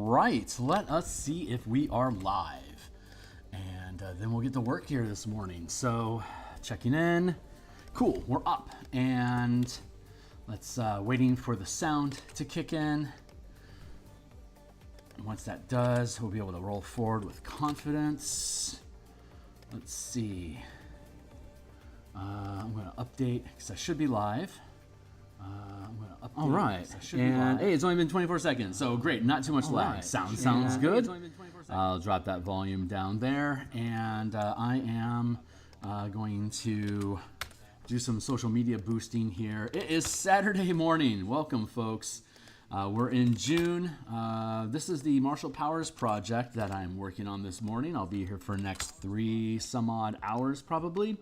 right, let us see if we are live. And then we'll get to work here this morning. So, checking in. Cool, we're up. And let's, waiting for the sound to kick in. And once that does, we'll be able to roll forward with confidence. Let's see. I'm going to update because I should be live. I'm going to update. All right. And hey, it's only been 24 seconds, so great. Not too much lag. Right. Sounds good. I'll drop that volume down there, and I am going to do some social media boosting here. It is Saturday morning. Welcome, folks. We're in June. This is the Martial Powers project that I'm working on this morning. I'll be here for the next 3 some odd hours probably.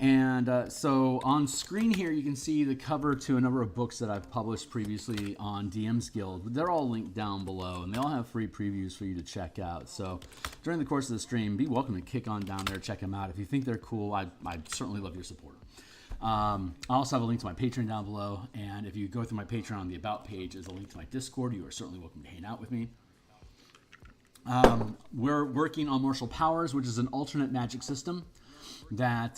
And so on screen here, you can see the cover to a number of books that I've published previously on DMsGuild. They're all linked down below, and they all have free previews for you to check out. So during the course of the stream, be welcome to kick on down there, check them out. If you think they're cool, I'd certainly love your support. I also have a link to my Patreon down below, and if you go through my Patreon on the About page, there's a link to my Discord. You are certainly welcome to hang out with me. We're working on Martial Powers, which is an alternate magic system that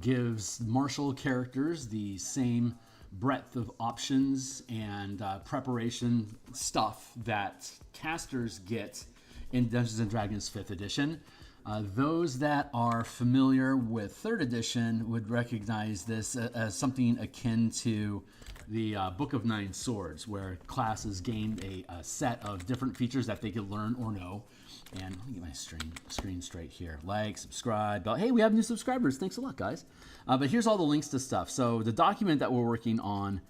gives martial characters the same breadth of options and preparation stuff that casters get in Dungeons & Dragons 5th edition. Those that are familiar with 3rd edition would recognize this as something akin to the Book of Nine Swords, where classes gained a set of different features that they could learn or know. And let me get my screen straight here. Like, subscribe, bell. Hey, we have new subscribers. Thanks a lot, guys. But here's all the links to stuff. So the document that we're working on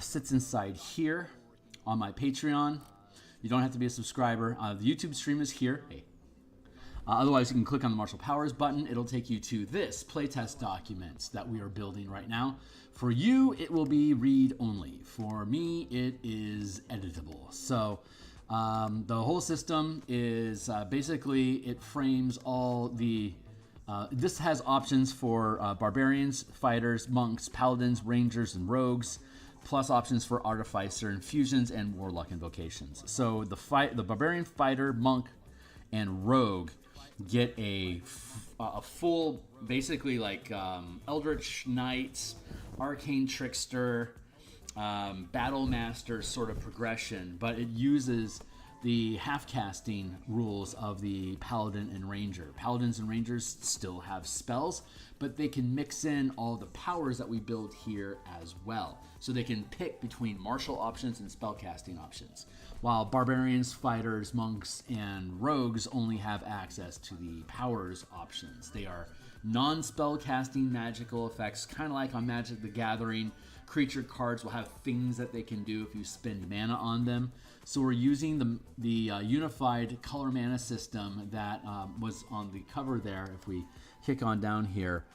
sits inside here on my Patreon. You don't have to be a subscriber. The YouTube stream is here. Hey. Otherwise, you can click on the Martial Powers button. It'll take you to this playtest document that we are building right now. For you, it will be read only. For me, it is editable. So the whole system is basically, it frames all the, this has options for barbarians, fighters, monks, paladins, rangers, and rogues, plus options for artificer, infusions, and warlock invocations. So the barbarian, fighter, monk, and rogue get a full, basically like Eldritch Knight, Arcane Trickster, Battle Master sort of progression, but it uses the half-casting rules of the Paladin and Ranger. Paladins and Rangers still have spells, but they can mix in all the powers that we build here as well. So they can pick between martial options and spellcasting options, while barbarians, fighters, monks, and rogues only have access to the powers options. They are non-spellcasting magical effects, kind of like on Magic the Gathering. Creature cards will have things that they can do if you spend mana on them. So we're using the unified color mana system that was on the cover there. If we kick on down here,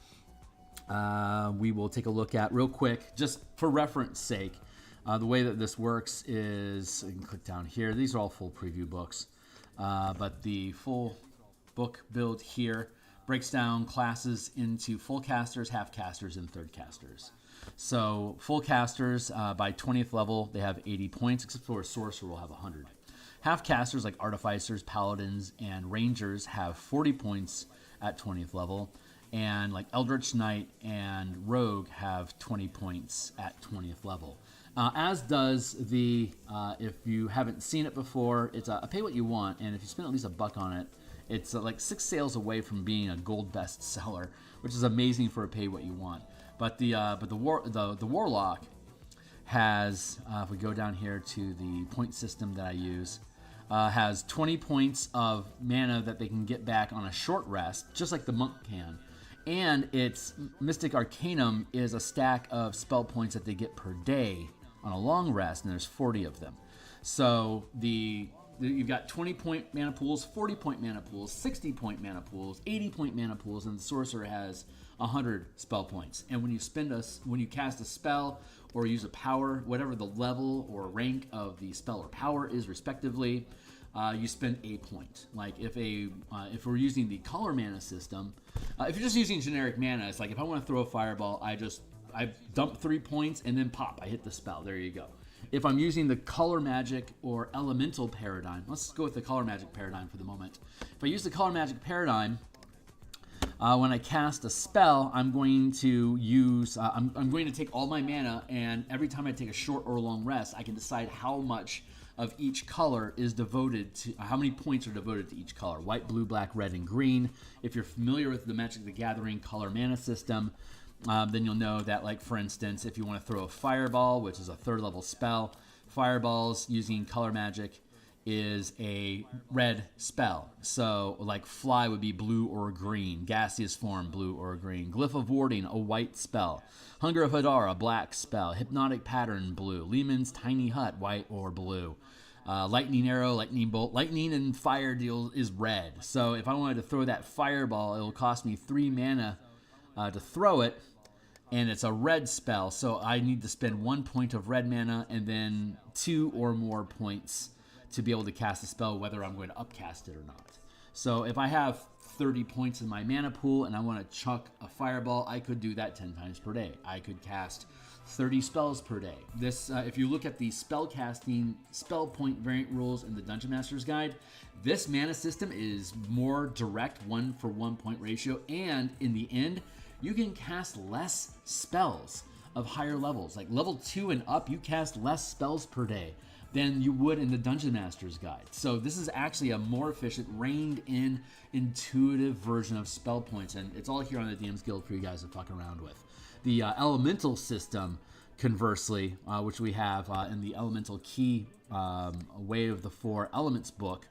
we will take a look at real quick, just for reference sake. The way that this works is, you can click down here. These are all full preview books, but the full book build here breaks down classes into full casters, half casters, and third casters. So full casters, by 20th level, they have 80 points, except for a sorcerer will have 100. Half casters like artificers, paladins, and rangers have 40 points at 20th level. And like Eldritch Knight and Rogue have 20 points at 20th level. As does the, if you haven't seen it before, it's a pay what you want, and if you spend at least $1 on it, it's like 6 sales away from being a gold bestseller, which is amazing for a pay what you want. But the Warlock has, if we go down here to the point system that I use, has 20 points of mana that they can get back on a short rest, just like the monk can. And its Mystic Arcanum is a stack of spell points that they get per day on a long rest, and there's 40 of them. So you've got 20-point mana pools, 40-point mana pools, 60-point mana pools, 80-point mana pools, and the sorcerer has 100 spell points. And when you cast a spell or use a power, whatever the level or rank of the spell or power is respectively, you spend a point. Like if we're using the color mana system, if you're just using generic mana, it's like if I want to throw a fireball, I dump 3 points and then pop. I hit the spell. There you go. If I'm using the color magic or elemental paradigm, let's go with the color magic paradigm for the moment. If I use the color magic paradigm, when I cast a spell, I'm going to use, I'm going to take all my mana, and every time I take a short or long rest, I can decide how much of each color is devoted to, how many points are devoted to each color. White, blue, black, red, and green. If you're familiar with the Magic the Gathering color mana system, then you'll know that, like, for instance, if you want to throw a fireball, which is a 3rd level spell, fireballs using color magic is a red spell. So, like, fly would be blue or green. Gaseous form, blue or green. Glyph of warding, a white spell. Hunger of Hadar, a black spell. Hypnotic pattern, blue. Lehman's tiny hut, white or blue. Lightning arrow, lightning bolt. Lightning and fire deal is red. So if I wanted to throw that fireball, it'll cost me 3 mana to throw it, and it's a red spell. So I need to spend 1 point of red mana and then 2 or more points to be able to cast a spell, whether I'm going to upcast it or not. So if I have 30 points in my mana pool and I want to chuck a fireball, I could do that 10 times per day. I could cast 30 spells per day. This, if you look at the spellcasting spell point variant rules in the Dungeon Master's Guide, this mana system is more direct 1-for-1 point ratio, and in the end, you can cast less spells of higher levels. Like level 2 and up, you cast less spells per day than you would in the Dungeon Master's Guide. So this is actually a more efficient, reined-in, intuitive version of spell points, and it's all here on the DM's Guild for you guys to fuck around with. The elemental system, conversely, which we have in the Elemental Key Way of the 4 Elements book,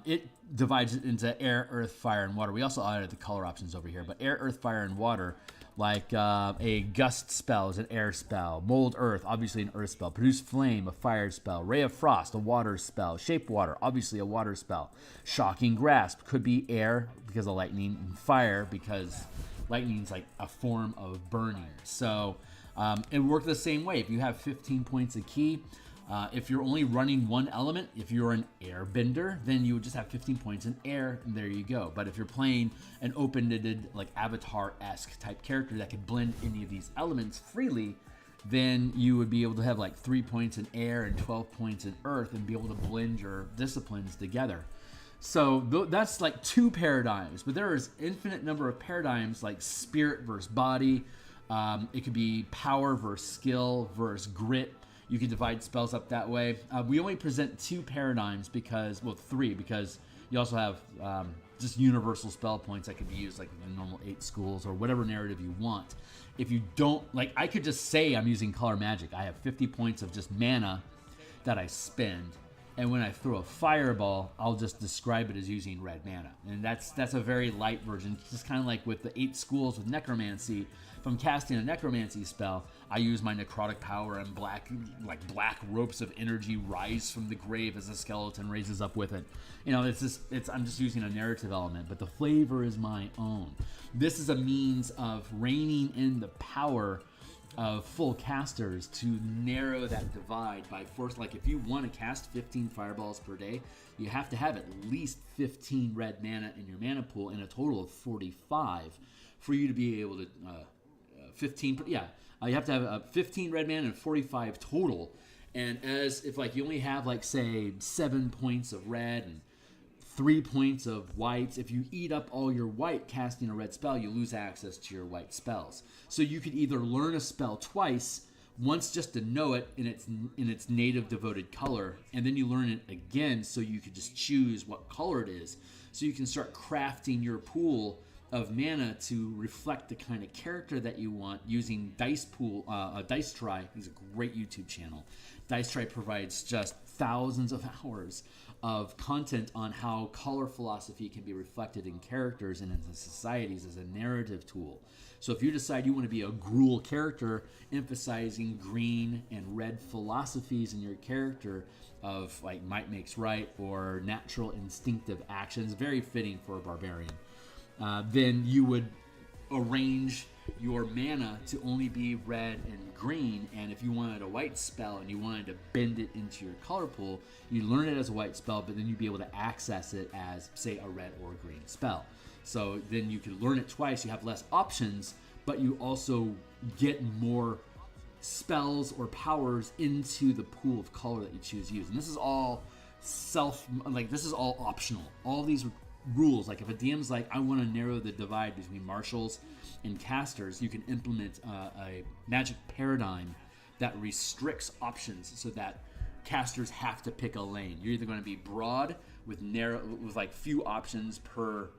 it divides it into air, earth, fire, and water. We also added the color options over here, but air, earth, fire, and water, like a gust spell is an air spell. Mold earth, obviously an earth spell. Produce flame, a fire spell. Ray of frost, a water spell. Shape water, obviously a water spell. Shocking grasp could be air because of lightning, and fire because lightning's like a form of burning. So it worked the same way. If you have 15 points of key, if you're only running one element, if you're an airbender, then you would just have 15 points in air, and there you go. But if you're playing an open-ended, like Avatar-esque type character that could blend any of these elements freely, then you would be able to have like 3 points in air and 12 points in earth and be able to blend your disciplines together. So that's like 2 paradigms, but there is infinite number of paradigms, like spirit versus body. It could be power versus skill versus grit. You can divide spells up that way. We only present 2 paradigms because, well, 3, because you also have just universal spell points that could be used like in the normal 8 schools or whatever narrative you want. If you don't, like, I could just say I'm using color magic. I have 50 points of just mana that I spend, and when I throw a fireball, I'll just describe it as using red mana. And that's a very light version. It's just kind of like with the 8 schools with necromancy. If I'm casting a necromancy spell, I use my necrotic power, and black ropes of energy rise from the grave as the skeleton raises up with it. You know, I'm just using a narrative element, but the flavor is my own. This is a means of reining in the power of full casters to narrow that divide by force. Like, if you want to cast 15 fireballs per day, you have to have at least 15 red mana in your mana pool, and a total of 45 for you to be able to you have to have 15 red mana and 45 total. And if like you only have like say 7 points of red and 3 points of whites, if you eat up all your white casting a red spell, you lose access to your white spells. So you could either learn a spell twice, once just to know it in its native devoted color, and then you learn it again so you could just choose what color it is. So you can start crafting your pool of mana to reflect the kind of character that you want using Dice Try. He's a great YouTube channel. Dice Try provides just thousands of hours of content on how color philosophy can be reflected in characters and in societies as a narrative tool. So if you decide you want to be a Gruul character, emphasizing green and red philosophies in your character of like might makes right or natural instinctive actions, very fitting for a barbarian. Then you would arrange your mana to only be red and green, and if you wanted a white spell and you wanted to bend it into your color pool, you learn it as a white spell, but then you'd be able to access it as, say, a red or green spell. So then you could learn it twice, you have less options, but you also get more spells or powers into the pool of color that you choose to use. And this is all this is all optional. All these rules, like if a DM's like, I want to narrow the divide between marshals and casters, you can implement a magic paradigm that restricts options so that casters have to pick a lane. You're either going to be broad with like few options per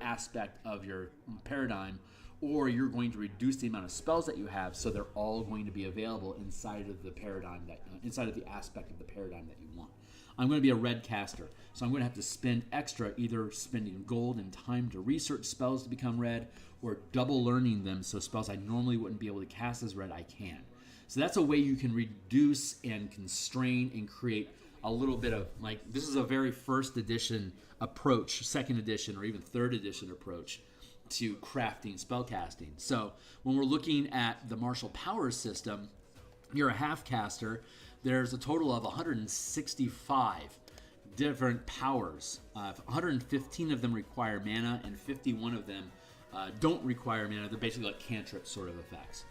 aspect of your paradigm, or you're going to reduce the amount of spells that you have so they're all going to be available inside of the paradigm inside of the aspect of the paradigm that you want. I'm going to be a red caster, so I'm going to have to spend extra, either spending gold and time to research spells to become red, or double learning them so spells I normally wouldn't be able to cast as red, I can. So that's a way you can reduce and constrain and create a little bit of, like, this is a very first edition approach, second edition, or even third edition approach to crafting spellcasting. So when we're looking at the martial powers system, you're a half caster. There's a total of 165 different powers. 115 of them require mana, and 51 of them don't require mana. They're basically like cantrip sort of effects.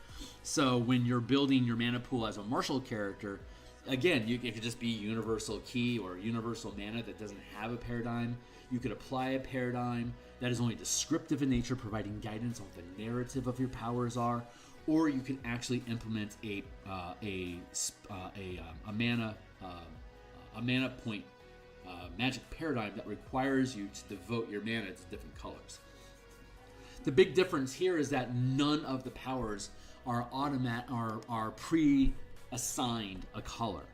So when you're building your mana pool as a martial character, again, it could just be universal key or universal mana that doesn't have a paradigm. You could apply a paradigm that is only descriptive in nature, providing guidance on what the narrative of your powers are, or you can actually implement a mana point magic paradigm that requires you to devote your mana to different colors. The big difference here is that none of the powers are pre-assigned a color.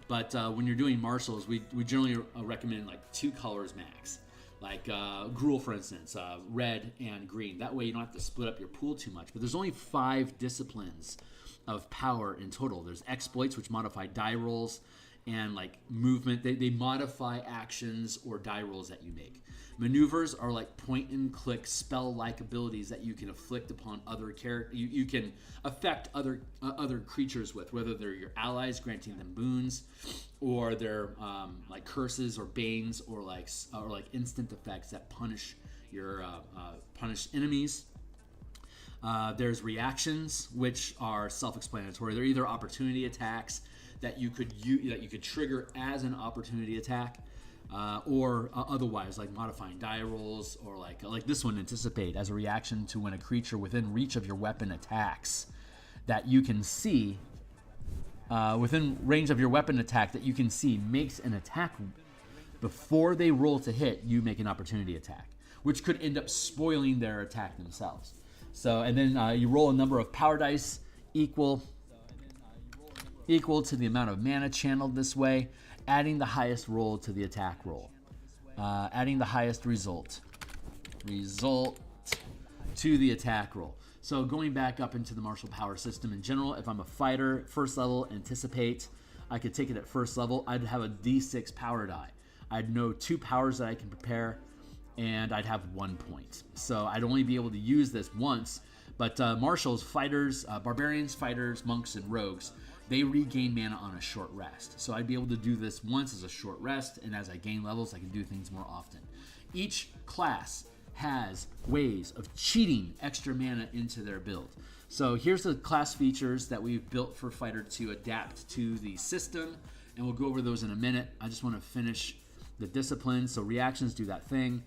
But when you're doing martials, we generally recommend like 2 colors max. Like Gruul, for instance, red and green. That way you don't have to split up your pool too much. But there's only 5 disciplines of power in total. There's exploits, which modify die rolls, and like movement. They modify actions or die rolls that you make. Maneuvers are like point and click spell-like abilities that you can afflict upon other characters. You can affect other creatures with, whether they're your allies, granting them boons, or they're like curses or banes, or like instant effects that punish your punish enemies. There's reactions, which are self-explanatory. They're either opportunity attacks that you could trigger as an opportunity attack. Or otherwise, like modifying die rolls, or like this one, anticipate, as a reaction to when a creature within reach of your weapon attacks that you can see, within range of your weapon attack that you can see makes an attack. Before they roll to hit, you make an opportunity attack, which could end up spoiling their attack themselves. So, and then you roll a number of power dice equal to the amount of mana channeled this way, adding the highest roll to the attack roll, adding the highest result to the attack roll. So going back up into the martial power system in general, if I'm a fighter, first level, anticipate, I could take it at first level. I'd have a d6 power die. I'd know 2 powers that I can prepare, and I'd have 1 point. So I'd only be able to use this once. But martials, fighters, barbarians, fighters, monks, and rogues, they regain mana on a short rest. So I'd be able to do this once as a short rest, and as I gain levels, I can do things more often. Each class has ways of cheating extra mana into their build. So here's the class features that we've built for Fighter to adapt to the system, and we'll go over those in a minute. I just want to finish the disciplines. So reactions do that thing.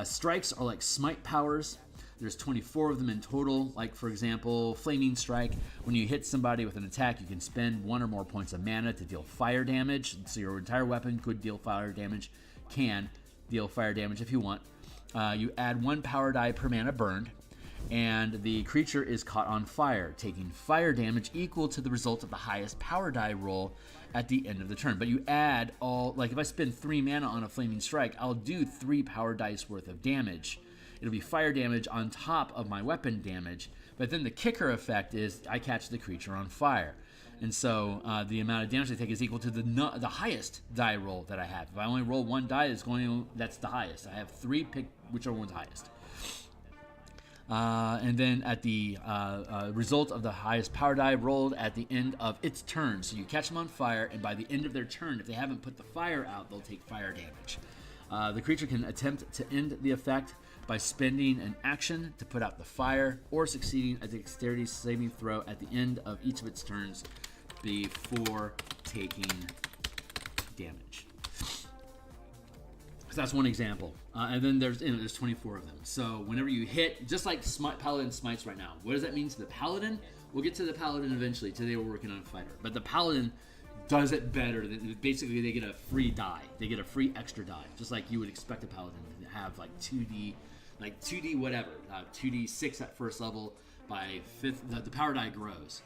Strikes are like smite powers. There's 24 of them in total. Like, for example, Flaming Strike. When you hit somebody with an attack, you can spend 1 or more points of mana to deal fire damage. So your entire weapon could deal fire damage, can deal fire damage if you want. You add 1 power die per mana burned, and the creature is caught on fire, taking fire damage equal to the result of the highest power die roll at the end of the turn. But you add all, like if I spend 3 mana on a Flaming Strike, I'll do 3 power dice worth of damage. It'll be fire damage on top of my weapon damage, but then the kicker effect is I catch the creature on fire. And so the amount of damage I take is equal to the highest die roll that I have. If I only roll 1 die, that's the highest. I have 3, pick whichever one's highest. And then at the result of the highest power die rolled at the end of its turn. So you catch them on fire, and by the end of their turn, if they haven't put the fire out, they'll take fire damage. The creature can attempt to end the effect by spending an action to put out the fire or succeeding a dexterity saving throw at the end of each of its turns before taking damage. So that's one example. And then there's 24 of them. So whenever you hit, just like Paladin smites right now, what does that mean to the Paladin? We'll get to the Paladin eventually. Today we're working on a fighter. But the Paladin does it better. Basically, they get a free die. They get a free extra die. Just like you would expect a Paladin to have, like 2D whatever. 2D6 at first level. By 5th, the power die grows.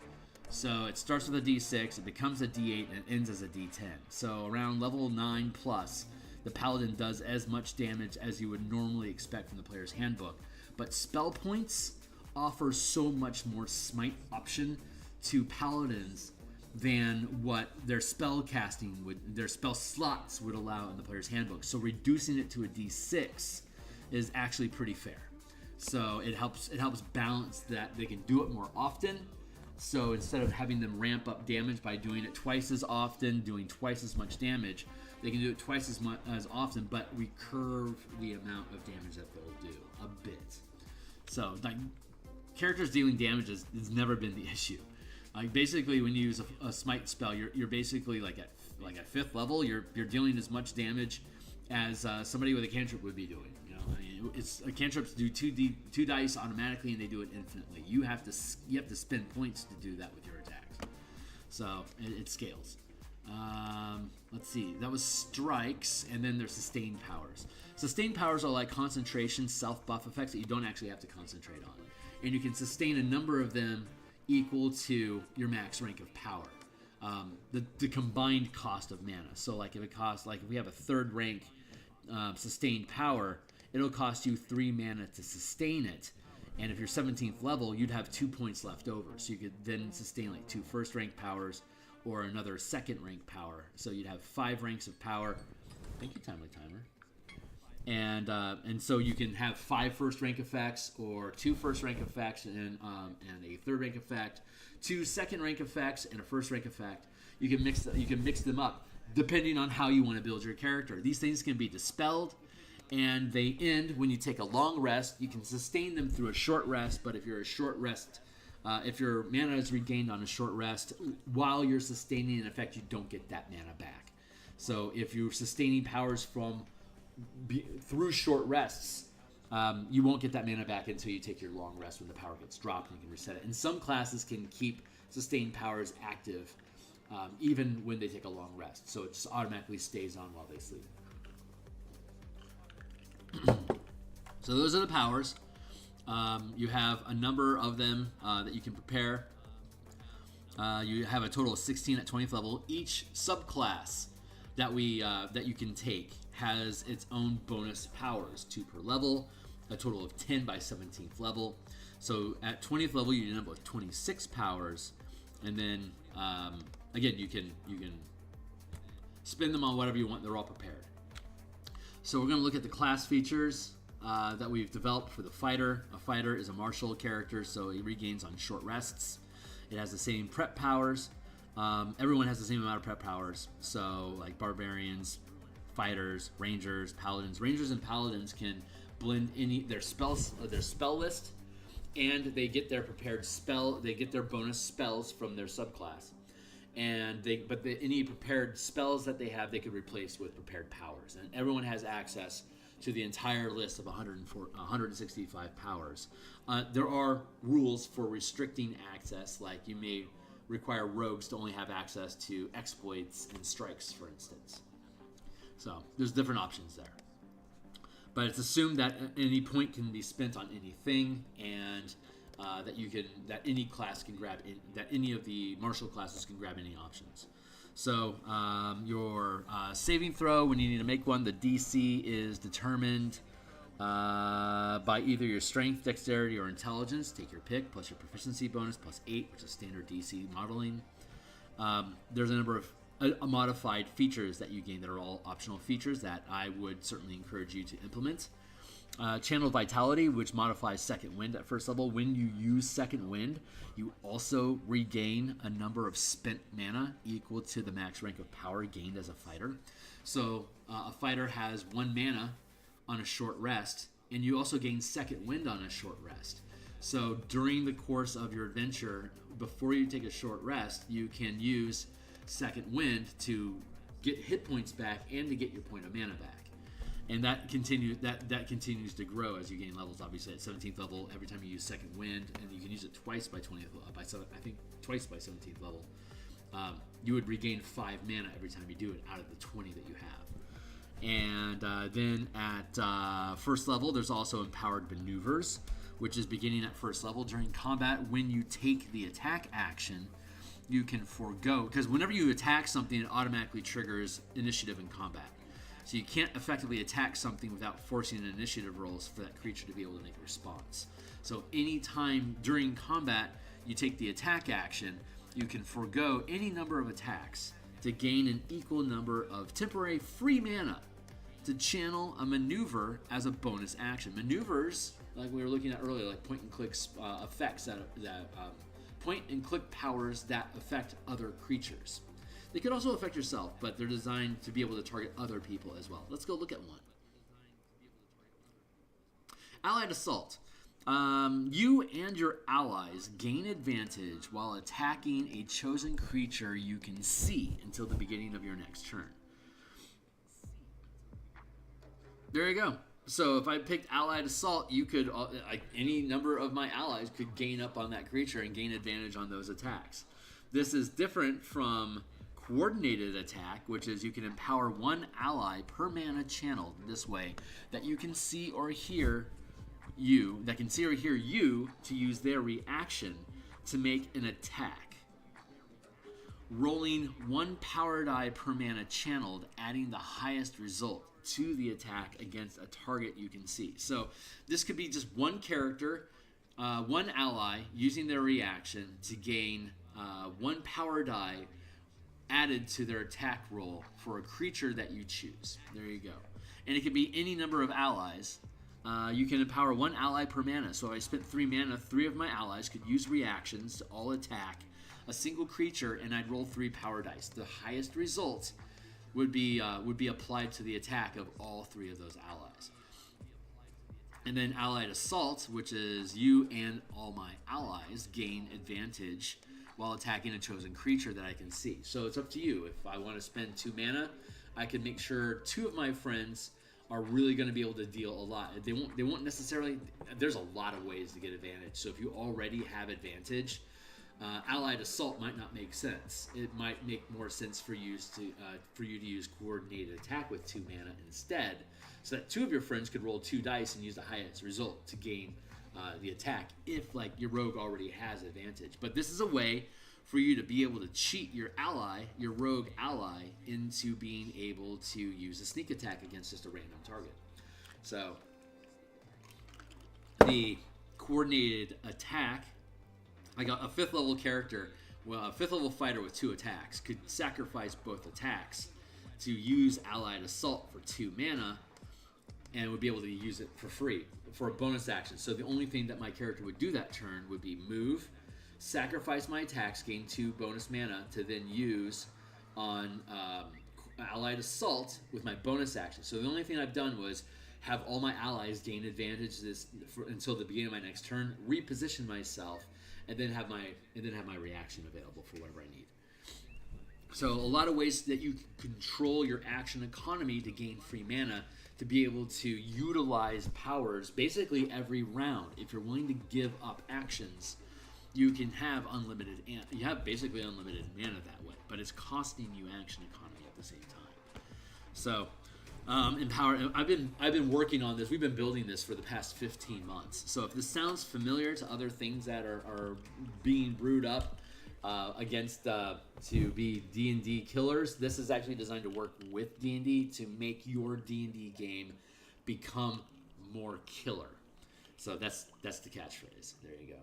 So it starts with a D6, it becomes a D8, and it ends as a D10. So around level 9 plus, the Paladin does as much damage as you would normally expect from the player's handbook. But spell points offer so much more smite option to Paladins than what their spell casting their spell slots would allow in the player's handbook. So reducing it to a D6 is actually pretty fair. So it helps balance that. They can do it more often. So instead of having them ramp up damage by doing it twice as often, doing twice as much damage, they can do it twice as often, but recurve the amount of damage that they'll do a bit. So like characters dealing damage has never been the issue. Like basically, when you use a smite spell, you're basically like at 5th level, you're dealing as much damage as somebody with a cantrip would be doing. You know, I mean, cantrips do 2 dice automatically, and they do it infinitely. You have to spend points to do that with your attacks. So it scales. Let's see. That was strikes, and then there's sustained powers. Sustained powers are like concentration, self-buff effects that you don't actually have to concentrate on. And you can sustain a number of them equal to your max rank of power. The combined cost of mana. So like if we have a 3rd rank sustained power, it'll cost you 3 mana to sustain it. And if you're 17th level, you'd have 2 points left over. So you could then sustain like 2 first rank powers or another 2nd rank power. So you'd have 5 ranks of power. Thank you, Timely Timer. And so you can have 5 first rank effects or 2 first rank effects and a 3rd rank effect, 2 second rank effects and a first rank effect. You can mix them up depending on how you want to build your character. These things can be dispelled, and they end when you take a long rest. You can sustain them through a short rest, but if you're a short rest, if your mana is regained on a short rest while you're sustaining an effect, you don't get that mana back. So if you're sustaining powers through short rests, you won't get that mana back until you take your long rest when the power gets dropped and you can reset it. And some classes can keep sustained powers active even when they take a long rest. So it just automatically stays on while they sleep. So those are the powers. You have a number of them that you can prepare. You have a total of 16 at 20th level. Each subclass that you can take has its own bonus powers, 2 per level, a total of 10 by 17th level. So at 20th level, you end up with 26 powers, and then again, you can spend them on whatever you want. They're all prepared. So we're going to look at the class features that we've developed for the fighter. A fighter is a martial character, so he regains on short rests. It has the same prep powers. Everyone has the same amount of prep powers. So like barbarians, fighters, rangers, paladins. Rangers and paladins can blend their spell list, and they get their prepared spell. They get their bonus spells from their subclass, and any prepared spells that they have, they could replace with prepared powers. And everyone has access to the entire list of 165 powers. There are rules for restricting access, like you may require rogues to only have access to exploits and strikes, for instance. So there's different options there. But it's assumed that any point can be spent on anything, and that any class can grab that any of the martial classes can grab any options. So your saving throw, when you need to make one, the DC is determined by either your strength, dexterity, or intelligence. Take your pick, plus your proficiency bonus, plus 8, which is standard DC modeling. There's a number of modified features that you gain that are all optional features that I would certainly encourage you to implement. Channel Vitality, which modifies Second Wind at first level. When you use Second Wind, you also regain a number of spent mana equal to the max rank of power gained as a fighter. So a fighter has 1 mana on a short rest, and you also gain Second Wind on a short rest. So during the course of your adventure, before you take a short rest, you can use Second Wind to get hit points back and to get your point of mana back. And that continues to grow as you gain levels. Obviously, at 17th level, every time you use Second Wind, and you can use it twice by 20th level. Twice by 17th level, you would regain 5 mana every time you do it out of the 20 that you have. And then at first level, there's also Empowered Maneuvers, which is beginning at first level. During combat, when you take the attack action, you can forego, because whenever you attack something, it automatically triggers initiative in combat. So you can't effectively attack something without forcing an initiative rolls for that creature to be able to make a response. So anytime during combat you take the attack action, you can forego any number of attacks to gain an equal number of temporary free mana to channel a maneuver as a bonus action. Maneuvers, like we were looking at earlier, like point and click effects that point and click powers that affect other creatures. They could also affect yourself, but they're designed to be able to target other people as well. Let's go look at one. Allied Assault. You and your allies gain advantage while attacking a chosen creature you can see until the beginning of your next turn. There you go. So if I picked Allied Assault, you could, any number of my allies could gain up on that creature and gain advantage on those attacks. This is different from Coordinated Attack, which is you can empower 1 ally per mana channeled this way that you can see or hear you, to use their reaction to make an attack. Rolling 1 power die per mana channeled, adding the highest result to the attack against a target you can see. So this could be just one character, 1 ally, using their reaction to gain 1 power die added to their attack roll for a creature that you choose. There you go. And it could be any number of allies. You can empower 1 ally per mana. So I spent 3 mana. 3 of my allies could use reactions to all attack a single creature, and I'd roll 3 power dice. The highest result would be applied to the attack of all 3 of those allies. And then Allied Assault, which is you and all my allies gain advantage while attacking a chosen creature that I can see. So it's up to you. If I want to spend 2 mana, I can make sure 2 of my friends are really going to be able to deal a lot. They won't necessarily. There's a lot of ways to get advantage. So if you already have advantage, Allied Assault might not make sense. It might make more sense for you to use Coordinated Attack with 2 mana instead, so that 2 of your friends could roll 2 dice and use the highest result to gain the attack if like your rogue already has advantage. But this is a way for you to be able to cheat your rogue ally, into being able to use a sneak attack against just a random target. So the Coordinated Attack, like a 5th level character, well, a 5th level fighter with 2 attacks could sacrifice both attacks to use Allied Assault for 2 mana, and would be able to use it for free for a bonus action. So the only thing that my character would do that turn would be move, sacrifice my attacks, gain 2 bonus mana to then use on Allied Assault with my bonus action. So the only thing I've done was have all my allies gain advantage until the beginning of my next turn, reposition myself, and then have my reaction available for whatever I need. So a lot of ways that you can control your action economy to gain free mana, to be able to utilize powers basically every round. If you're willing to give up actions, you can have basically unlimited mana that way, but it's costing you action economy at the same time. So I've been working on this. We've been building this for the past 15 months. So if this sounds familiar to other things that are being brewed up against to be D&D killers, this is actually designed to work with D&D to make your D&D game become more killer. So that's the catchphrase. There you go.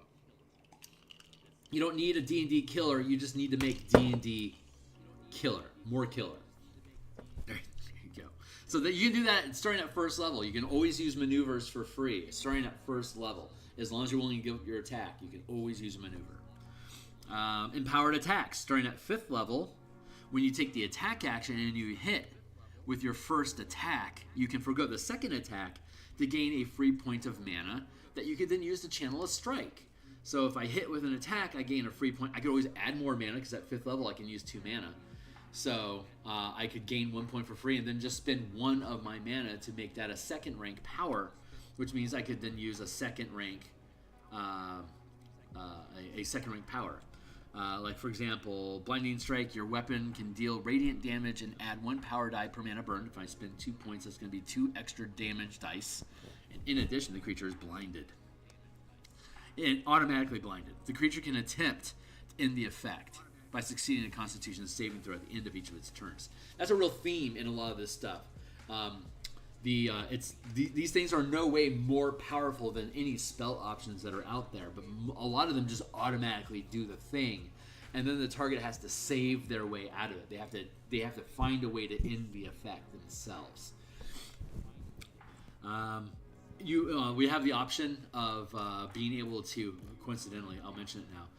You don't need a D&D killer. You just need to make D&D killer, more killer. There you go. So that you can do that starting at first level. You can always use maneuvers for free starting at first level. As long as you're willing to give up your attack, you can always use a maneuver. Empowered attacks starting at 5th level. When you take the attack action and you hit with your first attack, you can forgo the second attack to gain a free point of mana that you could then use to channel a strike. So if I hit with an attack, I gain a free point. I could always add more mana because at 5th level I can use 2 mana. So I could gain 1 point for free and then just spend 1 of my mana to make that a 2nd rank power, which means I could then use a 2nd rank, a 2nd rank power. Like for example, Blinding Strike, your weapon can deal radiant damage and add 1 power die per mana burn. If I spend 2 points, that's going to be 2 extra damage dice. And in addition, the creature is blinded. And automatically blinded. The creature can attempt to end the effect by succeeding in a Constitution saving throw at the end of each of its turns. That's a real theme in a lot of this stuff. These things are no way more powerful than any spell options that are out there, but a lot of them just automatically do the thing, and then the target has to save their way out of it. They have to find a way to end the effect themselves. We have the option of being able to, coincidentally, I'll mention it now.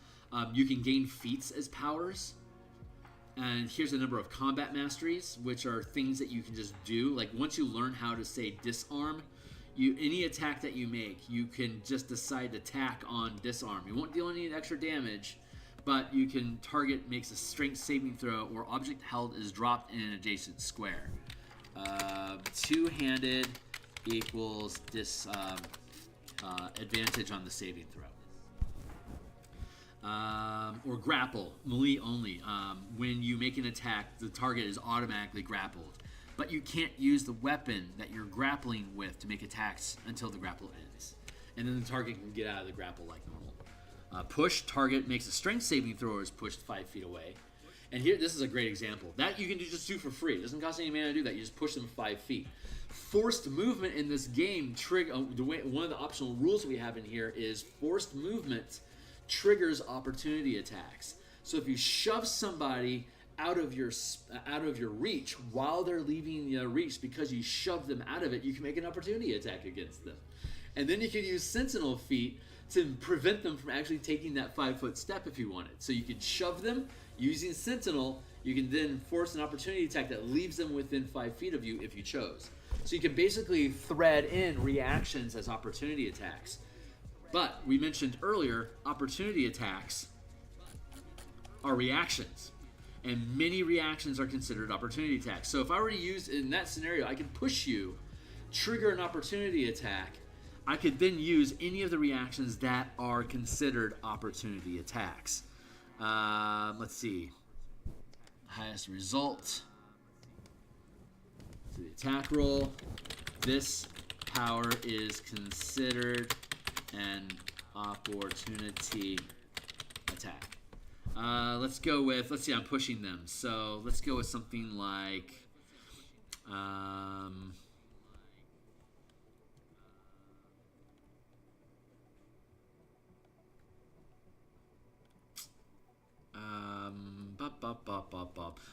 You can gain feats as powers. And here's a number of combat masteries, which are things that you can just do. Like once you learn how to, say, disarm, any attack that you make, you can just decide to tack on disarm. You won't deal any extra damage, but you can target makes a strength saving throw or object held is dropped in an adjacent square. Two-handed equals advantage on the saving throw. Or grapple, melee only. When you make an attack, the target is automatically grappled. But you can't use the weapon that you're grappling with to make attacks until the grapple ends. And then the target can get out of the grapple like normal. Push, target makes a strength saving throw or is pushed 5 feet away. And here, this is a great example. That you can just do for free. It doesn't cost any mana to do that. You just push them 5 feet. Forced movement in this game, one of the optional rules we have in here is forced movement triggers opportunity attacks. So if you shove somebody out of your reach while they're leaving your reach because you shoved them out of it, you can make an opportunity attack against them. And then you can use Sentinel feat to prevent them from actually taking that 5-foot step if you wanted. So you can shove them using Sentinel. You can then force an opportunity attack that leaves them within 5 feet of you if you chose. So you can basically thread in reactions as opportunity attacks. But we mentioned earlier, opportunity attacks are reactions. And many reactions are considered opportunity attacks. So if I were to use, in that scenario, I could push you, trigger an opportunity attack. I could then use any of the reactions that are considered opportunity attacks. Let's see. Highest result. So the attack roll. This power is considered an opportunity attack. Let's go with, let's see, I'm pushing them. So let's go with something like,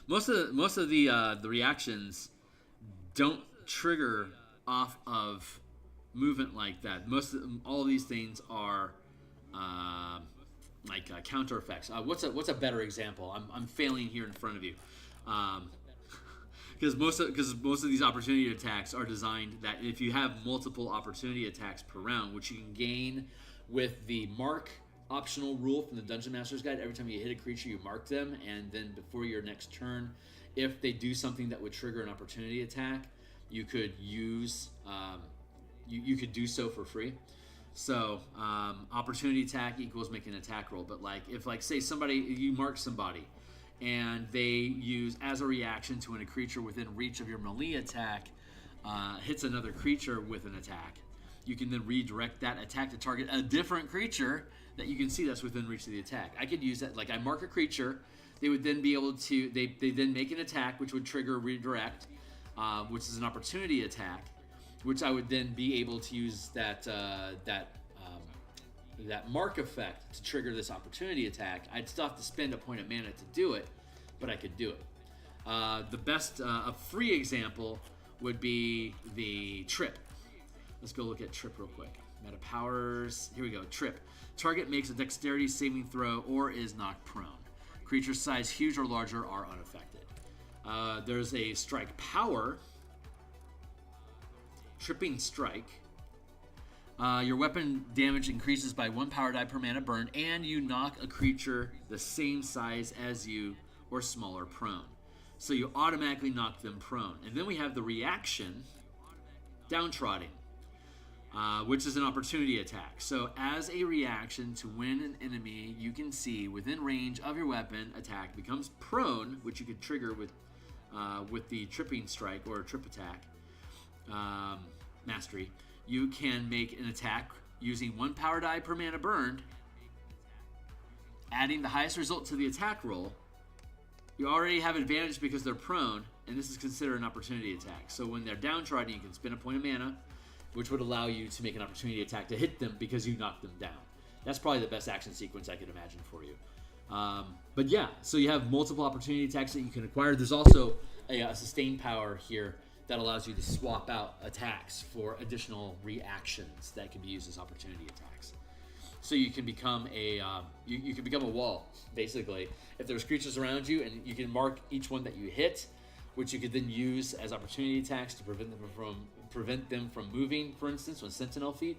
most of the reactions don't trigger off of movement like that. All of these things are counter effects. What's a better example? I'm failing here in front of you, because most of these opportunity attacks are designed that if you have multiple opportunity attacks per round, which you can gain with the mark optional rule from the Dungeon Master's Guide. Every time you hit a creature, you mark them, and then before your next turn, if they do something that would trigger an opportunity attack, you could use you could do so for free. So opportunity attack equals making an attack roll. But like if say you mark somebody and they use as a reaction to when a creature within reach of your melee attack hits another creature with an attack, you can then redirect that attack to target a different creature that you can see that's within reach of the attack. I could use that, like I mark a creature, they would then be able to, they then make an attack which would trigger redirect, which is an opportunity attack, which I would then be able to use that mark effect to trigger this opportunity attack. I'd still have to spend a point of mana to do it, but I could do it. The best, a free example would be the trip. Let's go look at trip real quick. Meta powers. Here we go. Trip. Target makes a dexterity saving throw or is knocked prone. Creatures size huge or larger are unaffected. There's a strike power. Tripping strike. Your weapon damage increases by 1 power die per mana burn, and you knock a creature the same size as you or smaller prone. So you automatically knock them prone. And then we have the reaction, downtrodden, which is an opportunity attack. So as a reaction to when an enemy you can see within range of your weapon attack becomes prone, which you could trigger with the tripping strike or trip attack mastery, you can make an attack using 1 power die per mana burned, adding the highest result to the attack roll. You already have advantage because they're prone, and this is considered an opportunity attack. So when they're downtrodden, you can spend a point of mana, which would allow you to make an opportunity attack to hit them because you knocked them down. That's probably the best action sequence I could imagine for you. But yeah, so you have multiple opportunity attacks that you can acquire. There's also a sustain power here that allows you to swap out attacks for additional reactions that can be used as opportunity attacks. So you can become you can become a wall, basically. If there's creatures around you, and you can mark each one that you hit, which you could then use as opportunity attacks to prevent them from moving, for instance, when Sentinel feet.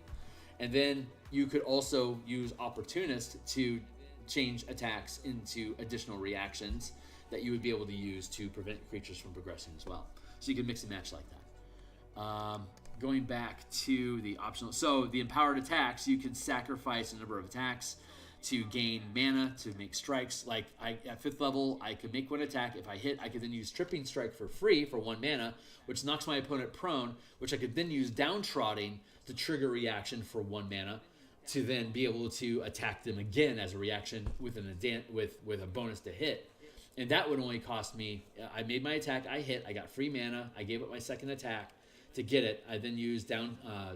And then you could also use Opportunist to change attacks into additional reactions that you would be able to use to prevent creatures from progressing as well. So you can mix and match like that. Going back to the optional, so the empowered attacks, you can sacrifice a number of attacks to gain mana to make strikes. Like at 5th level, I could make 1 attack. If I hit, I could then use Tripping Strike for free for 1 mana, which knocks my opponent prone, which I could then use Downtrodden to trigger reaction for 1 mana to then be able to attack them again as a reaction with a bonus to hit. And that would only cost me, I made my attack, I hit, I got free mana, I gave up my second attack to get it. I then used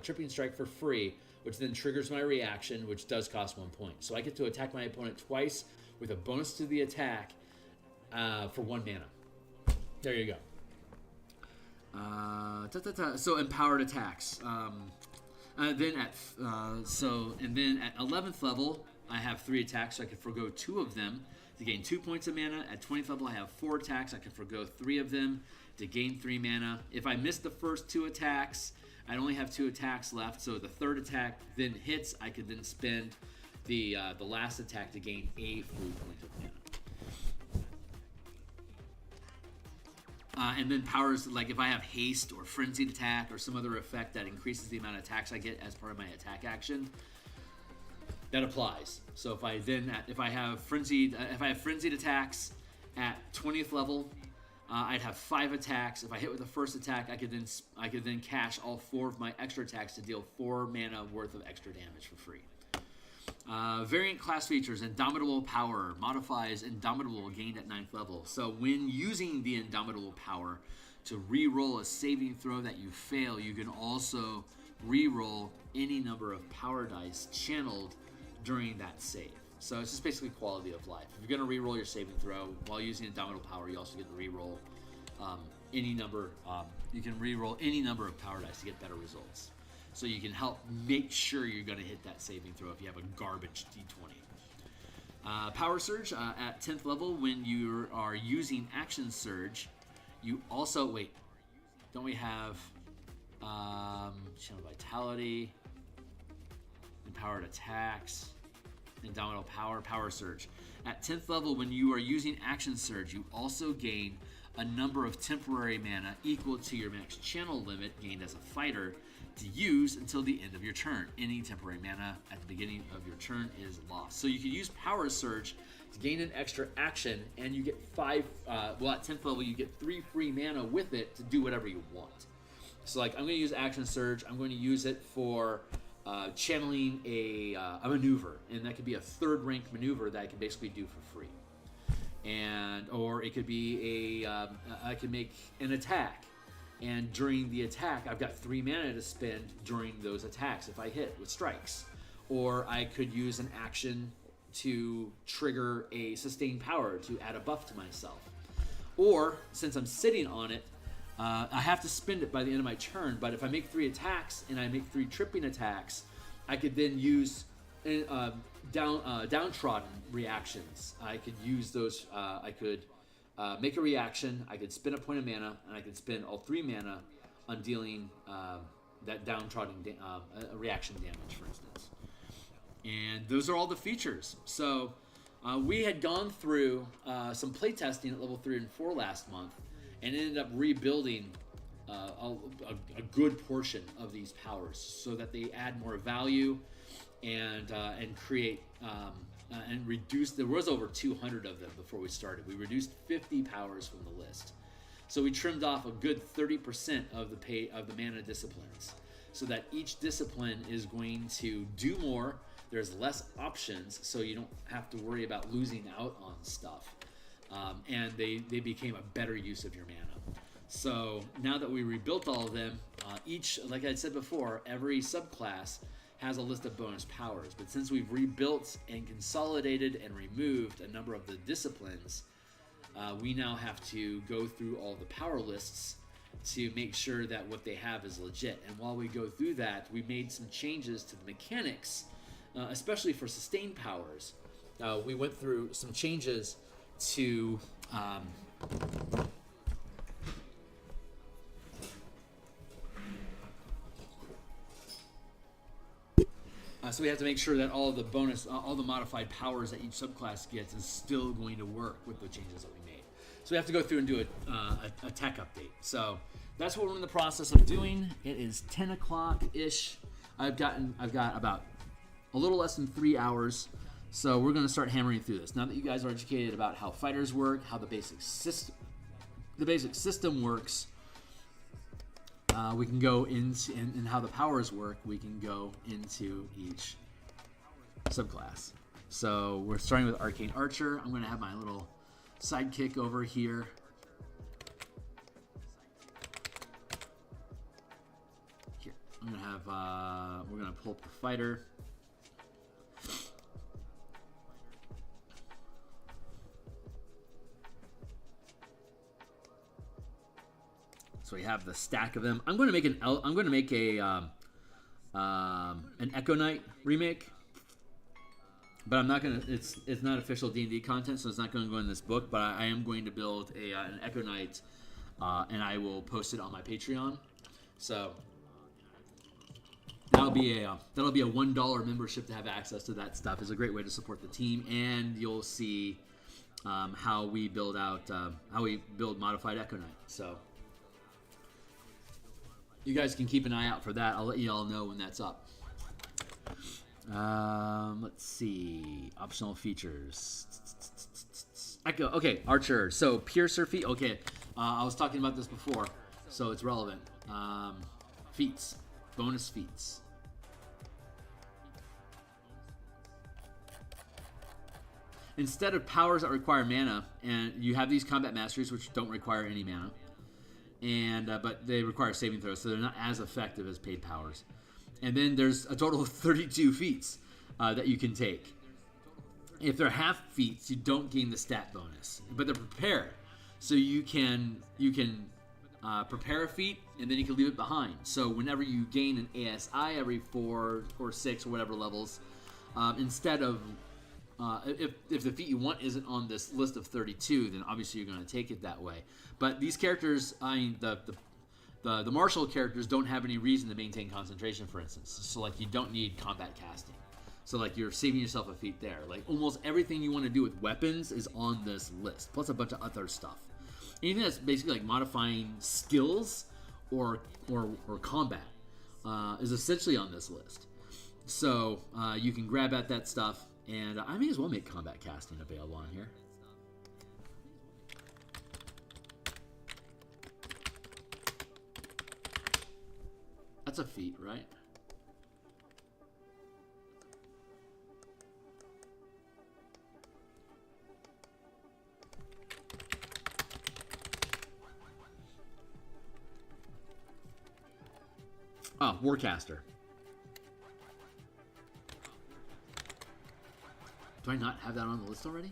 Tripping Strike for free, which then triggers my reaction, which does cost 1 point. So I get to attack my opponent twice with a bonus to the attack for 1 mana. There you go. So empowered attacks. Then at 11th level, I have 3 attacks, so I can forgo 2 of them to gain 2 points of mana. At 20th level, I have 4 attacks. I can forgo 3 of them to gain 3 mana. If I miss the first 2 attacks, I only have 2 attacks left. So the 3rd attack then hits. I could then spend the last attack to gain a full point of mana. And then powers, like if I have haste or frenzied attack or some other effect that increases the amount of attacks I get as part of my attack action, that applies. So if I have frenzied attacks at 20th level, I'd have 5 attacks. If I hit with the first attack, I could then cash all 4 of my extra attacks to deal 4 mana worth of extra damage for free. Variant class features: Indomitable Power modifies Indomitable gained at 9th level. So when using the Indomitable Power to re-roll a saving throw that you fail, you can also re-roll any number of power dice channeled during that save. So it's just basically quality of life. If you're going to re-roll your saving throw while using Indomitable Power, you also get to re-roll any number. You can re-roll any number of power dice to get better results. So you can help make sure you're going to hit that saving throw if you have a garbage D20. Power Surge at 10th level, when you are using Action Surge, you also don't we have Channel Vitality, Empowered Attacks, Indomitable Power, Power Surge. At 10th level, when you are using Action Surge, you also gain a number of temporary mana equal to your max channel limit gained as a fighter to use until the end of your turn. Any temporary mana at the beginning of your turn is lost. So you can use Power Surge to gain an extra action, and you get 5, at 10th level, you get 3 free mana with it to do whatever you want. So like, I'm going to use Action Surge. I'm going to use it for channeling a maneuver, and that could be a 3rd rank maneuver that I can basically do for free. Or it could be I can make an attack, and during the attack, I've got 3 mana to spend during those attacks if I hit with strikes. Or I could use an action to trigger a sustained power to add a buff to myself. Or, since I'm sitting on it, I have to spend it by the end of my turn, but if I make 3 attacks and I make 3 tripping attacks, I could then use downtrodden reactions. I could use those. I could make a reaction. I could spend a point of mana, and I could spend all 3 mana on dealing that downtrodden reaction damage, for instance. And those are all the features. So we had gone through some playtesting at level 3 and 4 last month, and ended up rebuilding a good portion of these powers so that they add more value and create and reduce. There was over 200 of them before we started. We reduced 50 powers from the list, so we trimmed off a good 30% of the mana disciplines, so that each discipline is going to do more. There's less options, so you don't have to worry about losing out on stuff. And they became a better use of your mana. So now that we rebuilt all of them, each, like I said before, every subclass has a list of bonus powers. But since we've rebuilt and consolidated and removed a number of the disciplines, we now have to go through all the power lists to make sure that what they have is legit. And while we go through that, we made some changes to the mechanics, especially for sustained powers. We went through some changes to so we have to make sure that all of the bonus, all the modified powers that each subclass gets is still going to work with the changes that we made. So we have to go through and do a tech update. So that's what we're in the process of doing. It is 10 o'clock ish. I've got about a little less than 3 hours. So we're going to start hammering through this. Now that you guys are educated about how fighters work, how the basic system works, we can go into and how the powers work. We can go into each subclass. So we're starting with Arcane Archer. I'm going to have my little sidekick over here. Here, I'm going to have. We're going to pull up the fighter. So we have the stack of them. I'm going to make an Echo Knight remake, but I'm not going to. It's not official D&D content, so it's not going to go in this book. But I am going to build an Echo Knight, and I will post it on my Patreon. So that'll be a $1 membership to have access to that stuff. It's a great way to support the team, and you'll see how we build modified Echo Knight. So you guys can keep an eye out for that. I'll let you all know when that's up. Let's see. Optional features. Echo. Okay, Archer. So Piercer feat. Okay, I was talking about this before, so it's relevant. Feats. Bonus feats. Instead of powers that require mana, and you have these combat masteries which don't require any mana, and but they require saving throws, so they're not as effective as paid powers. And then there's a total of 32 feats that you can take. If they're half feats, you don't gain the stat bonus, but they're prepared, so you can prepare a feat and then you can leave it behind. So whenever you gain an ASI every 4 or 6 or whatever levels, instead of if the feat you want isn't on this list of 32, then obviously you're going to take it that way. But these characters, I mean, the martial characters don't have any reason to maintain concentration, for instance. So like you don't need combat casting. So like you're saving yourself a feat there. Like almost everything you want to do with weapons is on this list, plus a bunch of other stuff. Anything that's basically like modifying skills or combat is essentially on this list. So you can grab at that stuff. And I may as well make combat casting available on here. That's a feat, right? Oh, Warcaster. Do I not have that on the list already?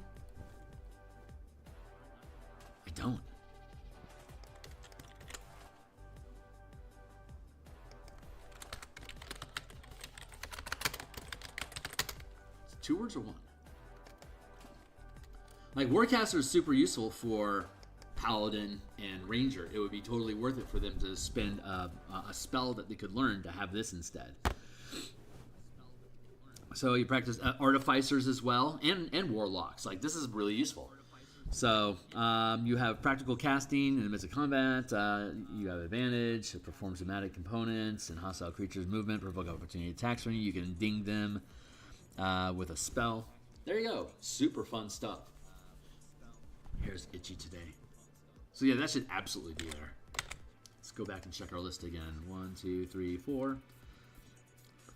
I don't. 2 words or 1? Like, Warcaster is super useful for Paladin and Ranger. It would be totally worth it for them to spend a spell that they could learn to have this instead. So you practice artificers as well, and warlocks. Like, this is really useful. So you have practical casting in the midst of combat. You have advantage. It performs somatic components and hostile creatures' movement. Provoke opportunity attacks from you. You can ding them with a spell. There you go. Super fun stuff. Here's Itchy today. So yeah, that should absolutely be there. Let's go back and check our list again. 1, 2, 3, 4,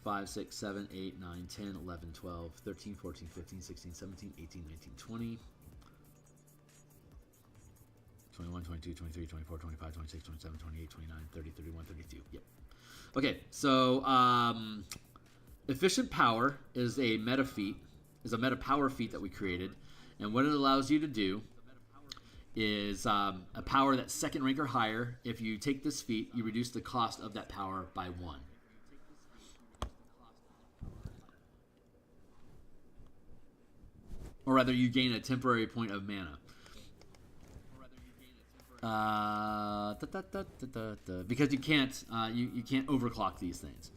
5, 6, 7, 8, 9, 10, 11, 12, 13, 14, 15, 16, 17, 18, 19, 20, 21, 22, 23, 24, 25, 26, 27, 28, 29, 30, 31, 32. Yep. Okay, so efficient power is a meta feat, is a meta power feat that we created. And what it allows you to do is a power that's 2nd rank or higher. If you take this feat, you reduce the cost of that power by 1. Or rather, you gain a temporary point of mana. Because you can't overclock these things.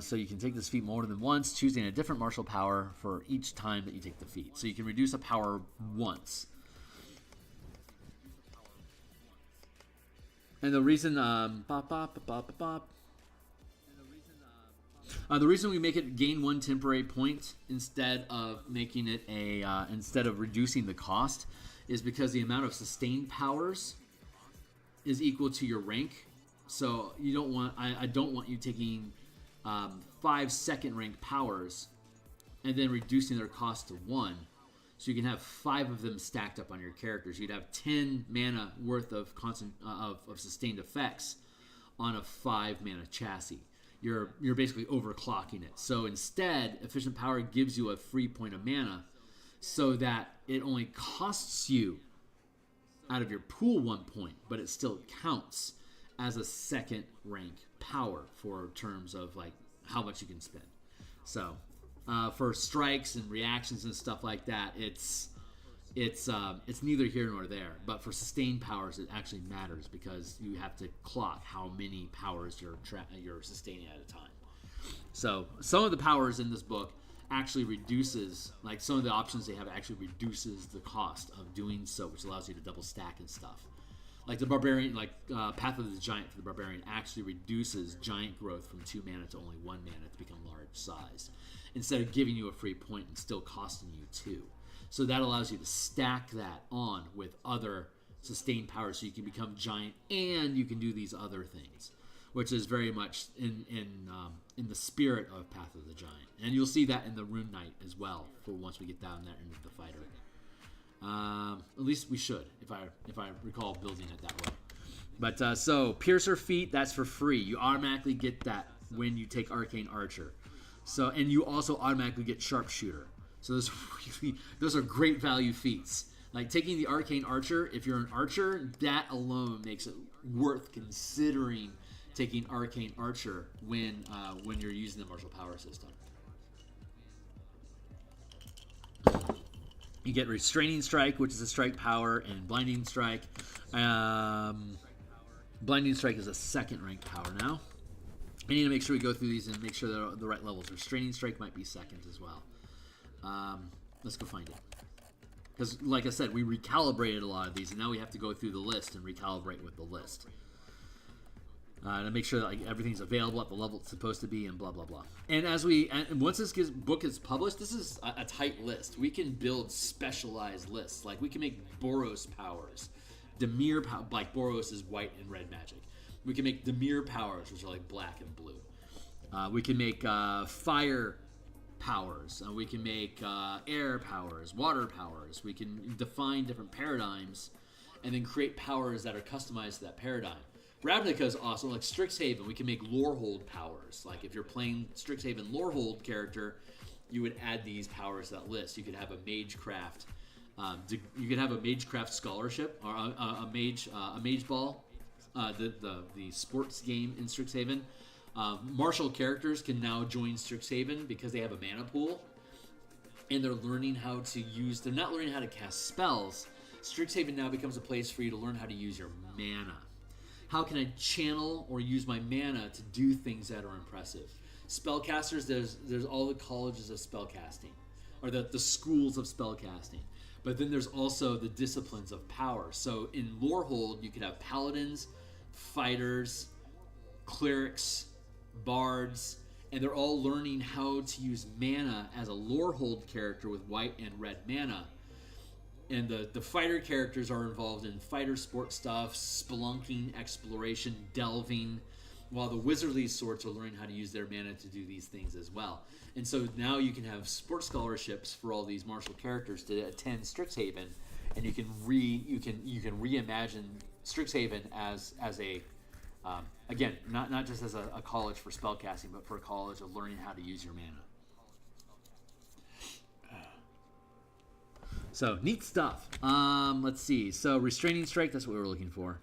So you can take this feat more than once, choosing a different martial power for each time that you take the feat. So you can reduce a power once. And the reason, the reason we make it gain 1 temporary point instead of making it instead of reducing the cost is because the amount of sustained powers is equal to your rank. So you don't want, I don't want you taking 5 2nd rank powers and then reducing their cost to 1. So you can have 5 of them stacked up on your characters. You'd have 10 mana worth of of sustained effects on a 5 mana chassis. You're basically overclocking it. So instead, efficient power gives you a free point of mana, so that it only costs you out of your pool 1 point, but it still counts as a 2nd rank power for terms of like how much you can spend. So for strikes and reactions and stuff like that, it's neither here nor there. But for sustained powers, it actually matters because you have to clock how many powers you're sustaining at a time. So some of the powers in this book actually reduces, like some of the options they have actually reduces the cost of doing so, which allows you to double stack and stuff. Like the barbarian, like Path of the Giant for the barbarian actually reduces giant growth from 2 mana to only 1 mana to become large size, instead of giving you a free point and still costing you 2. So that allows you to stack that on with other sustained powers, so you can become giant and you can do these other things, which is very much in the spirit of Path of the Giant. And you'll see that in the Rune Knight as well, for once we get down there into the fighter. At least we should, if I recall building it that way. But so Piercer feat, that's for free. You automatically get that when you take Arcane Archer. So, and you also automatically get Sharpshooter. So those are great value feats. Like taking the Arcane Archer, if you're an archer, that alone makes it worth considering taking Arcane Archer when you're using the martial power system. You get Restraining Strike, which is a strike power, and Blinding Strike. Blinding Strike is a 2nd rank power now. I need to make sure we go through these and make sure they're the right levels. Restraining Strike might be 2nd as well. Let's go find it. Because, like I said, we recalibrated a lot of these, and now we have to go through the list and recalibrate with the list. To make sure that like everything's available at the level it's supposed to be, and blah blah blah. And once this book is published, this is a tight list. We can build specialized lists. Like we can make Boros powers, Dimir like Boros is white and red magic. We can make Dimir powers, which are like black and blue. We can make fire powers. We can make air powers, water powers. We can define different paradigms, and then create powers that are customized to that paradigm. Ravnica is awesome. Like Strixhaven, we can make Lorehold powers. Like if you're playing Strixhaven Lorehold character, you would add these powers to that list. You could have a Magecraft. You could have a Magecraft scholarship or a mage ball. The sports game in Strixhaven. Martial characters can now join Strixhaven because they have a mana pool. and they're learning how to use, they're not learning how to cast spells. Strixhaven now becomes a place for you to learn how to use your mana. How can I channel or use my mana to do things that are impressive? Spellcasters, there's all the colleges of spellcasting, or the schools of spellcasting. But then there's also the disciplines of power. So in Lorehold, you could have paladins, fighters, clerics, bards, and they're all learning how to use mana as a Lorehold character with white and red mana. And the fighter characters are involved in fighter sport stuff, spelunking, exploration, delving, while the wizardly sorts are learning how to use their mana to do these things as well. And so now you can have sports scholarships for all these martial characters to attend Strixhaven, and you can reimagine Strixhaven as a again, not just as a college for spellcasting, but for a college of learning how to use your mana. So, neat stuff. Let's see. So, Restraining Strike, that's what we were looking for.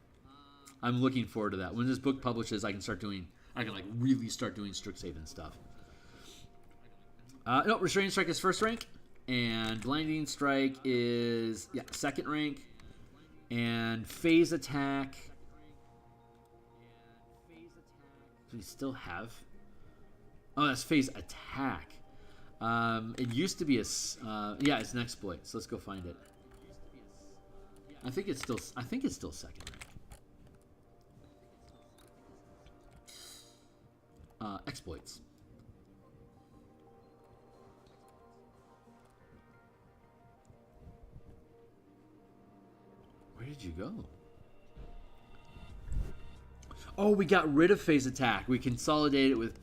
I'm looking forward to that. When this book publishes, I can like really start doing Strixhaven stuff. No, Restraining Strike is first rank, and Blinding Strike is, second rank, and Phase Attack. Do we still have? Oh, that's Phase Attack. It used to be it's an exploit. So let's go find it. I think it's still second rank. Exploits. Where did you go? Oh, we got rid of Phase Attack. We consolidated it with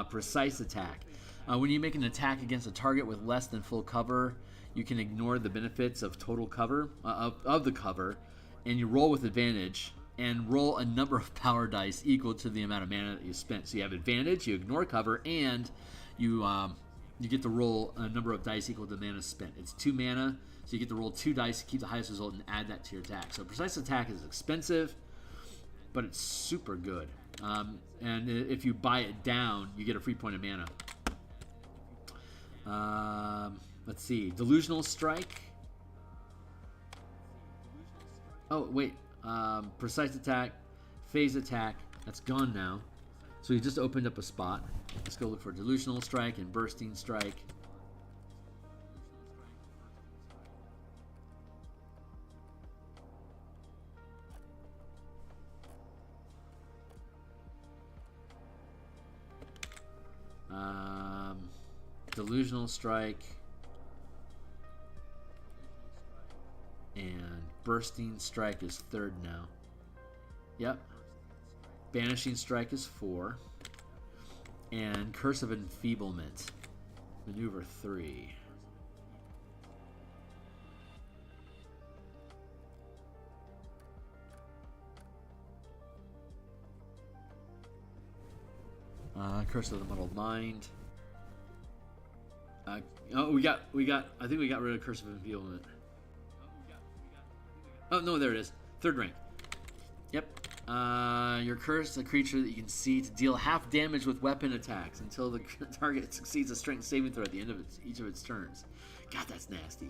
Precise Attack. When you make an attack against a target with less than full cover, you can ignore the benefits of total cover, of the cover, and you roll with advantage, and roll a number of power dice equal to the amount of mana that you spent. So you have advantage, you ignore cover, and you get to roll a number of dice equal to the mana spent. It's 2 mana, so you get to roll 2 dice to keep the highest result and add that to your attack. So Precise Attack is expensive, but it's super good. And if you buy it down, you get a free point of mana. Let's see. Delusional Strike. Oh, wait. Precise Attack. Phase Attack. That's gone now. So you just opened up a spot. Let's go look for Delusional Strike and Bursting Strike. Delusional Strike and Bursting Strike is third now. Yep. Banishing Strike is 4. And Curse of Enfeeblement. Maneuver 3. Curse of the Muddled Mind. I think we got rid of Curse of Enfeeblement. Oh, no, there it is. Third rank. Yep. You're cursed a creature that you can see to deal half damage with weapon attacks until the target succeeds a strength saving throw at the end of each of its turns. God, that's nasty.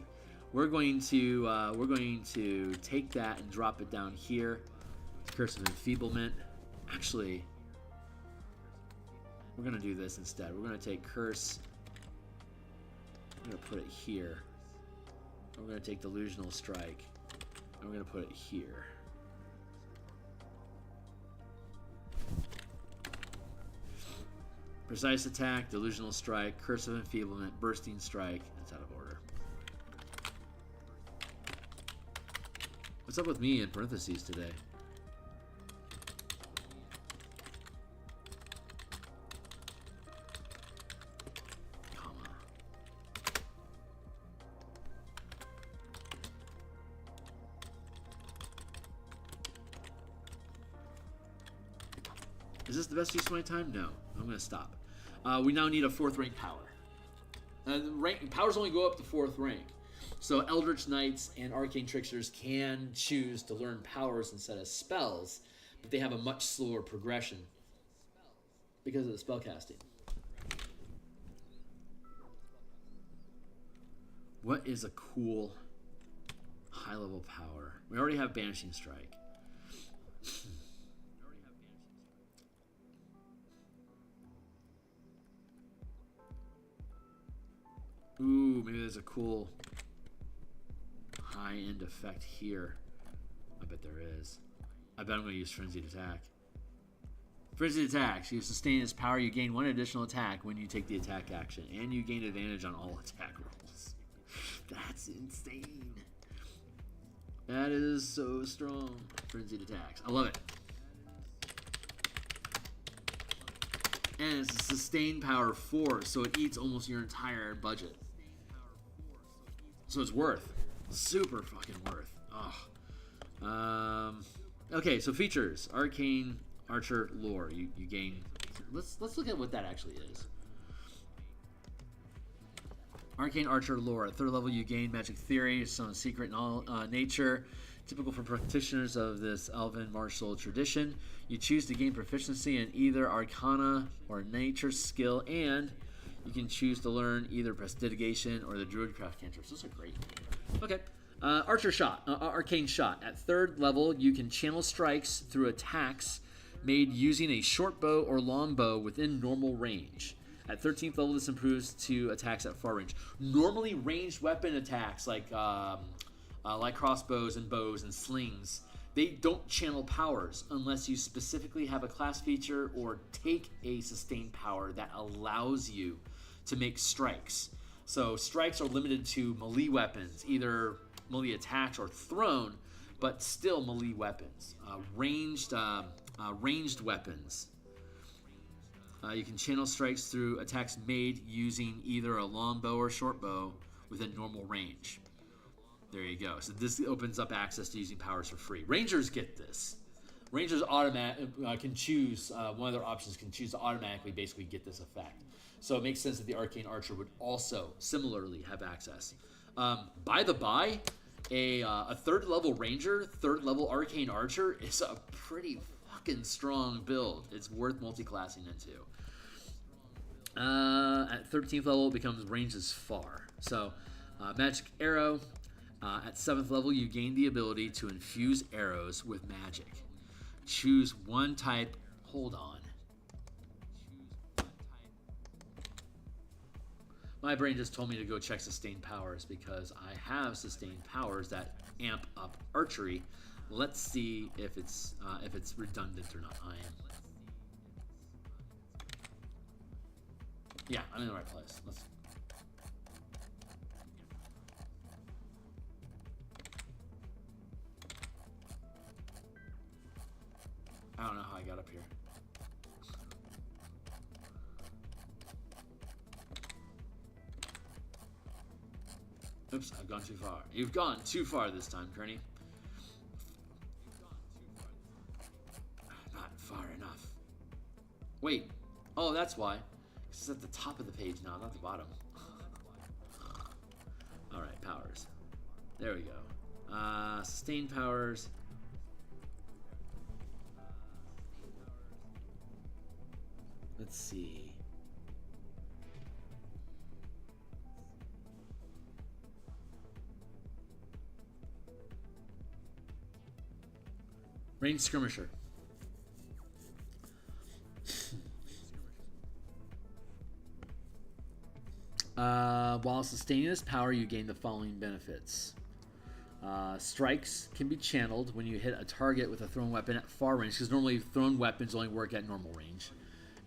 We're going to take that and drop it down here. Curse of Enfeeblement. Actually, we're going to do this instead. We're going to take Curse. I'm going to put it here. We're going to take Delusional Strike. And we're going to put it here. Precise Attack, Delusional Strike, Curse of Enfeeblement, Bursting Strike. That's out of order. What's up with me in parentheses today? Is this the best use of my time? No. I'm going to stop. We now need a 4th rank power. Powers only go up to 4th rank. So Eldritch Knights and Arcane Tricksters can choose to learn powers instead of spells, but they have a much slower progression because of the spellcasting. What is a cool high-level power? We already have Banishing Strike. Ooh, maybe there's a cool high-end effect here. I bet there is. I bet I'm going to use Frenzied Attack. Frenzied Attacks. You sustain its power. You gain 1 additional attack when you take the attack action. And you gain advantage on all attack rolls. That's insane. That is so strong. Frenzied Attacks. I love it. And it's a sustain power 4, so it eats almost your entire budget. So it's worth. Super fucking worth. Oh. Okay, so features. Arcane Archer Lore. You gain... Let's look at what that actually is. Arcane Archer Lore. At 3rd level, you gain Magic Theory, some secret nature, typical for practitioners of this elven martial tradition. You choose to gain proficiency in either Arcana or Nature skill, and you can choose to learn either Prestidigitation or the Druidcraft cantrips. Those are great. Okay. Archer Shot. Arcane Shot. At 3rd level, you can channel strikes through attacks made using a short bow or long bow within normal range. At 13th level, this improves to attacks at far range. Normally, ranged weapon attacks like crossbows and bows and slings, they don't channel powers unless you specifically have a class feature or take a sustained power that allows you to make strikes. So strikes are limited to melee weapons, either melee attacks or thrown, but still melee weapons. Ranged weapons. You can channel strikes through attacks made using either a long bow or short bow within normal range. There you go. So this opens up access to using powers for free. Rangers get this. Rangers can choose, one of their options can choose to automatically basically get this effect. So it makes sense that the Arcane Archer would also similarly have access. By the by, a 3rd level Ranger, 3rd level Arcane Archer is a pretty fucking strong build. It's worth multi-classing into. At 13th level, it becomes ranged as far. So, Magic Arrow. At 7th level, you gain the ability to infuse arrows with magic. Choose one type. Hold on. My brain just told me to go check sustained powers because I have sustained powers that amp up archery. Let's see if it's redundant or not. I am. Yeah, I'm in the right place. Let's. I don't know how I got up here. Oops, I've gone too far. You've gone too far this time, Kearney. Not far enough. Wait. Oh, that's why. It's at the top of the page now, not the bottom. Alright, powers. There we go. Sustained powers. Let's see. Ranged Skirmisher. While sustaining this power, you gain the following benefits. Strikes can be channeled when you hit a target with a thrown weapon at far range, because normally thrown weapons only work at normal range.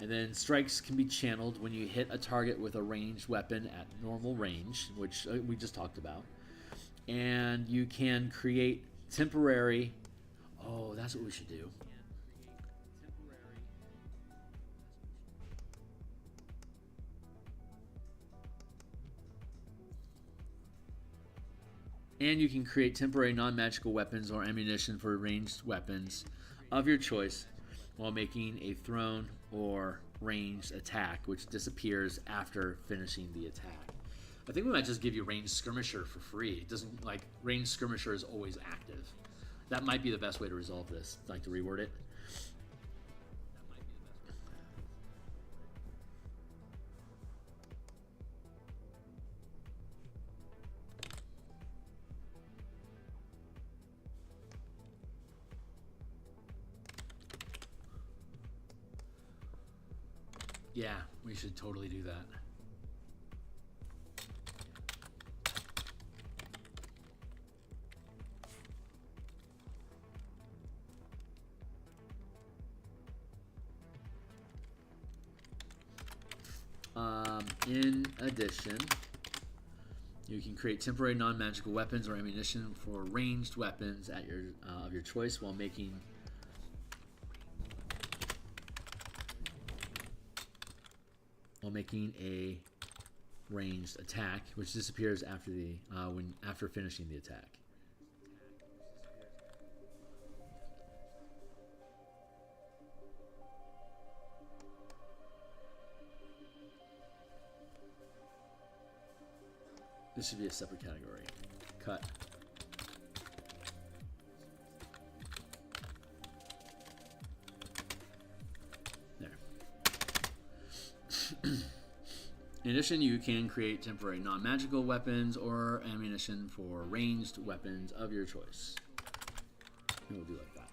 And then strikes can be channeled when you hit a target with a ranged weapon at normal range, which we just talked about. And you can create temporary... Oh, that's what we should do. And you can create temporary non-magical weapons or ammunition for ranged weapons of your choice while making a thrown or ranged attack, which disappears after finishing the attack. I think we might just give you Ranged Skirmisher for free. It doesn't, like, Ranged Skirmisher is always active. That might be the best way to resolve this. I'd like to reword it. Yeah, we should totally do that. In addition, you can create temporary non-magical weapons or ammunition for ranged weapons at your of your choice while making a ranged attack, which disappears after the after finishing the attack. This should be a separate category. Cut. There. In addition, you can create temporary non-magical weapons or ammunition for ranged weapons of your choice. And we'll do like that.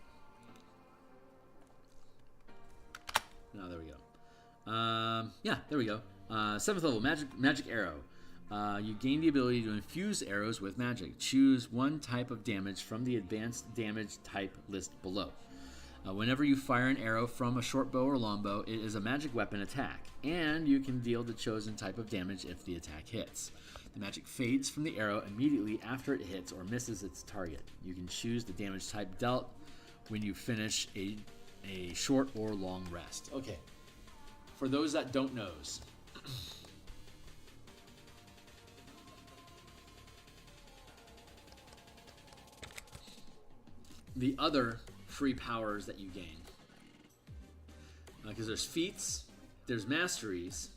Now, there we go. Yeah, there we go. 7th level, magic arrow. You gain the ability to infuse arrows with magic. Choose one type of damage from the advanced damage type list below. Whenever you fire an arrow from a short bow or longbow, it is a magic weapon attack, and you can deal the chosen type of damage if the attack hits. The magic fades from the arrow immediately after it hits or misses its target. You can choose the damage type dealt when you finish a short or long rest. Okay, for those that don't know, the other free powers that you gain, because there's feats, there's masteries,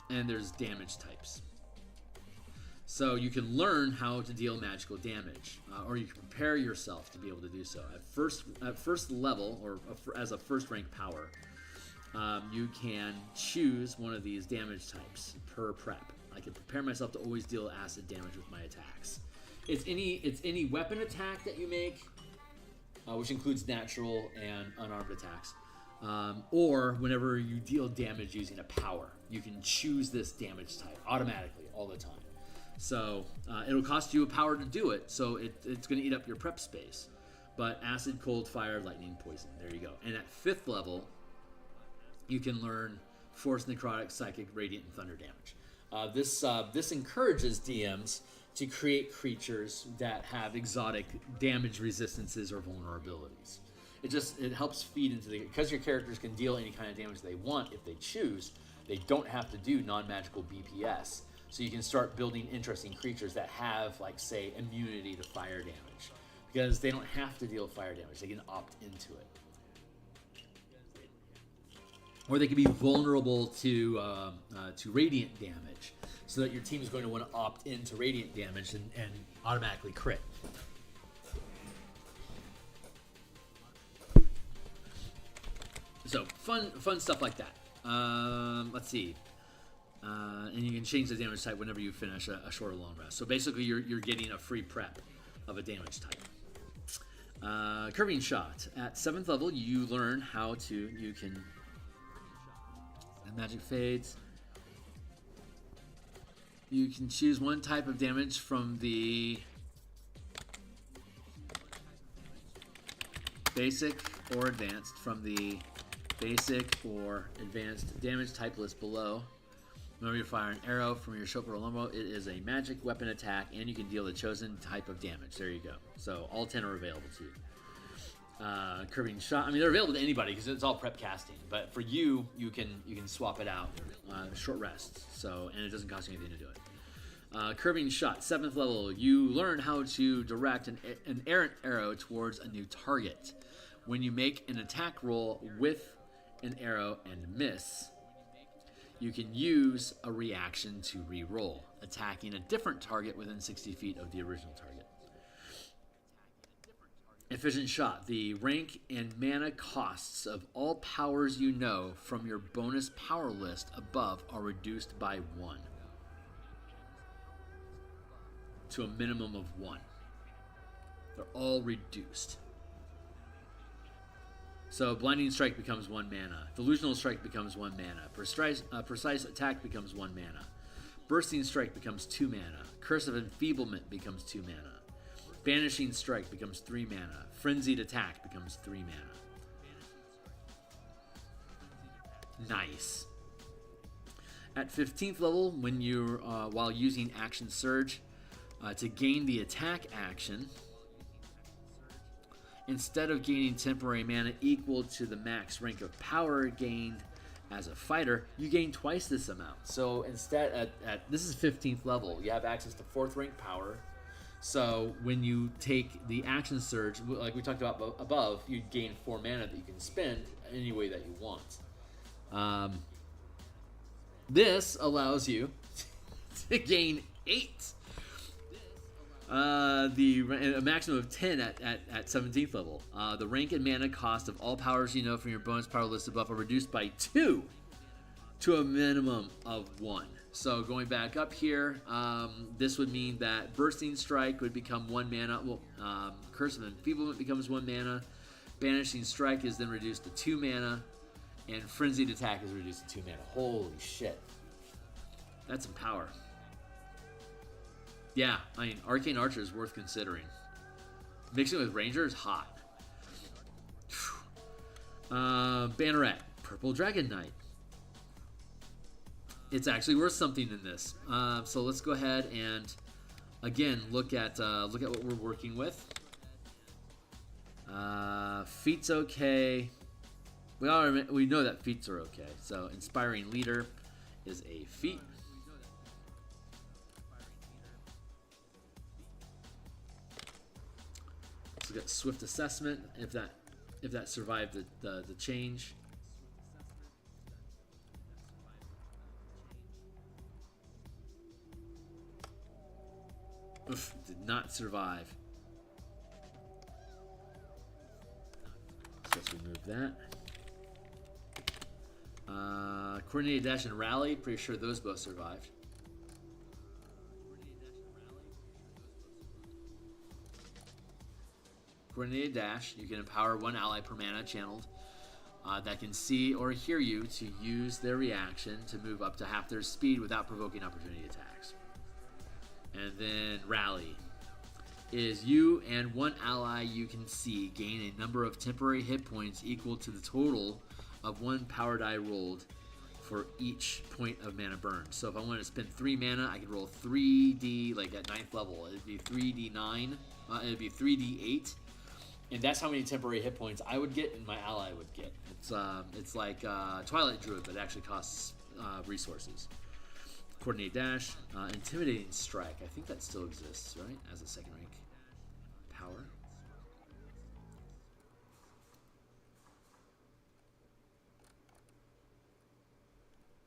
and there's damage types. So you can learn how to deal magical damage, or you can prepare yourself to be able to do so. At first level, or as a first rank power, you can choose one of these damage types per prep. I can prepare myself to always deal acid damage with my attacks. It's any weapon attack that you make, which includes natural and unarmed attacks, or whenever you deal damage using a power, you can choose this damage type automatically all the time. So it'll cost you a power to do it, so it's going to eat up your prep space. But acid, cold, fire, lightning, poison. There you go. And at 5th level, you can learn force, necrotic, psychic, radiant, and thunder damage. This encourages DMs to create creatures that have exotic damage resistances or vulnerabilities. It helps feed into because your characters can deal any kind of damage they want if they choose. They don't have to do non-magical BPS, so you can start building interesting creatures that have, like, say, immunity to fire damage, because they don't have to deal fire damage. They can opt into it. Or they can be vulnerable to radiant damage, so that your team is going to want to opt into radiant damage and automatically crit. So fun stuff like that. Let's see. And you can change the damage type whenever you finish a short or long rest. So basically, you're getting a free prep of a damage type. Curving shot. At 7th level, you learn how to. You can. Magic fades. You can choose one type of damage from the basic or advanced damage type list below. Whenever you fire an arrow from your short or longbow, it is a magic weapon attack, and you can deal the chosen type of damage. There you go. So all 10 are available to you. Curving shot. I mean, they're available to anybody because it's all prep casting. But for you can swap it out. Short rest. So, and it doesn't cost you anything to do it. Curving shot. 7th level. You learn how to direct an errant arrow towards a new target. When you make an attack roll with an arrow and miss, you can use a reaction to re-roll, attacking a different target within 60 feet of the original target. Efficient shot. The rank and mana costs of all powers you know from your bonus power list above are reduced by 1 to a minimum of 1. They're all reduced. So Blinding Strike becomes 1 mana. Delusional Strike becomes 1 mana. Precise Attack becomes 1 mana. Bursting Strike becomes 2 mana. Curse of Enfeeblement becomes 2 mana. Banishing Strike becomes 3 mana. Frenzied Attack becomes 3 mana. Nice. At 15th level, when you're while using Action Surge to gain the attack action, instead of gaining temporary mana equal to the max rank of power gained as a fighter, you gain twice this amount. So instead, at this is 15th level, you have access to 4th rank power. So when you take the Action Surge, like we talked about above, you gain 4 mana that you can spend any way that you want. This allows you to gain 8. A maximum of 10 at 17th level. The rank and mana cost of all powers you know from your bonus power list above are reduced by 2 to a minimum of 1. So going back up here, this would mean that Bursting Strike would become 1 mana. Well, Curse of Enfeeblement becomes 1 mana. Banishing Strike is then reduced to 2 mana. And Frenzied Attack is reduced to 2 mana. Holy shit. That's some power. Yeah, I mean, Arcane Archer is worth considering. Mixing with Ranger is hot. Banneret, Purple Dragon Knight. It's actually worth something in this. So let's go ahead and again look at what we're working with. Feats okay. We know that feats are okay. So Inspiring Leader is a feat. So we got Swift Assessment if that survived the change. Oof, did not survive. So let's remove that. Coordinated Dash and Rally, pretty sure those both survived. Coordinated Dash, you can empower 1 ally per mana channeled that can see or hear you to use their reaction to move up to half their speed without provoking opportunity attacks. And then Rally is you and 1 ally you can see gain a number of temporary hit points equal to the total of 1 power die rolled for each point of mana burn. So if I wanted to spend 3 mana, I could roll 3d, like at 9th level, it'd be 3d9, it'd be 3d8, and that's how many temporary hit points I would get and my ally would get. It's like Twilight Druid, but it actually costs resources. Coordinate Dash, Intimidating Strike, I think that still exists, right, as a 2nd rank power.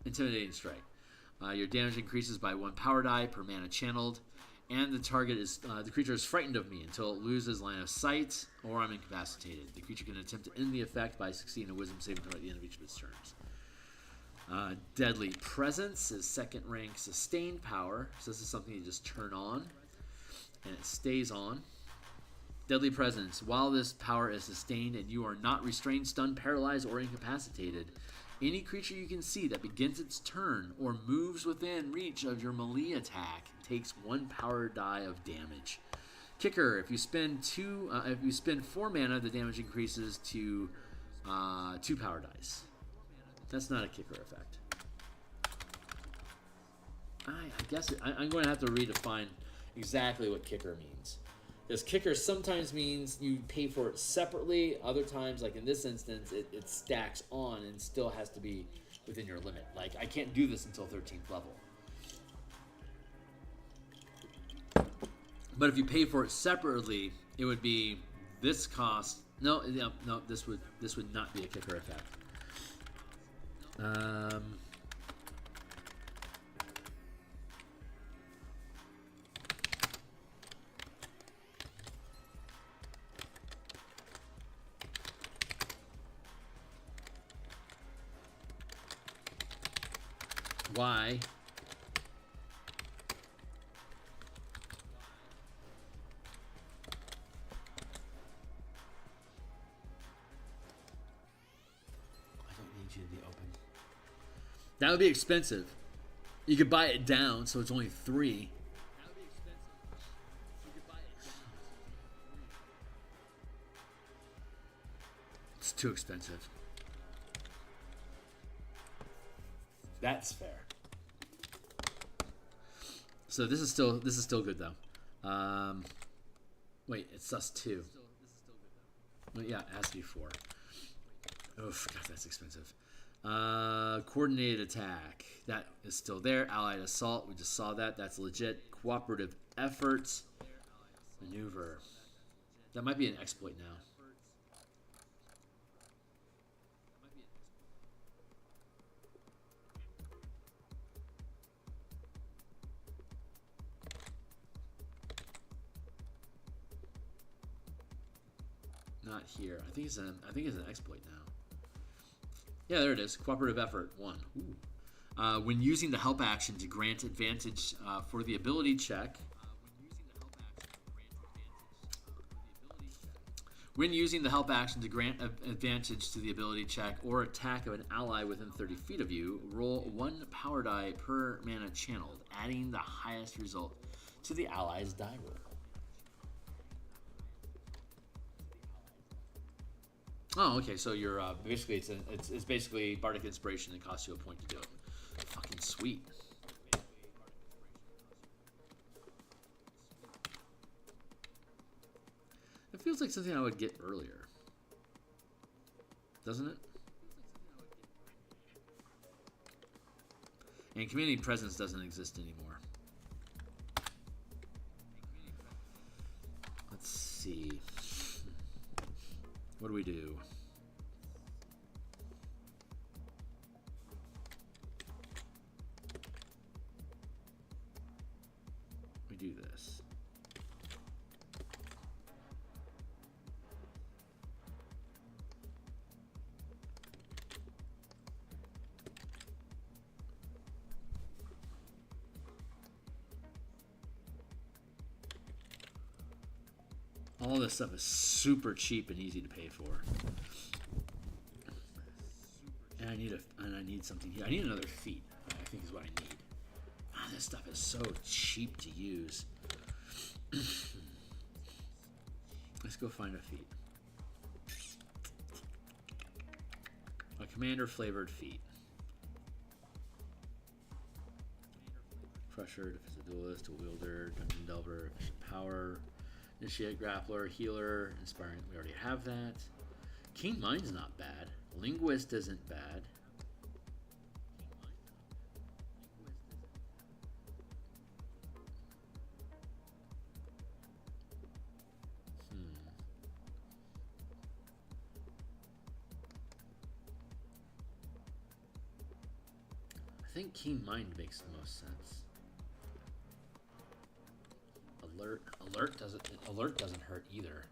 Intimidating Strike. Your damage increases by 1 power die per mana channeled, and the target is the creature is frightened of me until it loses line of sight or I'm incapacitated. The creature can attempt to end the effect by succeeding a Wisdom saving throw at the end of each of its turns. Deadly Presence is 2nd rank sustained power, so this is something you just turn on, and it stays on. Deadly Presence. While this power is sustained and you are not restrained, stunned, paralyzed, or incapacitated, any creature you can see that begins its turn or moves within reach of your melee attack takes 1 power die of damage. Kicker: if you spend 4 mana, the damage increases to 2 power dice. That's not a kicker effect. I guess I'm going to have to redefine exactly what kicker means. Because kicker sometimes means you pay for it separately. Other times, like in this instance, it stacks on and still has to be within your limit. Like, I can't do this until 13th level. But if you pay for it separately, it would be this cost. No, this would not be a kicker effect. Why? be open. That would be expensive. You could buy it down, so it's only 3. It's too expensive. That's fair. So this is still good though. Wait, it's sus 2. Well, yeah, it has to be 4. Oof, God, that's expensive. Coordinated attack. That is still there. Allied assault. We just saw that. That's legit. Cooperative efforts. Maneuver. That might be an exploit now. Not here. I think it's an exploit now. Yeah, there it is. Cooperative effort 1. Ooh. When using the help action to grant advantage for the ability check. When using the help action to grant advantage to the ability check or attack of an ally within 30 feet of you, roll 1 power die per mana channeled, adding the highest result to the ally's die roll. Oh, okay. So you're basically it's basically bardic inspiration that costs you a point to do it. Fucking sweet. It feels like something I would get earlier, doesn't it? And community presence doesn't exist anymore. Let's see. What do we do? We do this. All this stuff is super cheap and easy to pay for. And I need something here. I need another feat, I think is what I need. Ah, this stuff is so cheap to use. Let's go find a feat. A commander flavored feat. Crusher, defensive duelist, a wielder, dungeon delver, power. Initiate, grappler, healer, inspiring. We already have that. Keen Mind's not bad. Linguist isn't bad. I think Keen Mind makes the most sense. Alert doesn't hurt either.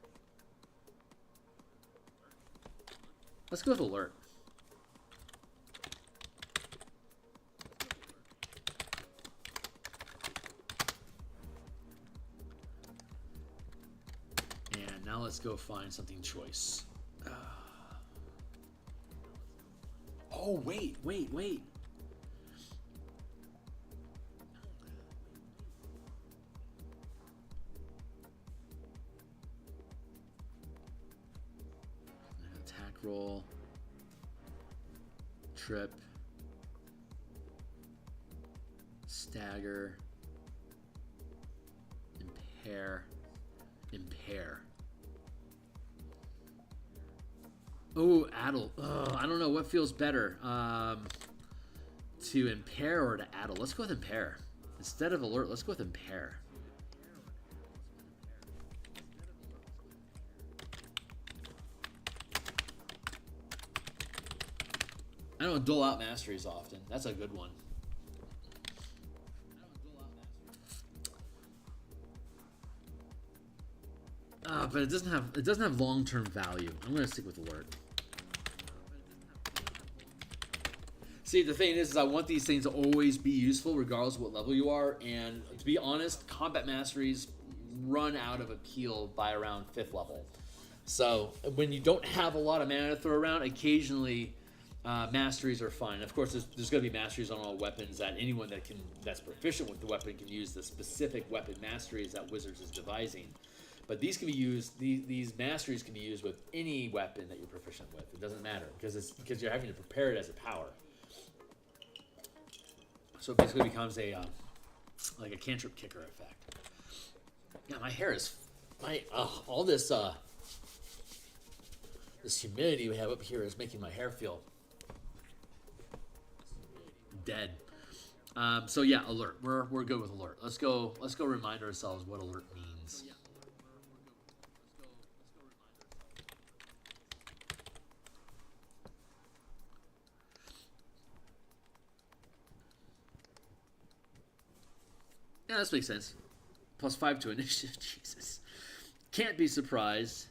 Let's go with alert. And now let's go find something choice. Oh, wait. Roll, trip, stagger, impair. Oh, addle. I don't know what feels better, to impair or to addle. Let's go with impair. Instead of alert, let's go with impair. I don't dole out masteries often. That's a good one. But it doesn't have long-term value. I'm gonna stick with alert. See, the thing is I want these things to always be useful regardless of what level you are. And to be honest, combat masteries run out of appeal by around 5th level. So when you don't have a lot of mana to throw around, occasionally Masteries are fine. Of course, there's going to be masteries on all weapons that anyone that's proficient with the weapon can use the specific weapon masteries that Wizards is devising. But these can be used. These masteries can be used with any weapon that you're proficient with. It doesn't matter because you're having to prepare it as a power. So it basically becomes like a cantrip kicker effect. Yeah, my hair is all this this humidity we have up here is making my hair feel dead. So yeah, alert. We're good with alert. Let's go remind ourselves what alert means. Yeah, this makes sense. +5 to initiative. Jesus. Can't be surprised.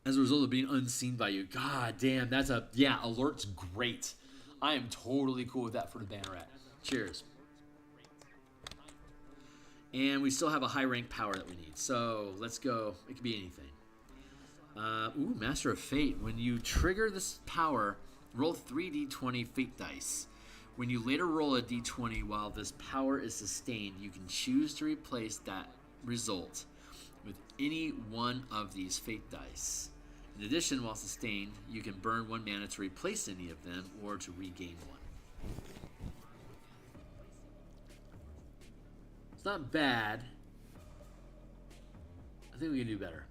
As a result of being unseen by you. God damn, alert's great. I am totally cool with that for the banneret. Cheers. And we still have a high rank power that we need. So let's go. It could be anything. Master of Fate. When you trigger this power, roll 3d20 fate dice. When you later roll a d20 while this power is sustained, you can choose to replace that result with any one of these fate dice. In addition, while sustained, you can burn 1 mana to replace any of them or to regain 1. It's not bad. I think we can do better.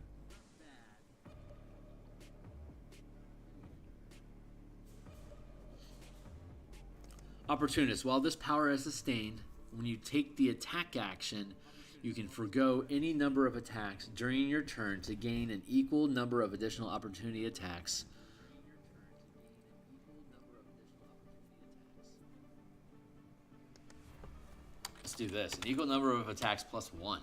Opportunist. While this power is sustained, when you take the attack action, you can forgo any number of attacks during your turn to gain an equal number of additional opportunity attacks. Let's do this. An equal number of attacks +1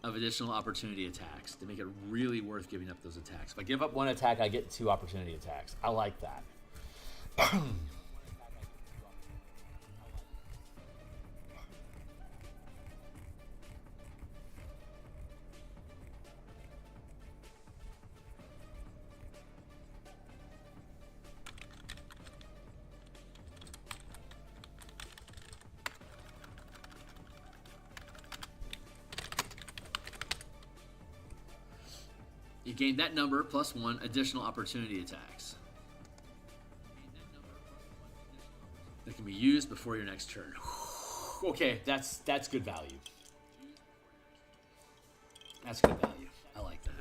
of additional opportunity attacks to make it really worth giving up those attacks. If I give up 1 attack, I get 2 opportunity attacks. I like that. You gain that number +1 additional opportunity attacks that can be used before your next turn. Okay, that's good value. That's good value. I like that.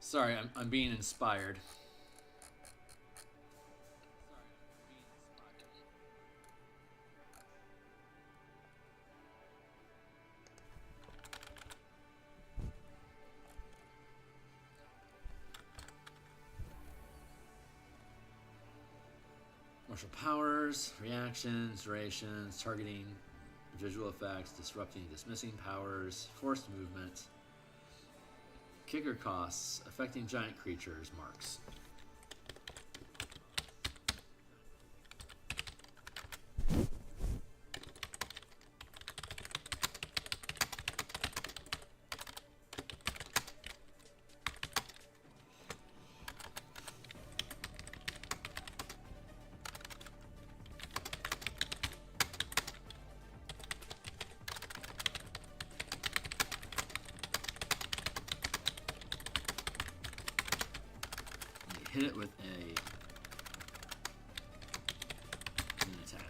Sorry, I'm being inspired. Martial powers, reactions, durations, targeting, visual effects, disrupting, dismissing powers, forced movement, kicker costs, affecting giant creatures, marks. Hit it with an attack.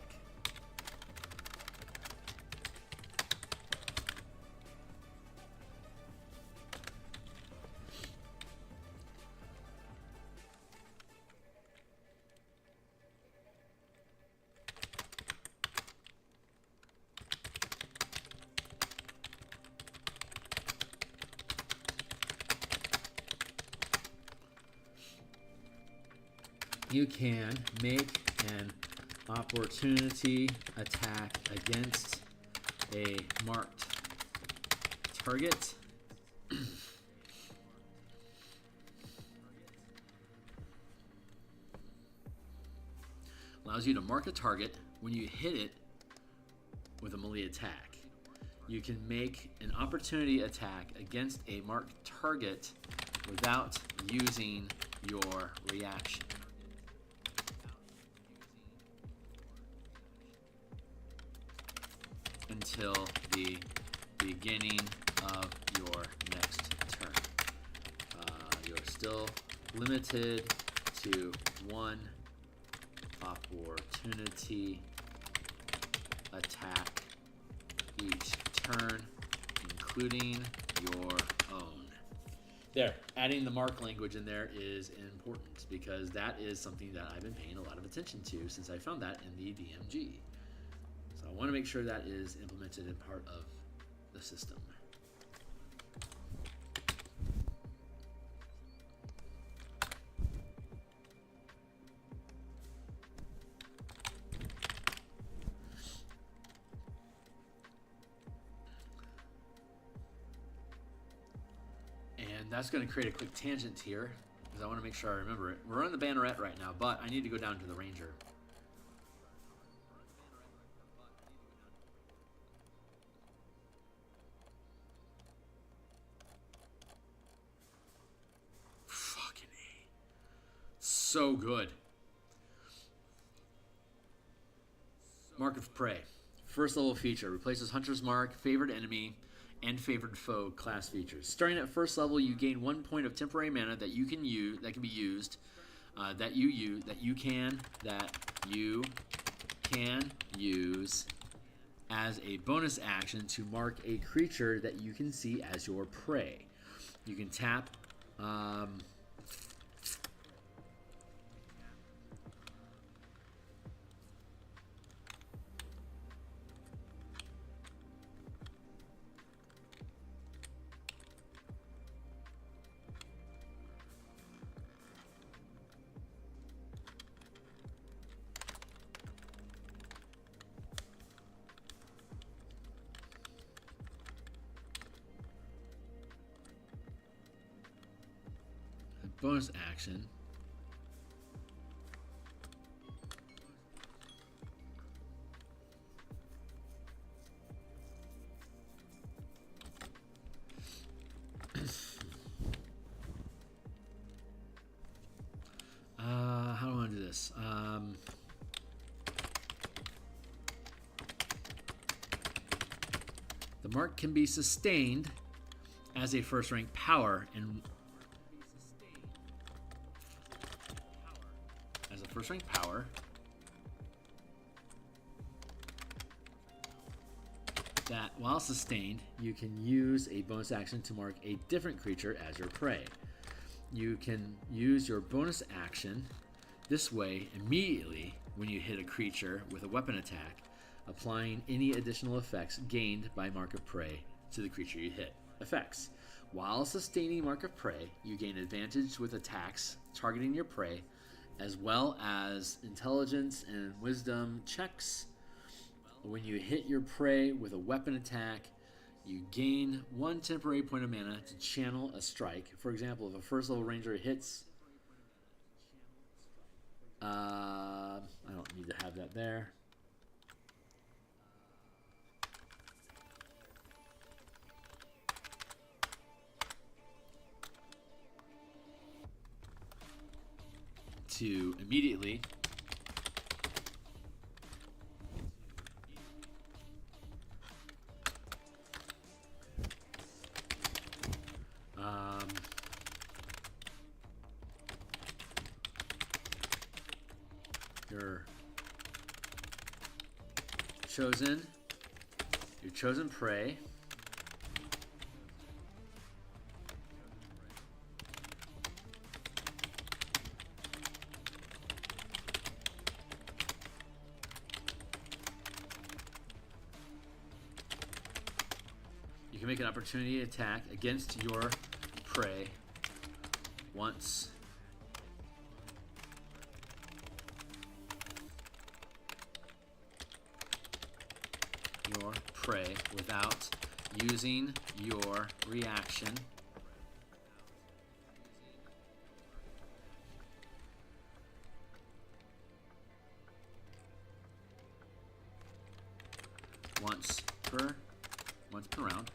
You can make an opportunity attack against a marked target. Allows you to mark a target when you hit it with a melee attack. You can make an opportunity attack against a marked target without using your reaction. Until the beginning of your next turn. You're still limited to one opportunity attack each turn, including your own. There, adding the mark language in there is important because that is something that I've been paying a lot of attention to since I found that in the DMG. So I want to make sure that is implemented in part of the system. And that's going to create a quick tangent here because I want to make sure I remember it. We're on the banneret right now, but I need to go down to the ranger. Fucking A. So good. Mark of Prey. First level feature. Replaces Hunter's Mark, Favored Enemy, and Favored Foe class features. Starting at first level, you gain 1 point of temporary mana that you can use, that you can use as a bonus action to mark a creature that you can see as your prey. You can tap bonus action. How do I want to do this? The mark can be sustained as a first rank power and first rank power that while sustained you can use a bonus action to mark a different creature as your prey. You can use your bonus action this way immediately when you hit a creature with a weapon attack, applying any additional effects gained by Mark of Prey to the creature you hit. Effects. While sustaining Mark of Prey, you gain advantage with attacks targeting your prey, as well as intelligence and wisdom checks. When you hit your prey with a weapon attack, you gain 1 temporary point of mana to channel a strike. For example, if a first level ranger hits, I don't need to have that there. To immediately your chosen prey you can make an opportunity attack against your prey once your prey without using your reaction. once per round.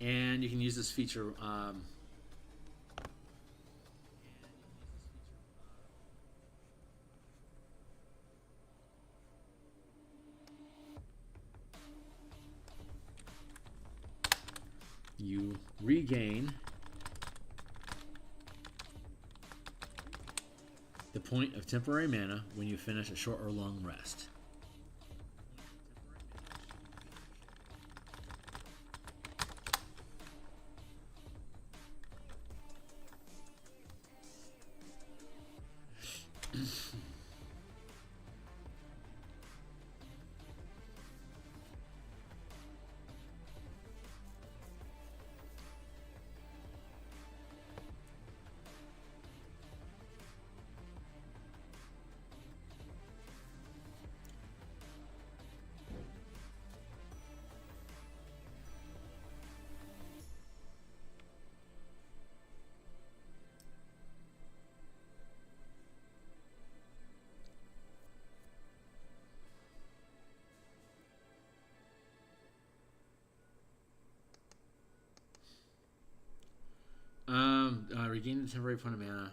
And you can use this feature you regain the point of temporary mana when you finish a short or long rest. Regain the temporary point of mana.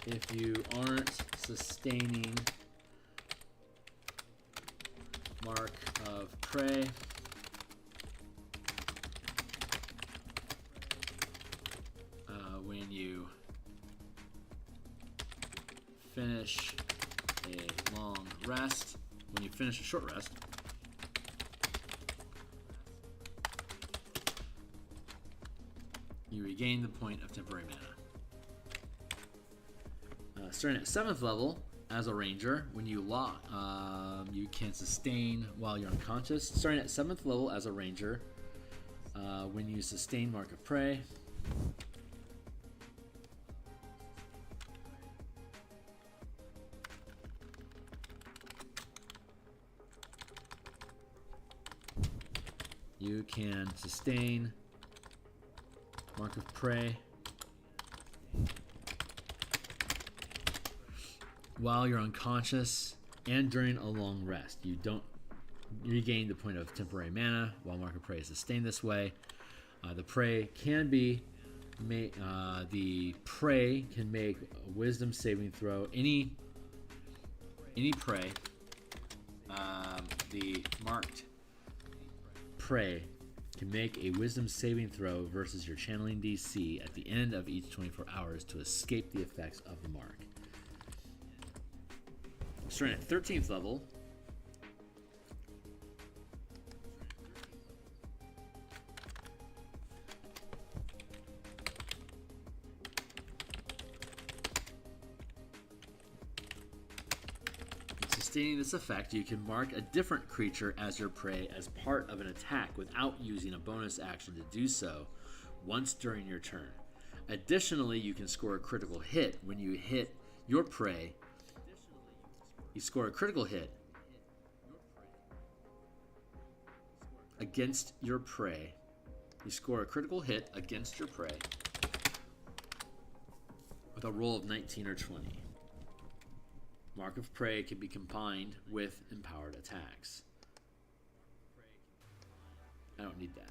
If you aren't sustaining Mark of Prey, when you finish a long rest, when you finish a short rest, you regain the point of temporary mana. Starting at 7th level, as a ranger, when you lock, you can sustain while you're unconscious. Starting at 7th level as a ranger, when you sustain Mark of Prey, you can sustain Mark of Prey while you're unconscious and during a long rest. You don't regain the point of temporary mana while Mark of Prey is sustained this way. The prey can be the prey can make a wisdom saving throw. Any prey, the marked prey can make a wisdom saving throw versus your channeling DC at the end of each 24 hours to escape the effects of the mark. Starting at 13th level, sustaining this effect, you can mark a different creature as your prey as part of an attack without using a bonus action to do so once during your turn. Additionally, you can score a critical hit when you hit your prey. You score a critical hit against your prey. You score a critical hit against your prey with a roll of 19 or 20. Mark of Prey can be combined with empowered attacks. I don't need that.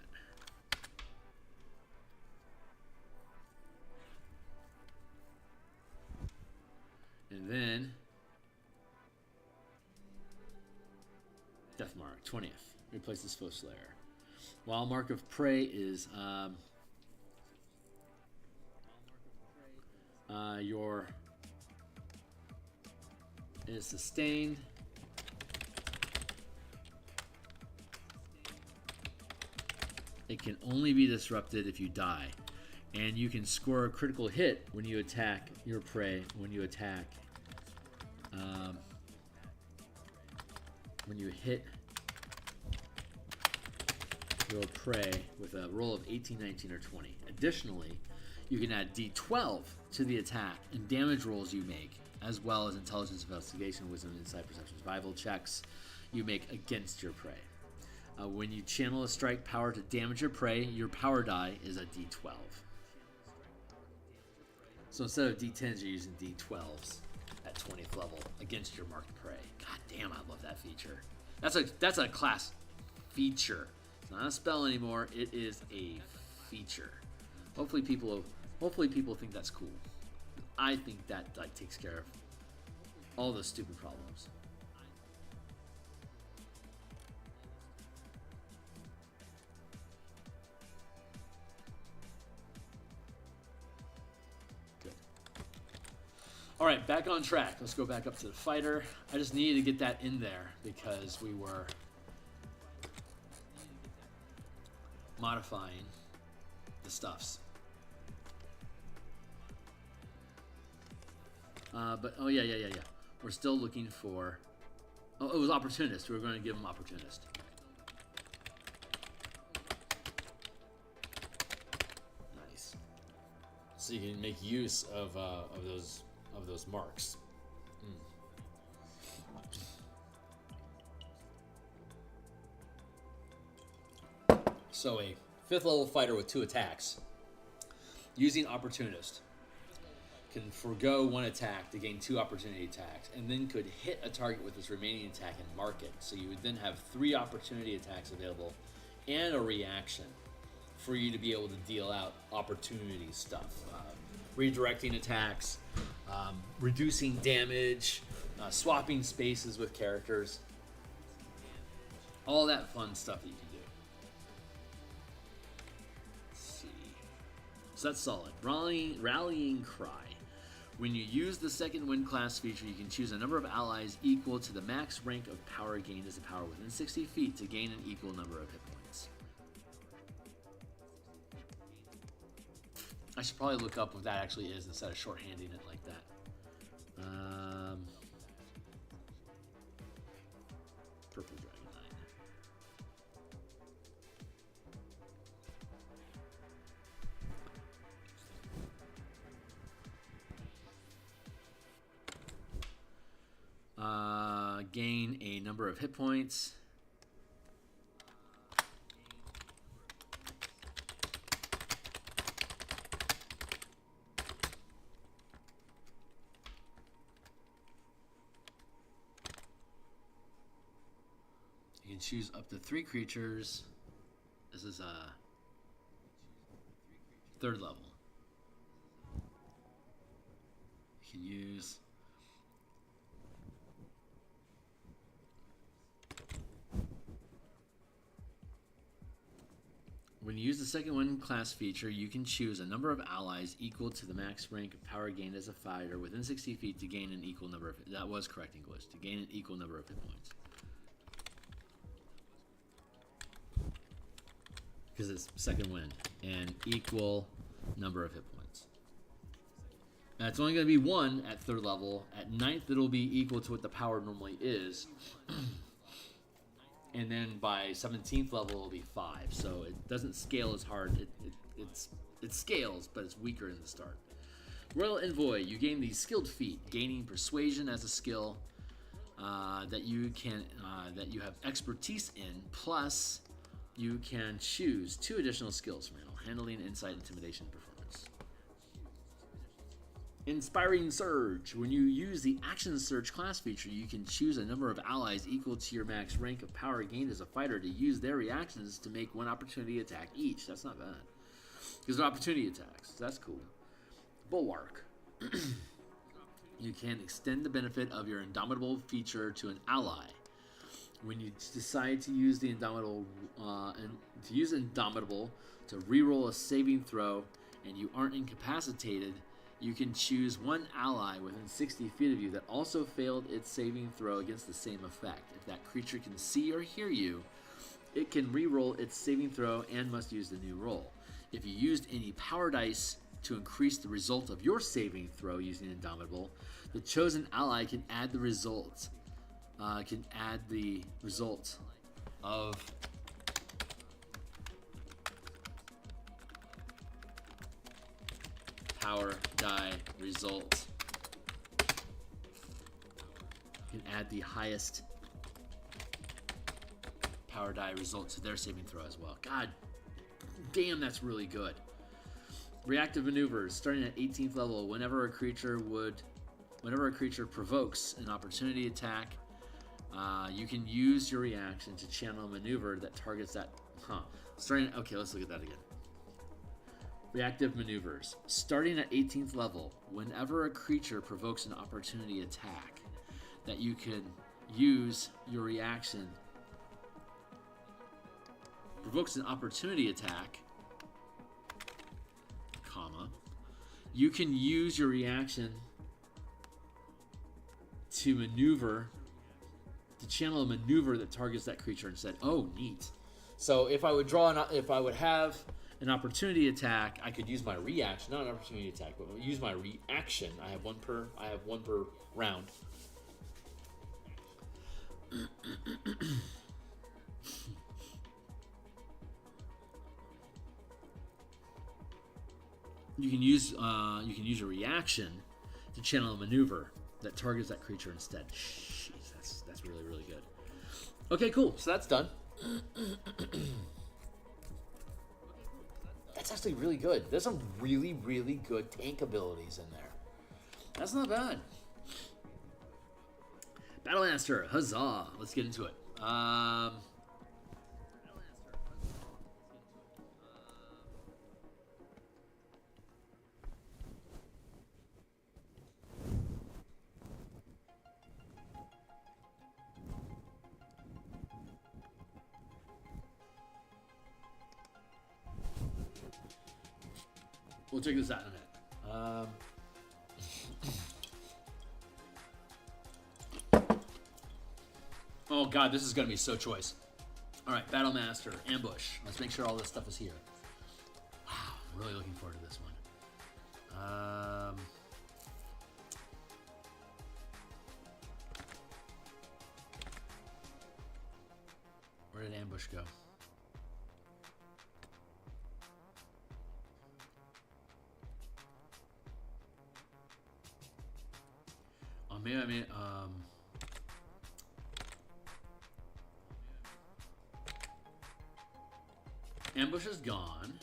And then Death Mark, 20th. Replaces Foe Slayer. While Mark of Prey is is sustained. It can only be disrupted if you die. And you can score a critical hit when you attack your prey. When you attack, when you hit your prey with a roll of 18, 19, or 20. Additionally, you can add D12 to the attack and damage rolls you make, as well as intelligence, investigation, wisdom, insight, perception, survival checks you make against your prey. When you channel a strike power to damage your prey, your power die is a D12. So instead of D10s, you're using D12s at 20th level against your marked prey. God damn, I love that feature. That's a class feature. It's not a spell anymore. It is a feature. Hopefully people think that's cool. I think that like takes care of all those stupid problems. Good. All right, back on track. Let's go back up to the fighter. I just needed to get that in there because we were modifying the stuffs. But oh yeah. We're still looking for. Oh, it was opportunist. We were going to give him opportunist. Nice. So you can make use of those marks. So a 5th level fighter with 2 attacks, Using opportunist, can forego 1 attack to gain 2 opportunity attacks, and then could hit a target with its remaining attack and mark it. So you would then have 3 opportunity attacks available and a reaction for you to be able to deal out opportunity stuff. Redirecting attacks, reducing damage, swapping spaces with characters. All that fun stuff that you can do. Let's see. So that's solid. Rallying Cry. When you use the second wind class feature, you can choose a number of allies equal to the max rank of power gained as a power within 60 feet to gain an equal number of hit points. I should probably look up what that actually is instead of shorthanding it like that. Purple Dragon 9. Gain a number of hit points. You can choose up to 3 creatures. This is a 3rd level. You can use when you use the second wind class feature, you can choose a number of allies equal to the max rank of power gained as a fighter within 60 feet to gain an equal number of. That was correct, English. To gain an equal number of hit points. Because it's second wind and equal number of hit points. Now it's only going to be 1 at 3rd level. At 9th, it'll be equal to what the power normally is. And then by 17th level, it'll be 5. So it doesn't scale as hard. It scales, but it's weaker in the start. Royal Envoy, you gain the skilled feat, gaining persuasion as a skill that you have expertise in. Plus, you can choose 2 additional skills from it: handling, insight, intimidation, and performance. Inspiring Surge. When you use the Action Surge class feature, you can choose a number of allies equal to your max rank of power gained as a fighter to use their reactions to make 1 opportunity attack each. That's not bad. Because they're opportunity attacks. That's cool. Bulwark. You can extend the benefit of your Indomitable feature to an ally. When you decide to use the Indomitable to reroll a saving throw and you aren't incapacitated, you can choose 1 ally within 60 feet of you that also failed its saving throw against the same effect. If that creature can see or hear you, it can reroll its saving throw and must use the new roll. If you used any power dice to increase the result of your saving throw using Indomitable, the chosen ally can add the result. Of power die result. You can add the highest power die result to their saving throw as well. God damn, that's really good. Reactive maneuvers. Starting at 18th level, whenever a creature provokes an opportunity attack, you can use your reaction to channel a maneuver that targets that. Okay, let's look at that again. Reactive maneuvers. Starting at 18th level, whenever a creature provokes an opportunity attack, that you can use your reaction. Provokes an opportunity attack, comma. You can use your reaction to channel a maneuver that targets that creature instead. Oh, neat. So if I would have an opportunity attack, I could use my reaction, not an opportunity attack, but use my reaction. I have one per round. You can use a reaction to channel a maneuver that targets that creature instead. Jeez, that's really, really good. Okay, cool. So that's done. That's actually really good. There's some really, really good tank abilities in there. That's not bad. Battlemaster, huzzah! Let's get into it. We'll check this out in a minute. Oh god, this is going to be so choice. Alright, Battlemaster, Ambush. Let's make sure all this stuff is here. Wow, I'm really looking forward to this one. Where did Ambush go? Ambush is gone.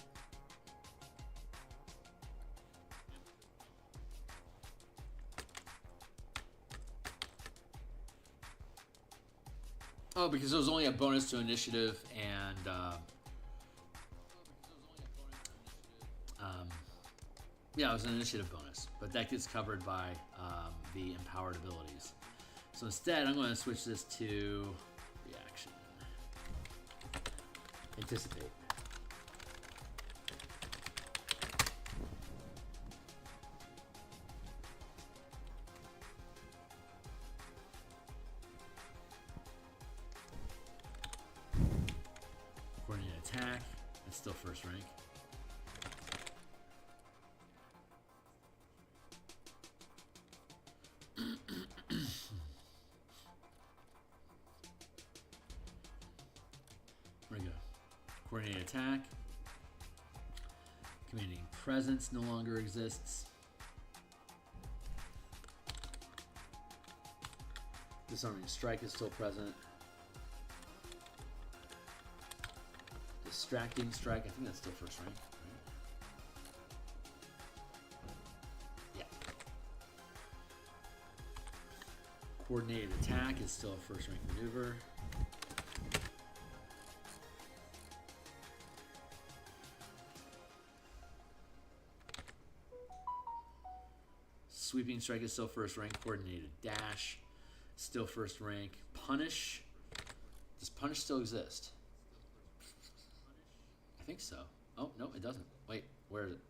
Oh, because it was only a bonus to initiative and yeah, it was an initiative bonus, but that gets covered by the empowered abilities. So instead, I'm going to switch this to reaction. Anticipate. Coordinated attack. It's still first rank. Where we go? Coordinated attack. Commanding presence no longer exists. Disarming strike is still present. Distracting strike, I think that's still first rank, right? Yeah. Coordinated attack is still a first rank maneuver. Sweeping strike is still first rank. Coordinated dash, still first rank. Punish. Does punish still exist? I think so. Oh, no, it doesn't. Wait, where is it?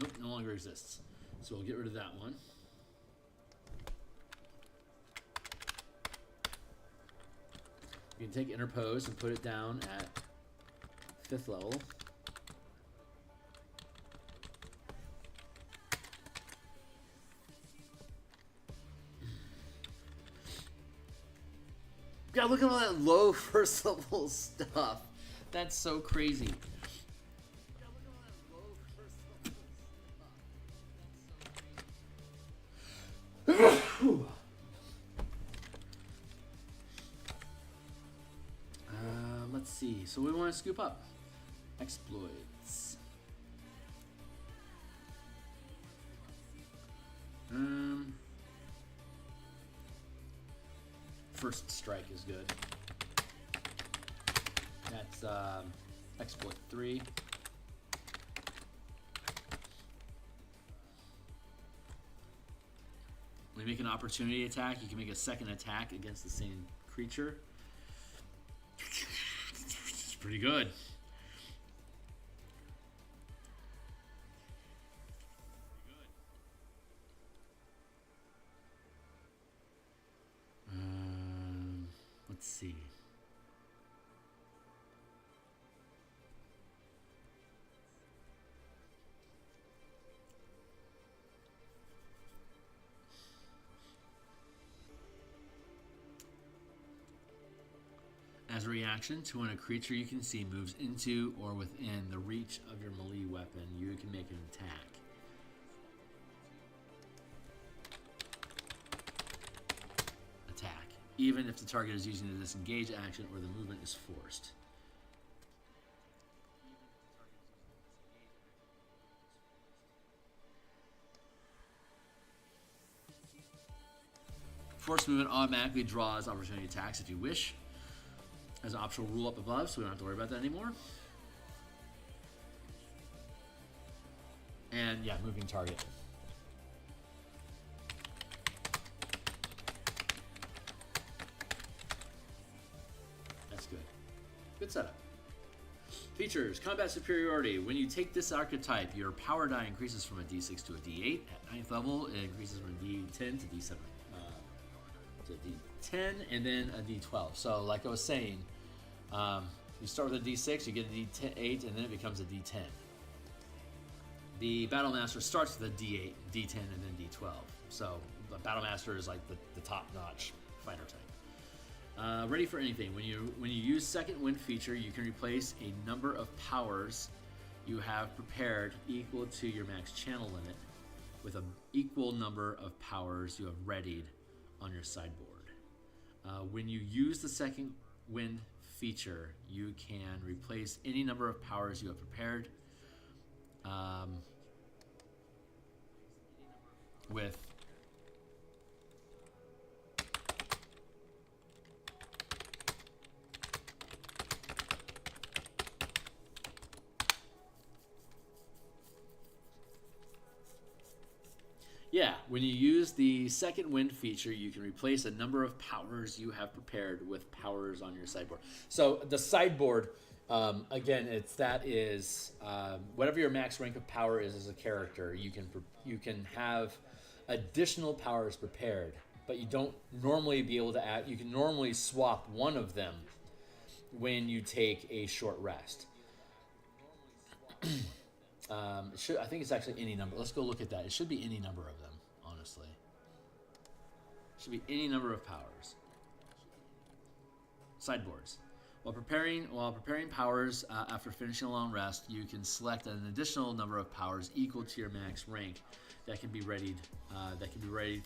Nope, no longer exists. So we'll get rid of that one. You can take interpose and put it down at 5th level. God, look at all that low first level stuff. That's so crazy. Let's see. So we want to scoop up exploits. First strike is good. That's exploit 3. When you make an opportunity attack, you can make a second attack against the same creature. It's pretty good. Let's see. As a reaction to when a creature you can see moves into or within the reach of your melee weapon, you can make an attack. Even if the target is using the disengage action or the movement is forced. Forced movement automatically draws opportunity attacks if you wish. As an optional rule up above, so we don't have to worry about that anymore. And yeah, moving target. Good setup. Features, combat superiority. When you take this archetype, your power die increases from a D6 to a D8. At 9th level, it increases from a D10 to D7. To D10 and then a D12. So like I was saying, you start with a D6, you get a D8, and then it becomes a D10. The Battle Master starts with a D8, D10, and then D12. So the Battle Master is like the top-notch fighter type. Ready for anything. When you use second wind feature, you can replace a number of powers you have prepared equal to your max channel limit with an equal number of powers you have readied on your sideboard. When you use the second wind feature, you can replace any number of powers you have prepared with when you use the second wind feature, you can replace a number of powers you have prepared with powers on your sideboard. So the sideboard, again, whatever your max rank of power is as a character, you can have additional powers prepared, but you don't normally be able to add. You can normally swap one of them when you take a short rest. I think it's actually any number. Let's go look at that. It should be any number of them, honestly. It should be any number of powers. Sideboards. While preparing powers after finishing a long rest, you can select an additional number of powers equal to your max rank that can be readied. That can be readied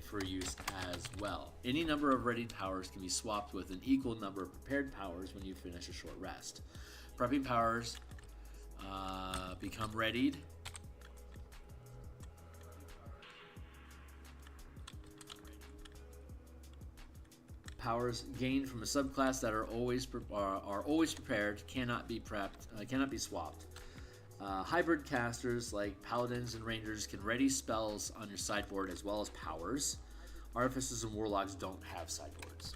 for use as well. Any number of readied powers can be swapped with an equal number of prepared powers when you finish a short rest. Prepping powers become readied. Powers gained from a subclass that are always prepared cannot be swapped. Hybrid casters like paladins and rangers can ready spells on your sideboard as well as powers. Artificers and warlocks don't have sideboards.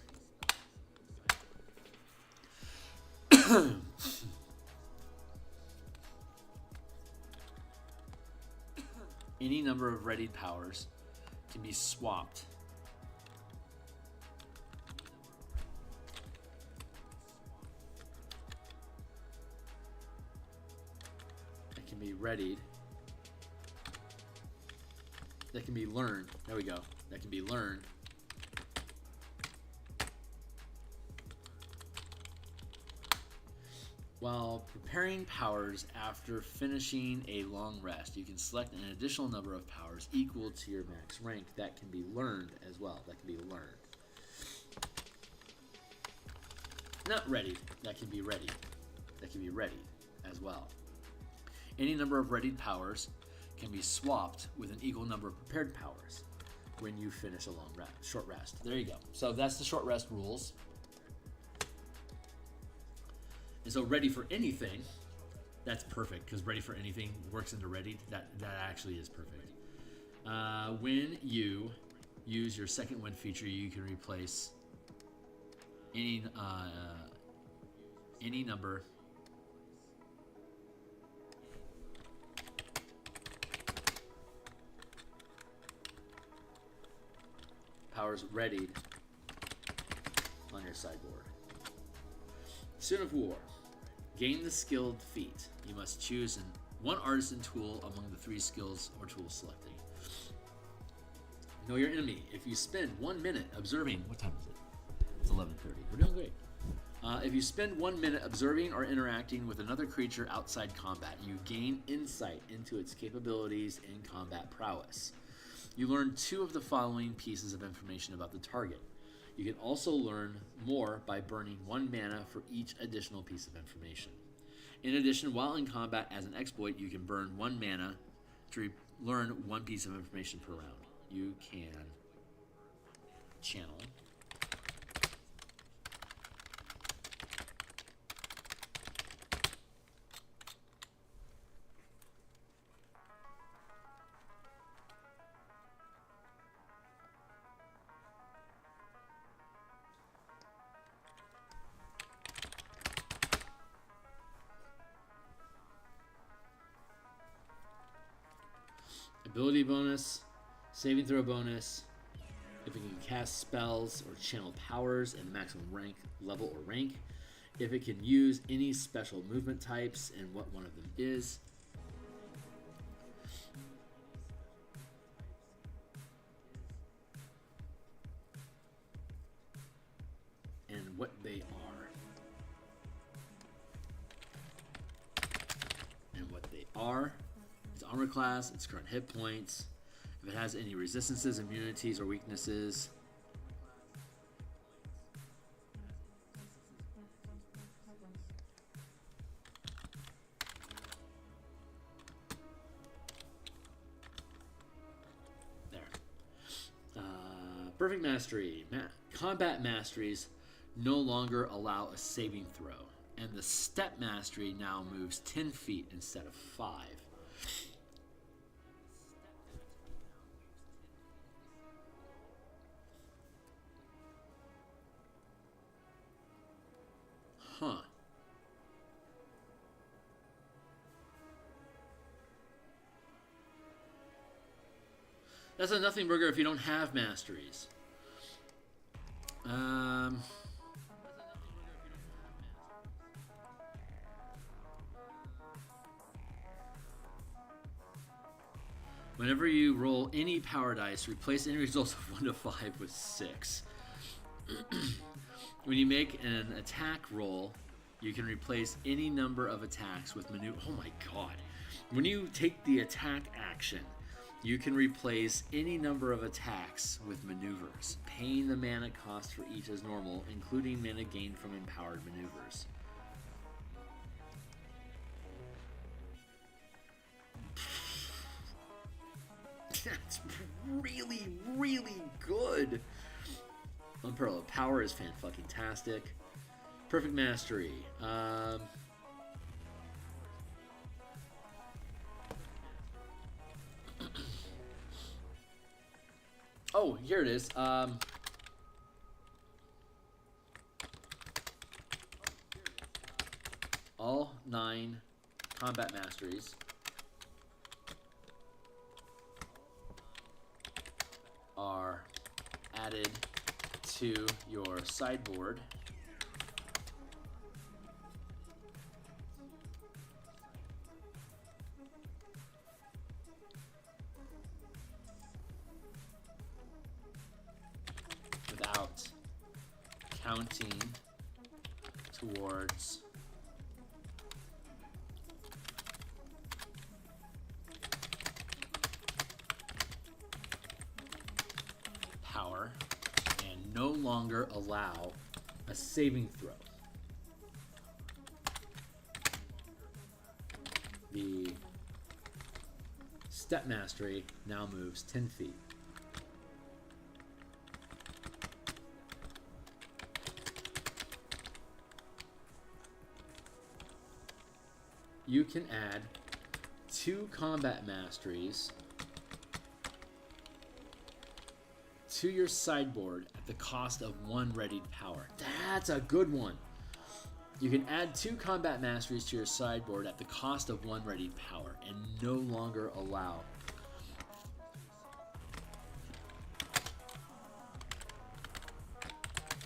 Any number of readied powers can be swapped that can be readied, that can be learned. There we go. That can be learned while preparing powers after finishing a long rest. You can select an additional number of powers equal to your max rank that can be learned as well. That can be learned. Not readied. That can be readied. That can be readied as well. Any number of readied powers can be swapped with an equal number of prepared powers when you finish a long rest, short rest. There you go. So that's the short rest rules. And so ready for anything, that's perfect, because ready for anything works into ready. That actually is perfect. When you use your second wind feature, you can replace any number powers readied on your sideboard. Student of War. Gain the skilled feat. You must choose one artisan tool among the 3 skills or tools selecting. Know your enemy. If you spend 1 minute observing, what time is it? It's 11:30. We're doing great. If you spend 1 minute observing or interacting with another creature outside combat, you gain insight into its capabilities and combat prowess. You learn 2 of the following pieces of information about the target. You can also learn more by burning 1 mana for each additional piece of information. In addition, while in combat as an exploit, you can burn 1 mana to learn 1 piece of information per round. You can channel, ability bonus, saving throw bonus, if it can cast spells or channel powers in the maximum rank, level, or rank, if it can use any special movement types and what one of them is, and what they are. And what they are. Its armor class, its current hit points, if it has any resistances, immunities, or weaknesses. There. Perfect Mastery. Combat Masteries no longer allow a saving throw, and the Step Mastery now moves 10 feet instead of 5. Huh. That's a nothing burger if you don't have masteries. Whenever you roll any power dice, replace any results of 1 to 5 with 6. When you make an attack roll, you can replace any number of attacks with maneuver. Oh my god. When you take the attack action, you can replace any number of attacks with maneuvers, paying the mana cost for each as normal, including mana gained from empowered maneuvers. That's really, really good. Unparalleled Power is fan-fucking-tastic. Perfect Mastery. Oh, here it is. all 9 combat masteries are added to your sideboard without counting towards power, and no longer allow a saving throw. The step mastery now moves 10 feet. You can add 2 combat masteries to your sideboard at the cost of 1 readied power. That's a good one. You can add 2 combat masteries to your sideboard at the cost of 1 readied power and no longer allow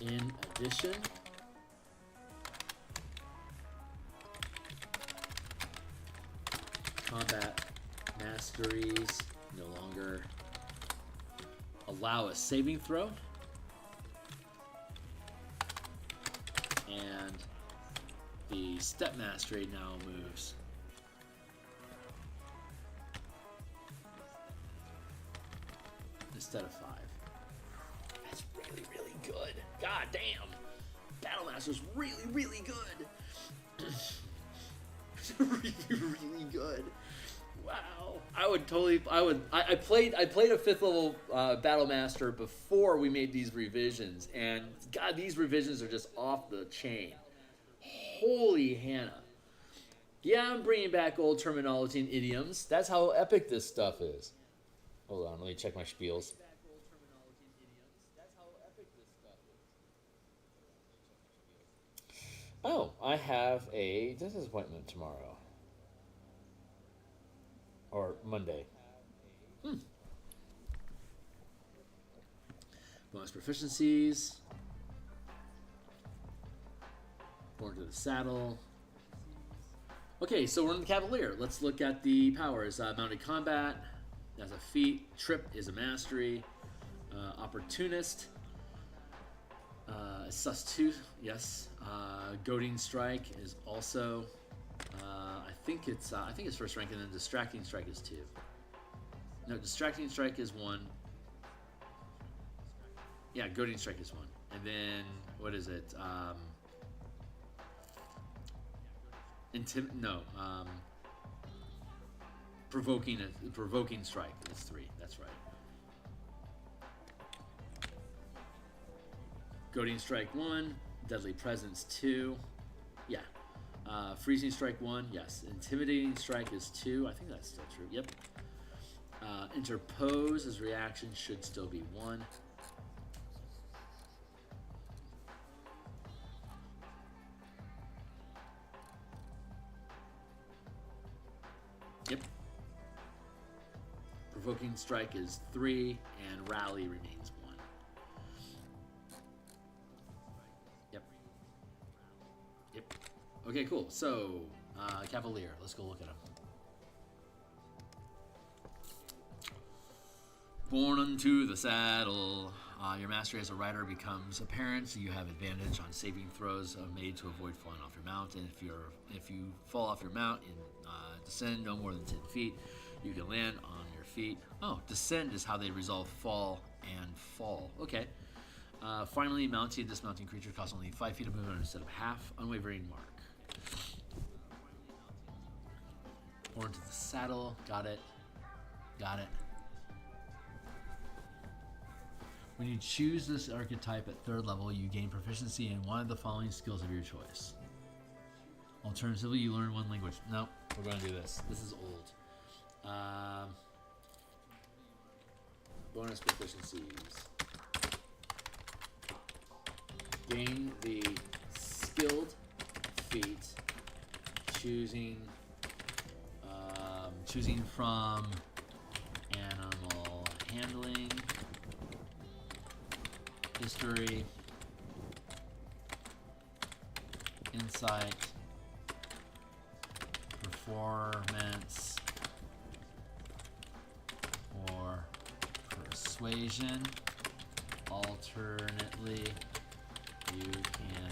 in addition, combat masteries no longer allow a saving throw, and the step mastery now moves instead of 5. That's really, really good. God damn. Battlemaster's really, really good. really, really good. Wow. I played a 5th level Battlemaster before we made these revisions, and God, these revisions are just off the chain. Holy Hannah. Yeah, I'm bringing back old terminology and idioms. That's how epic this stuff is. Hold on, let me check my spiels. Oh, I have a dentist appointment tomorrow. Or Monday. Bonus proficiencies. Born to the saddle. Okay, so we're in the Cavalier. Let's look at the powers. Mounted combat. That's a feat. Trip is a mastery. Opportunist. Sus 2, yes. Goading Strike is also. I think it's first rank, and then Distracting Strike is 2. No, Distracting Strike is 1. Yeah, Goading Strike is 1. And then what is it? Provoking Strike is 3. That's right. Goading Strike 1, Deadly Presence 2. Yeah. Freezing Strike 1, yes. Intimidating Strike is 2. I think that's still true. Yep. Interpose as reaction should still be 1. Yep. Provoking Strike is 3, and Rally remains 1. Yep. Yep. Okay, cool. So, Cavalier. Let's go look at him. Born unto the saddle. Your mastery as a rider becomes apparent, so you have advantage on saving throws made to avoid falling off your mount. And if you fall off your mount and descend no more than 10 feet, you can land on your feet. Oh, descend is how they resolve fall and fall. Okay. Finally, mounting and dismounting creature costs only 5 feet of movement instead of half. Unwavering mark. Born to the saddle. Got it. Got it. When you choose this archetype at 3rd level, you gain proficiency in one of the following skills of your choice. Alternatively, you learn 1 language. No, we're going to do this. This is old. Bonus proficiencies. Gain the skilled feat choosing from animal handling, history, insight, performance, or persuasion. Alternately, you can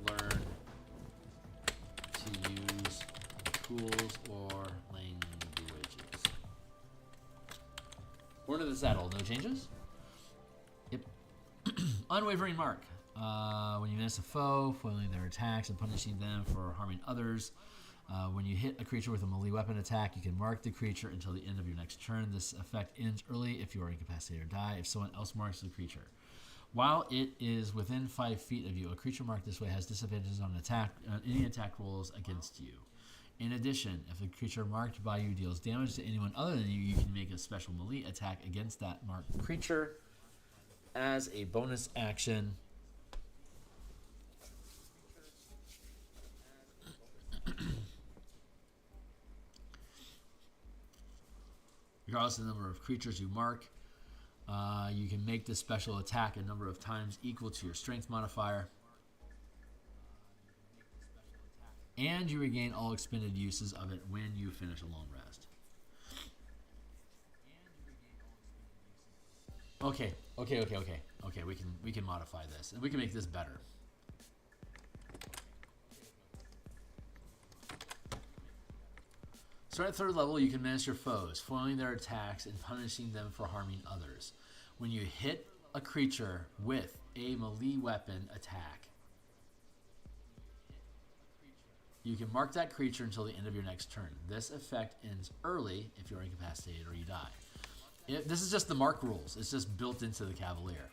learn to use tools or languages. Born of the Saddle, no changes? Yep. Unwavering Mark. When you miss a foe, foiling their attacks and punishing them for harming others. When you hit a creature with a melee weapon attack, you can mark the creature until the end of your next turn. This effect ends early if you are incapacitated or die. If someone else marks the creature, while it is within 5 feet of you, a creature marked this way has disadvantages on any attack rolls against you. In addition, if a creature marked by you deals damage to anyone other than you, you can make a special melee attack against that marked creature as a bonus action. Regardless of the number of creatures you mark, you can make this special attack a number of times equal to your strength modifier. And you regain all expended uses of it when you finish a long rest. Okay, we can modify this, and we can make this better. Starting at 3rd level, you can menace your foes, foiling their attacks and punishing them for harming others. When you hit a creature with a melee weapon attack, you can mark that creature until the end of your next turn. This effect ends early if you're incapacitated or you die. This is just the mark rules. It's just built into the Cavalier.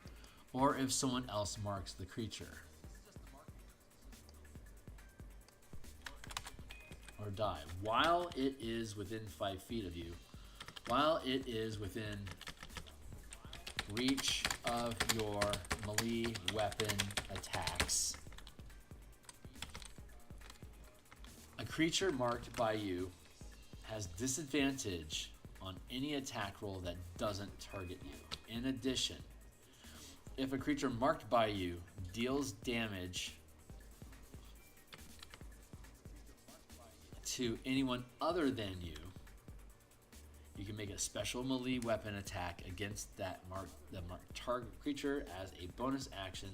Or if someone else marks the creature. Or die. While it is within 5 feet of you, while it is within reach of your melee weapon attacks, a creature marked by you has disadvantage on any attack roll that doesn't target you. In addition, if a creature marked by you deals damage to anyone other than you, you can make a special melee weapon attack against the marked target creature as a bonus action.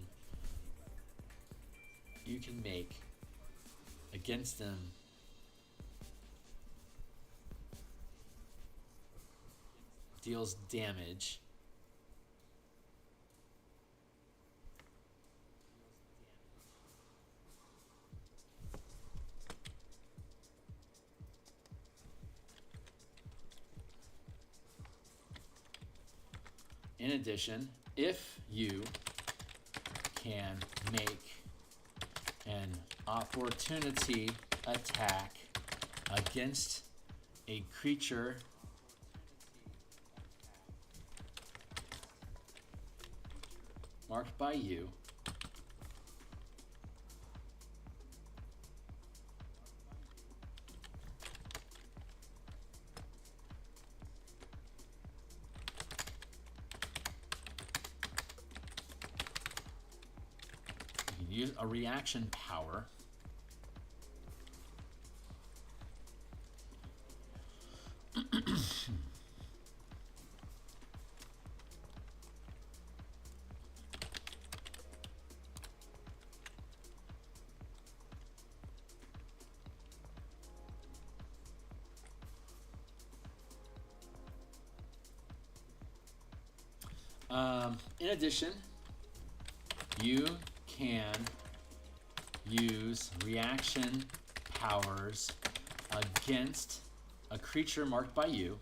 You can make against them deals damage in addition, if you can make an opportunity attack against a creature marked by you, you can use a reaction power in addition, you can use reaction powers against a creature marked by you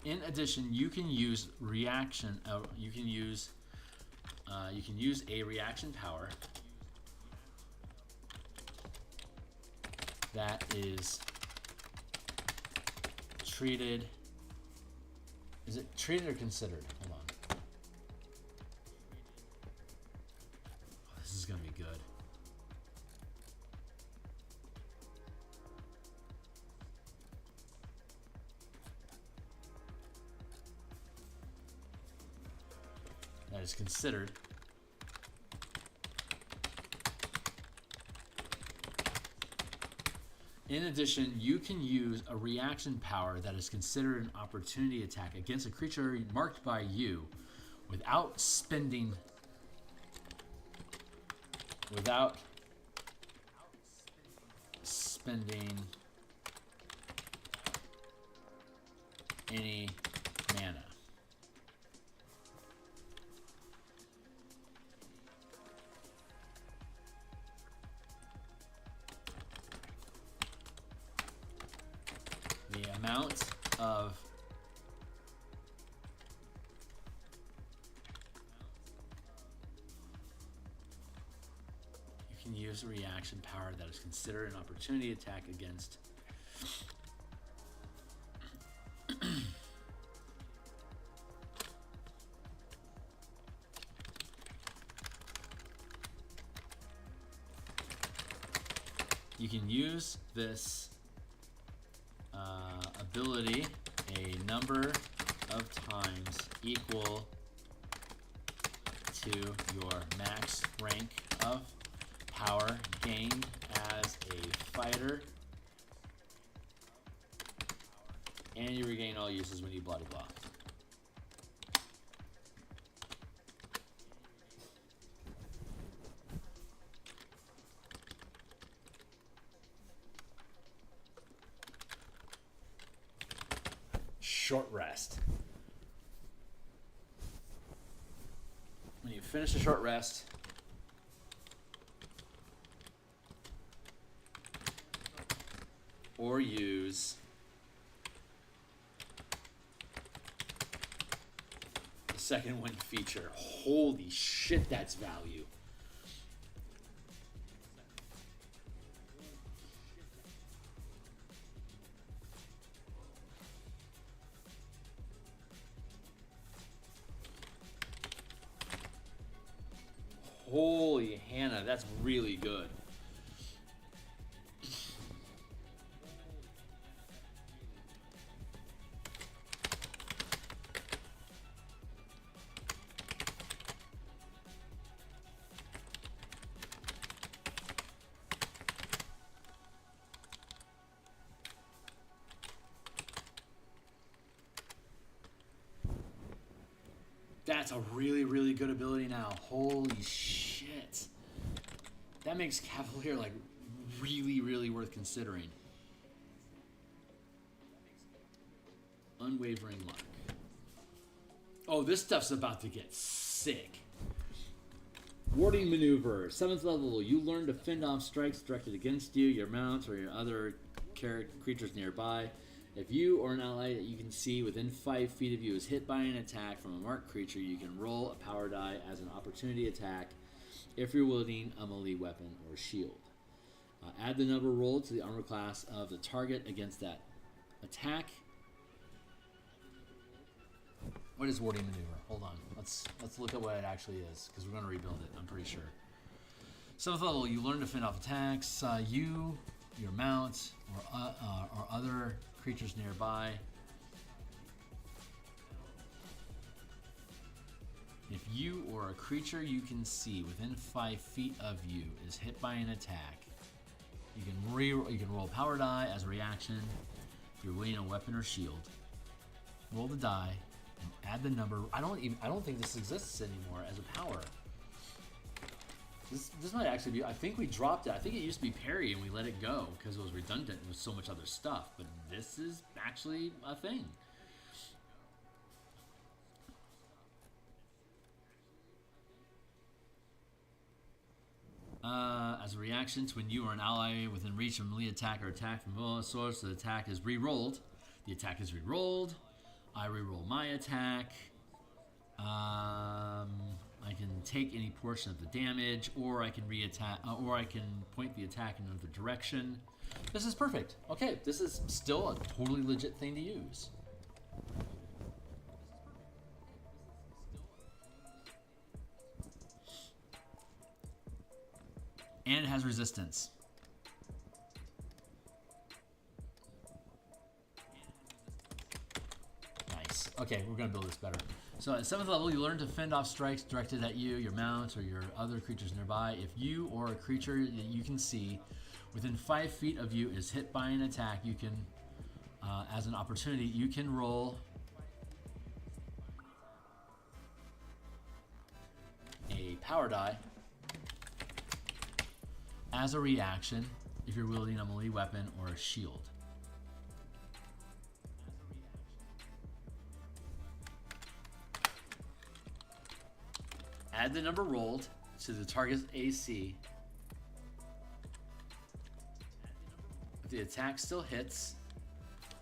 in addition, you can use reaction. You can use a reaction power that is treated Is it treated or considered? Hold on. Oh, this is gonna be good. That is considered. In addition, you can use a reaction power that is considered an opportunity attack against a creature marked by you without spending any mana. The amount of you can use a reaction power that is considered an opportunity attack against you can use this ability a number of times equal to your max rank of power gained as a fighter, and you regain all uses when you blah blah blah. Short rest. When you finish a short rest, or use the second wind feature. Holy shit, that's value. Holy Hannah, that's really good. That's a really, really good ability now. Holy shit. That makes Cavalier like really, really worth considering. Unwavering Mark. Oh, this stuff's about to get sick. Warding Maneuver. 7th level. You learn to fend off strikes directed against you, your mounts, or your other creatures nearby. If you or an ally that you can see within 5 feet of you is hit by an attack from a marked creature, you can roll a power die as an opportunity attack if you're wielding a melee weapon or shield. Add the number rolled to the armor class of the target against that attack. What is Warding Maneuver? Hold on. Let's look at what it actually is, because we're going to rebuild it, I'm pretty sure. 7th level, you learn to fend off attacks. You, your mount, or other creatures nearby. If you or a creature you can see within 5 feet of you is hit by an attack, you can roll a power die as a reaction if you're wielding a weapon or shield. Roll the die and add the number. I don't think this exists anymore as a power. This might actually be. I think we dropped it. I think it used to be parry and we let it go because it was redundant with so much other stuff. But this is actually a thing. As a reaction to when you or an ally within reach of a melee attack or attack from a source, the attack is re-rolled. The attack is re-rolled. I re-roll my attack. I can take any portion of the damage, or I can re-attack, or I can point the attack in another direction. This is perfect. Okay, this is still a totally legit thing to use. And it has resistance. Nice. Okay, we're going to build this better. So at 7th level, you learn to fend off strikes directed at you, your mount, or your other creatures nearby. If you or a creature that you can see within 5 feet of you is hit by an attack, you can, as an opportunity, you can roll a power die as a reaction if you're wielding a melee weapon or a shield. Add the number rolled to the target's AC. If the attack still hits,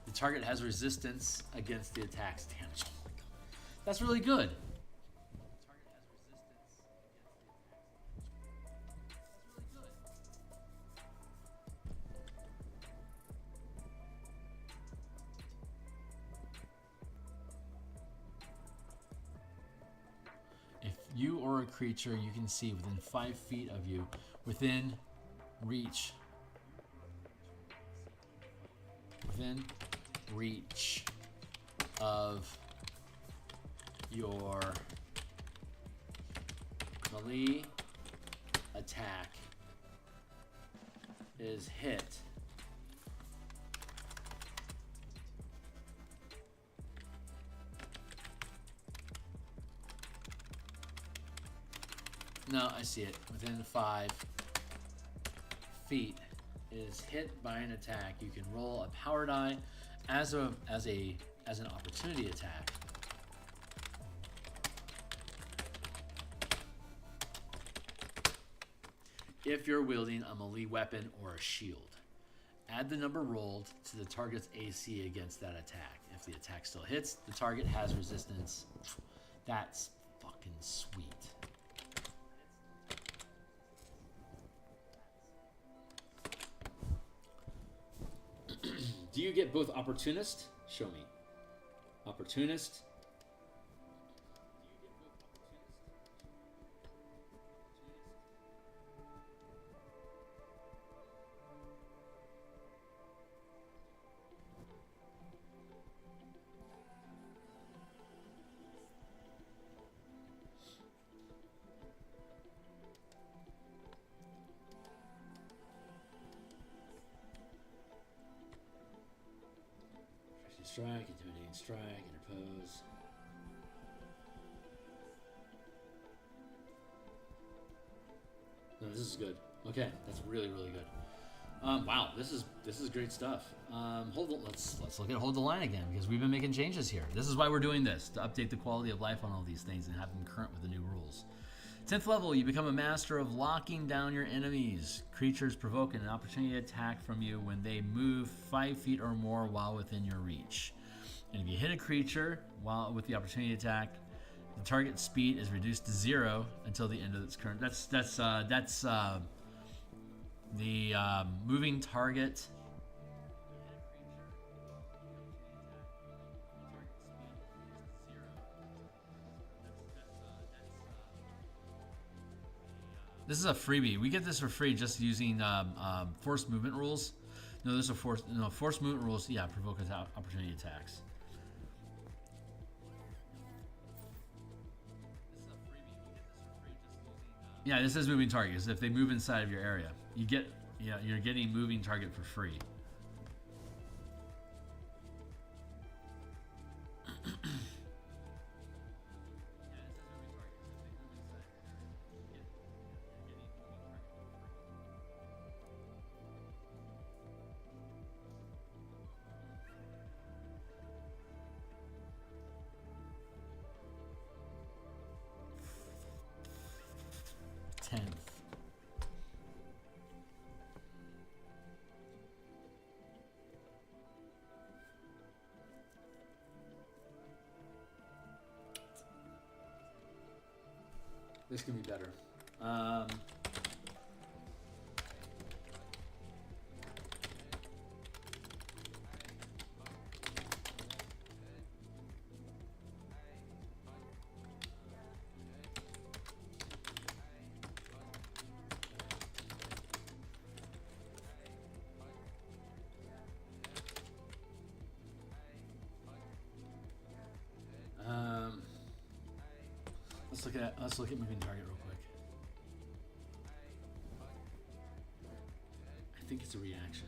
the target has resistance against the attack's damage. Oh my God. That's really good. You or a creature you can see within 5 feet of you, within reach of your melee attack is hit. No, I see it. Within 5 feet is hit by an attack. You can roll a power die as an opportunity attack. If you're wielding a melee weapon or a shield. Add the number rolled to the target's AC against that attack. If the attack still hits, the target has resistance. That's fucking sweet. Do you get both opportunist? Show me. Opportunist. Strike, intimidating strike, interpose. No, this is good. Okay, that's really, really good. Wow, this is great stuff. Let's look at hold the line again because we've been making changes here. This is why we're doing this, to update the quality of life on all these things and have them current with the new rules. 10th level, you become a master of locking down your enemies. Creatures provoke an opportunity attack from you when they move 5 feet or more while within your reach. And if you hit a creature while with the opportunity attack, the target's speed is reduced to 0 until the end of its current. That's the moving target. This is a freebie. We get this for free just using forced movement rules. No, there's a forced movement rules. Yeah, provoke opportunity attacks. Yeah, this is moving targets. If they move inside of your area, you're getting moving target for free. This can be better. let's look at moving target real quick. I think it's a reaction.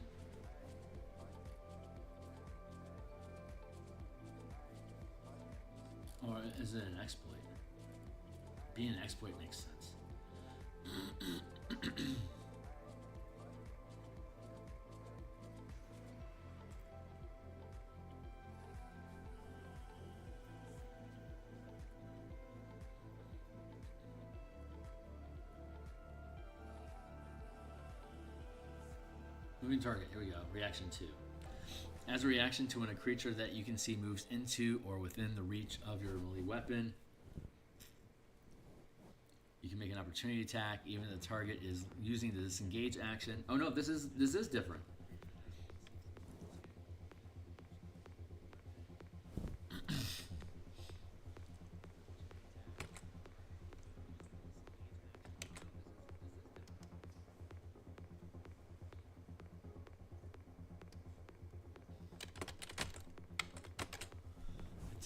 Or is it an exploit? Being an exploit makes sense. Moving target, here we go. Reaction 2. As a reaction to when a creature that you can see moves into or within the reach of your melee weapon, you can make an opportunity attack even if the target is using the disengage action. Oh no, this is different.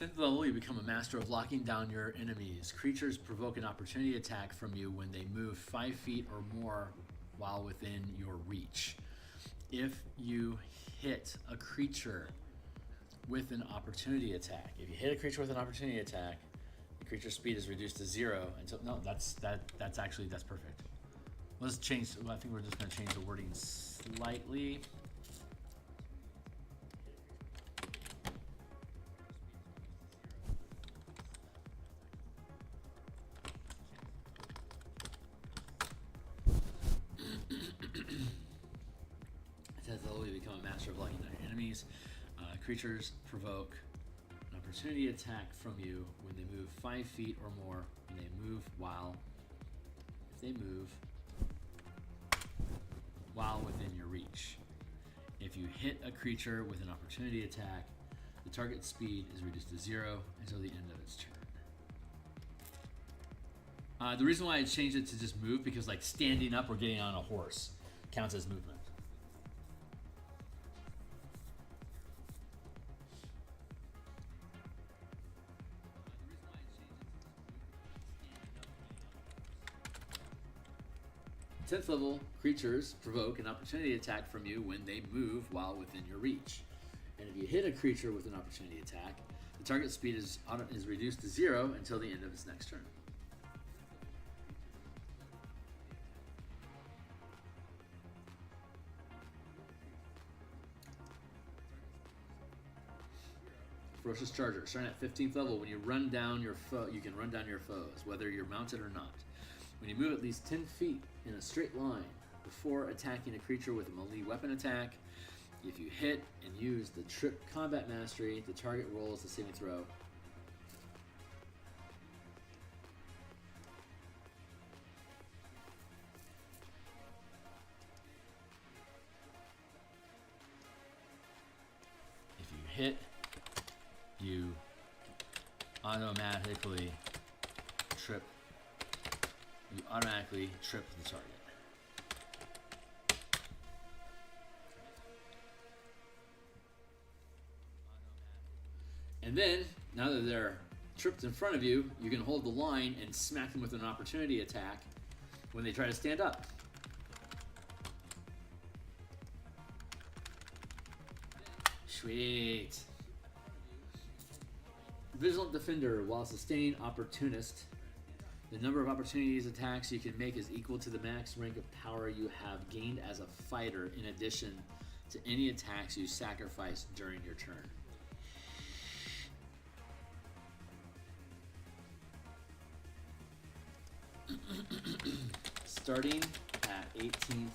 At 10th level, you become a master of locking down your enemies. Creatures provoke an opportunity attack from you when they move 5 feet or more while within your reach. If you hit a creature with an opportunity attack, the creature's speed is reduced to 0 until that's perfect. Let's change. Well, I think we're just going to change the wording slightly. Creatures provoke an opportunity attack from you when they move 5 feet or more. When they move while within your reach. If you hit a creature with an opportunity attack, the target's speed is reduced to 0 until the end of its turn. The reason why I changed it to just move because like standing up or getting on a horse counts as movement. Tenth level creatures provoke an opportunity attack from you when they move while within your reach. And if you hit a creature with an opportunity attack, the target speed is reduced to 0 until the end of its next turn. Ferocious Charger, starting at 15th level, when you run down your foe, you can run down your foes, whether you're mounted or not. When you move at least 10 feet in a straight line before attacking a creature with a melee weapon attack, if you hit and use the Trip Combat Mastery, the target rolls the saving throw. If you hit, you automatically trip the target. And then, now that they're tripped in front of you, you can hold the line and smack them with an opportunity attack when they try to stand up. Sweet. Vigilant Defender, while sustaining Opportunist, the number of opportunities attacks you can make is equal to the max rank of power you have gained as a fighter, in addition to any attacks you sacrifice during your turn. Starting at 18th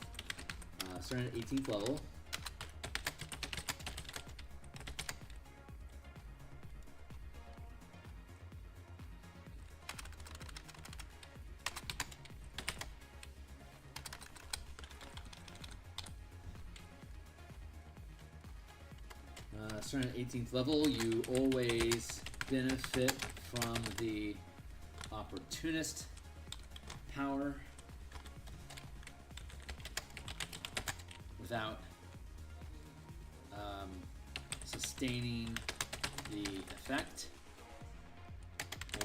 level. Starting at 18th level, you always benefit from the Opportunist power without sustaining the effect.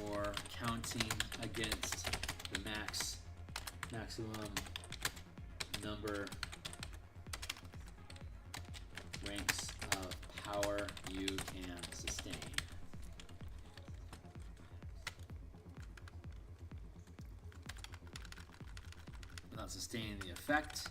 or counting against the maximum number ranks of power you can sustain. Without sustaining the effect.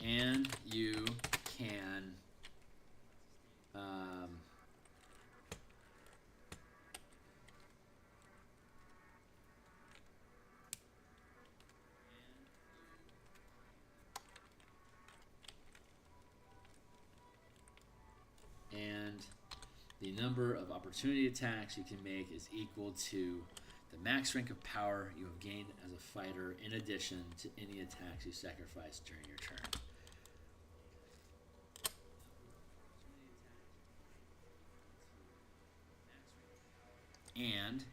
And you can and the number of opportunity attacks you can make is equal to the max rank of power you have gained as a fighter in addition to any attacks you sacrifice during your turn. And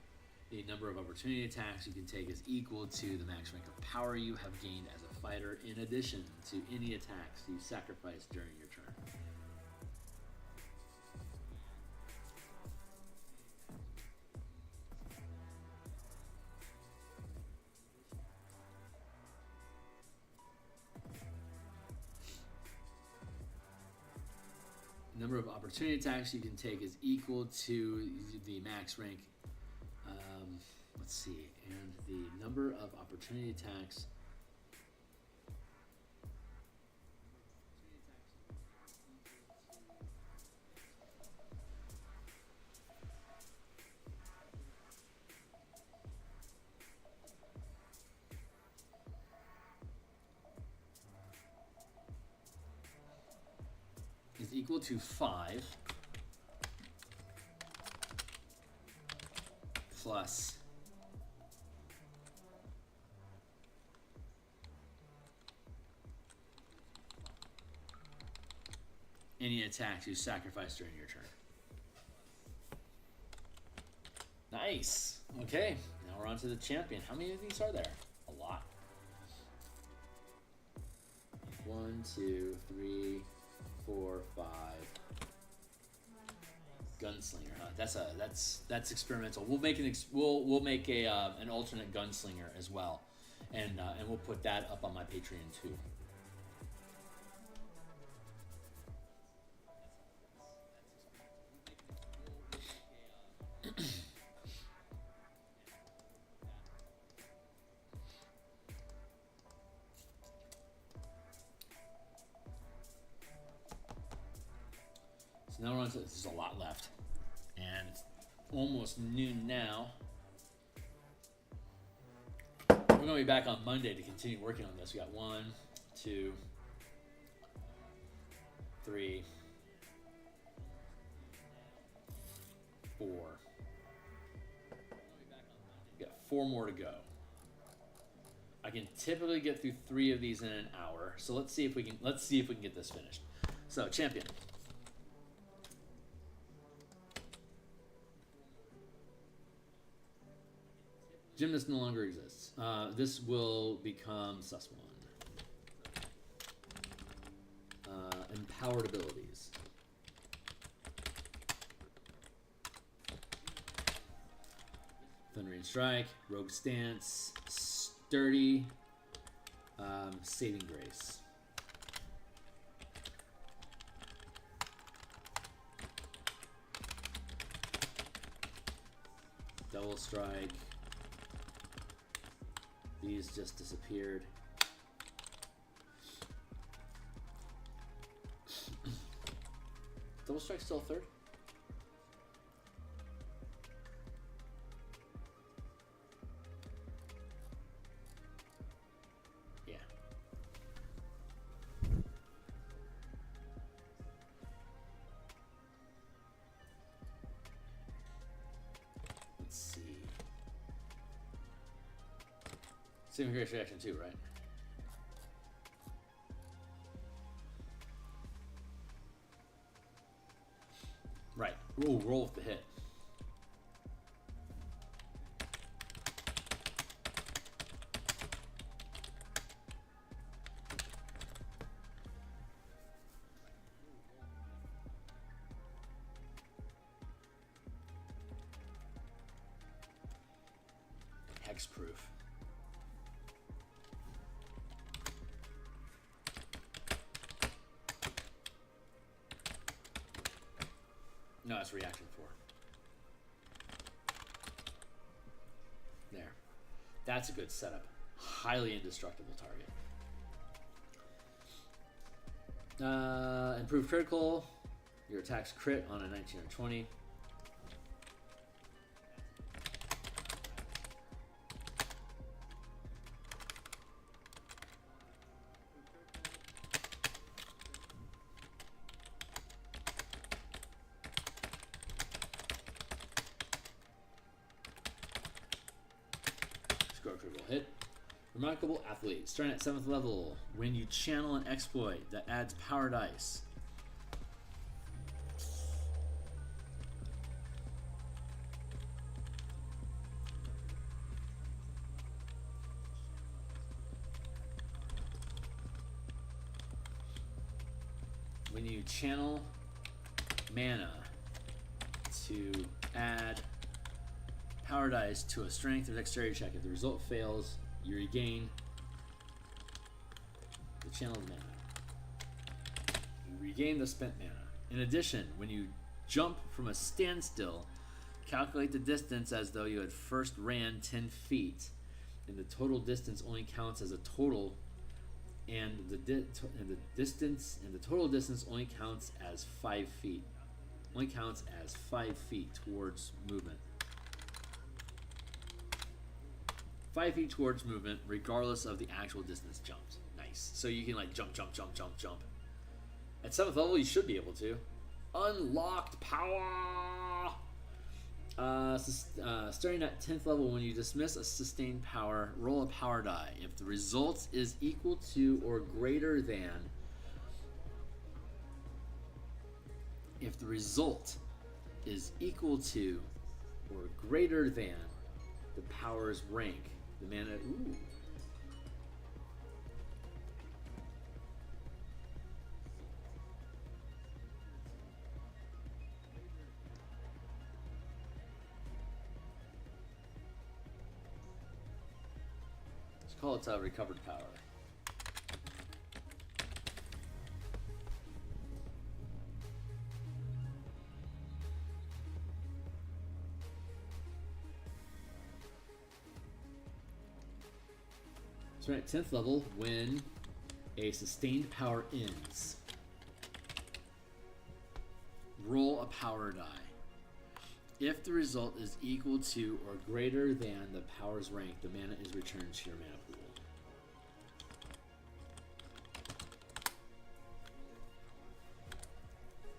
the number of opportunity attacks you can take is equal to the max rank of power you have gained as a fighter in addition to any attacks you sacrifice during your turn. Number of opportunity attacks you can take is equal to the max rank. Let's see, and the number of opportunity attacks is equal to 5 plus any attacks you sacrifice during your turn. Nice. Okay, now we're on to the champion. How many of these are there? A lot. 1, 2, 3, 4, 5. Gunslinger, huh? That's experimental. We'll make we'll make an alternate gunslinger as well, and we'll put that up on my Patreon too. So now we're on to, there's a lot left, and it's almost noon now. We're going to be back on Monday to continue working on this. We got 1, 2, 3, 4. We got 4 more to go. I can typically get through 3 of these in an hour. So let's see if we can get this finished. So, champion. Gymnast no longer exists. This will become sus 1. Empowered abilities. Thundering Strike, Rogue Stance, Sturdy, Saving Grace. Double Strike. These just disappeared. Double Strike still 3rd? Yeah. Let's see. Saving Grace reaction too, right? Right. Ooh, roll with the hit. hexproof. No, it's reaction 4. There. That's a good setup. Highly indestructible target. Improved critical. Your attacks crit on a 19 or 20. Score a critical hit. Remarkable athlete. Starting at 7th level. When you channel an exploit that adds power dice. When you channel mana to add power dice to a strength or dexterity check, if the result fails, you regain the channeled mana. You regain the spent mana. In addition, when you jump from a standstill, calculate the distance as though you had first ran 10 feet, and the total distance only counts as a total, and the total distance only counts as 5 feet. Only counts as 5 feet towards movement. 5 feet towards movement, regardless of the actual distance jumped. Nice. So you can like jump, jump, jump, jump, jump. At 7th level, you should be able to. Unlocked power! Starting at 10th level, when you dismiss a sustained power, roll a power die. If the result is equal to or greater than... If the result is equal to or greater than the power's rank, the mana... Ooh. Let's call it recovered power. So we're at 10th level when a sustained power ends. Roll a power die. If the result is equal to or greater than the power's rank, the mana is returned to your mana pool.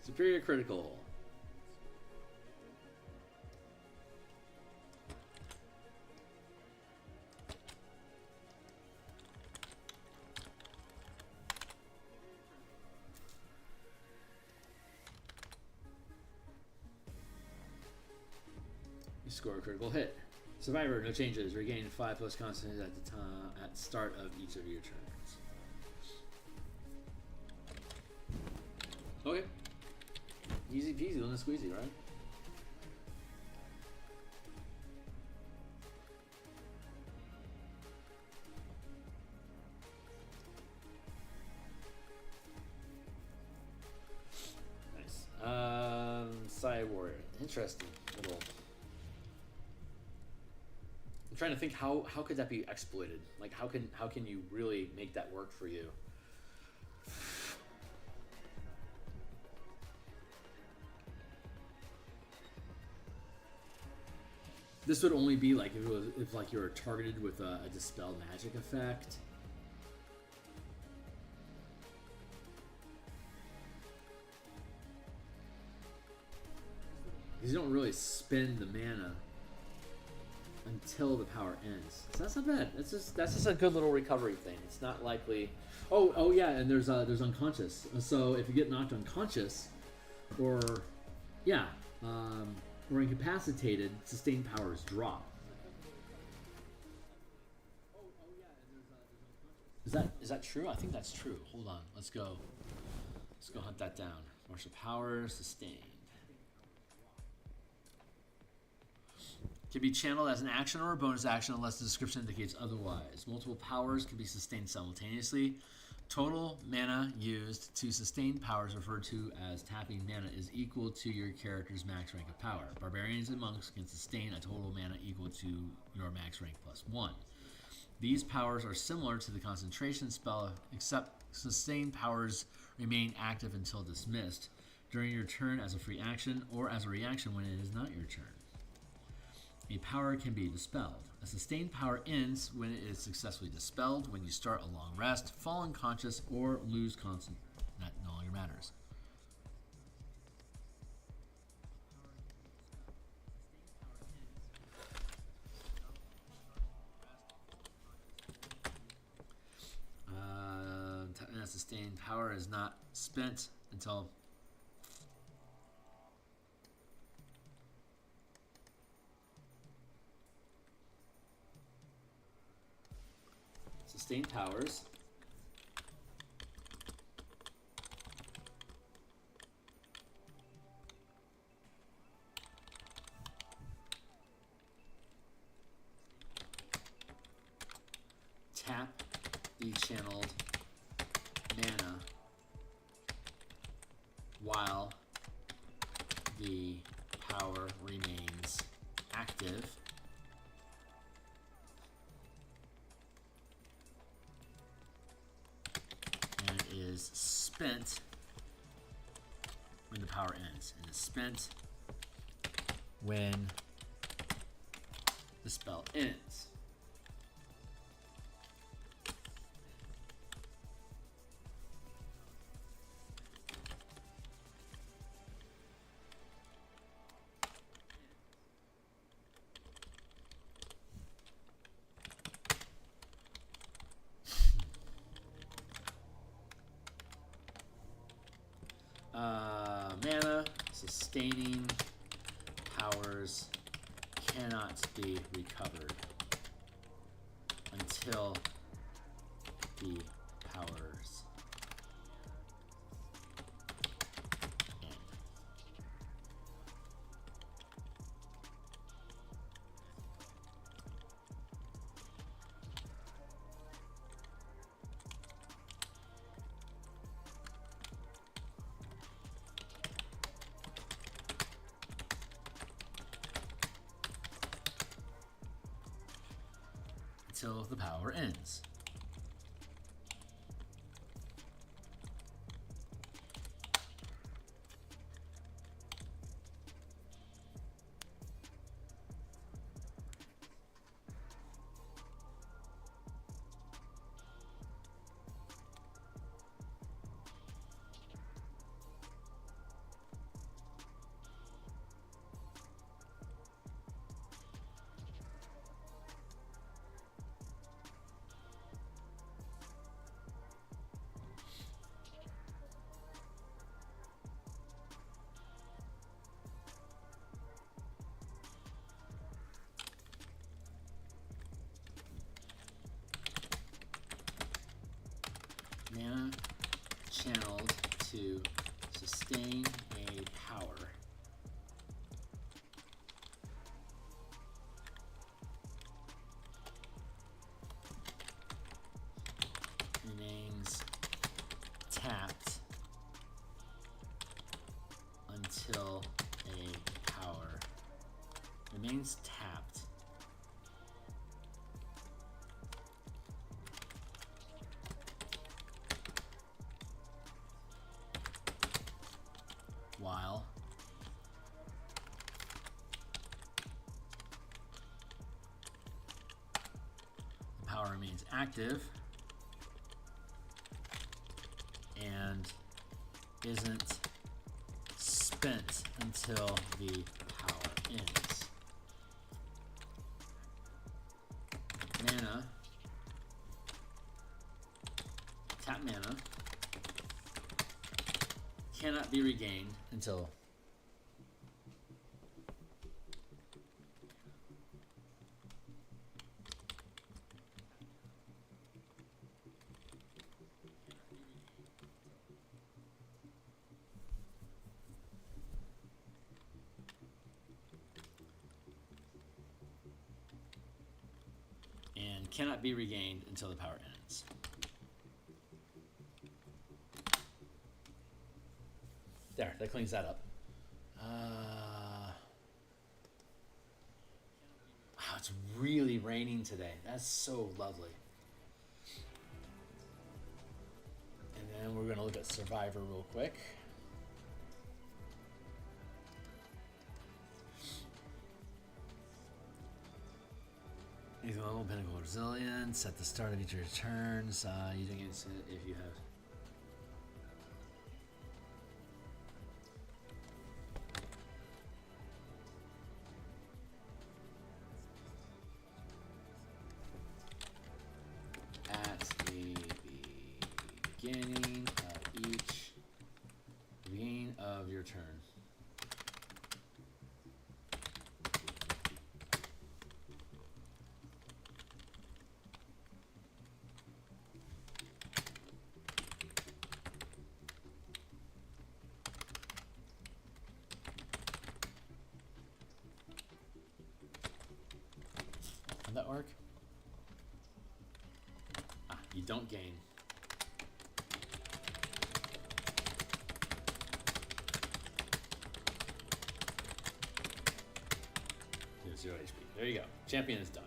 Superior critical. You score a critical hit. Survivor, no changes. Regain 5 plus constant at the time at start of each of your turns. Okay. Easy peasy, lemon squeezy, right? Nice. Side warrior. Interesting little. I'm trying to think how could that be exploited? Like how can you really make that work for you? This would only be like if like you were targeted with a dispel magic effect. Because you don't really spend the mana until the power ends. So that's not bad. That's just a good little recovery thing. It's not likely. Oh yeah, and there's unconscious. So if you get knocked unconscious, or or incapacitated, sustained powers drop. Is that true? I think that's true. Hold on. Let's go hunt that down. Martial powers sustained. Can be channeled as an action or a bonus action unless the description indicates otherwise. Multiple powers can be sustained simultaneously. Total mana used to sustain powers referred to as tapping mana is equal to your character's max rank of power. Barbarians and monks can sustain a total mana equal to your max rank plus 1. These powers are similar to the concentration spell, except sustained powers remain active until dismissed during your turn as a free action or as a reaction when it is not your turn. A power can be dispelled. A sustained power ends when it is successfully dispelled, when you start a long rest, fall unconscious, or lose constant. That no longer matters. That sustained power is not spent until sustained powers tap the channeled mana while the power remains active and is spent when the power ends. It is spent when the spell ends. Mana sustaining powers cannot be recovered until the powers end. Until the power ends. Mana channeled to sustain a power remains tapped until a power remains tapped while the power remains active and isn't spent until the power ends. Mana, tap mana, cannot be regained until cannot be regained until the power ends. There, that cleans that up. Wow, it's really raining today. That's so lovely. And then we're going to look at Survivor real quick. Either level pinnacle resilience at the start of each of your turns. Using it if you have. At the beginning of your turn. How'd that work? You don't gain. Zero HP. There you go. Champion is done.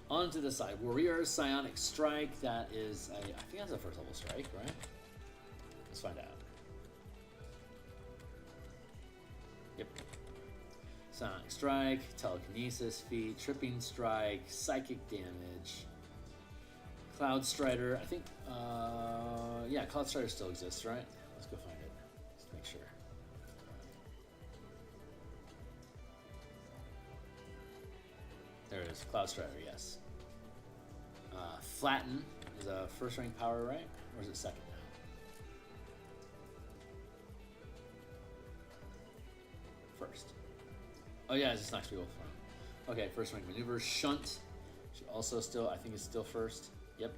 On to the side. Warrior, Psionic Strike. That is, I think that's a first level strike, right? Let's find out. Yep. Psionic Strike, Telekinesis feat, Tripping Strike, Psychic Damage. Cloud Strider. I think, yeah, Cloud Strider still exists, right? Let's go find it. Let's make sure. There it is. Cloud Strider, yes. Flatten is a first rank power, right? Or is it second now? First. Oh yeah, it's just knocks people from. Okay, first rank maneuver. Shunt. Should also still, I think it's still first. Yep.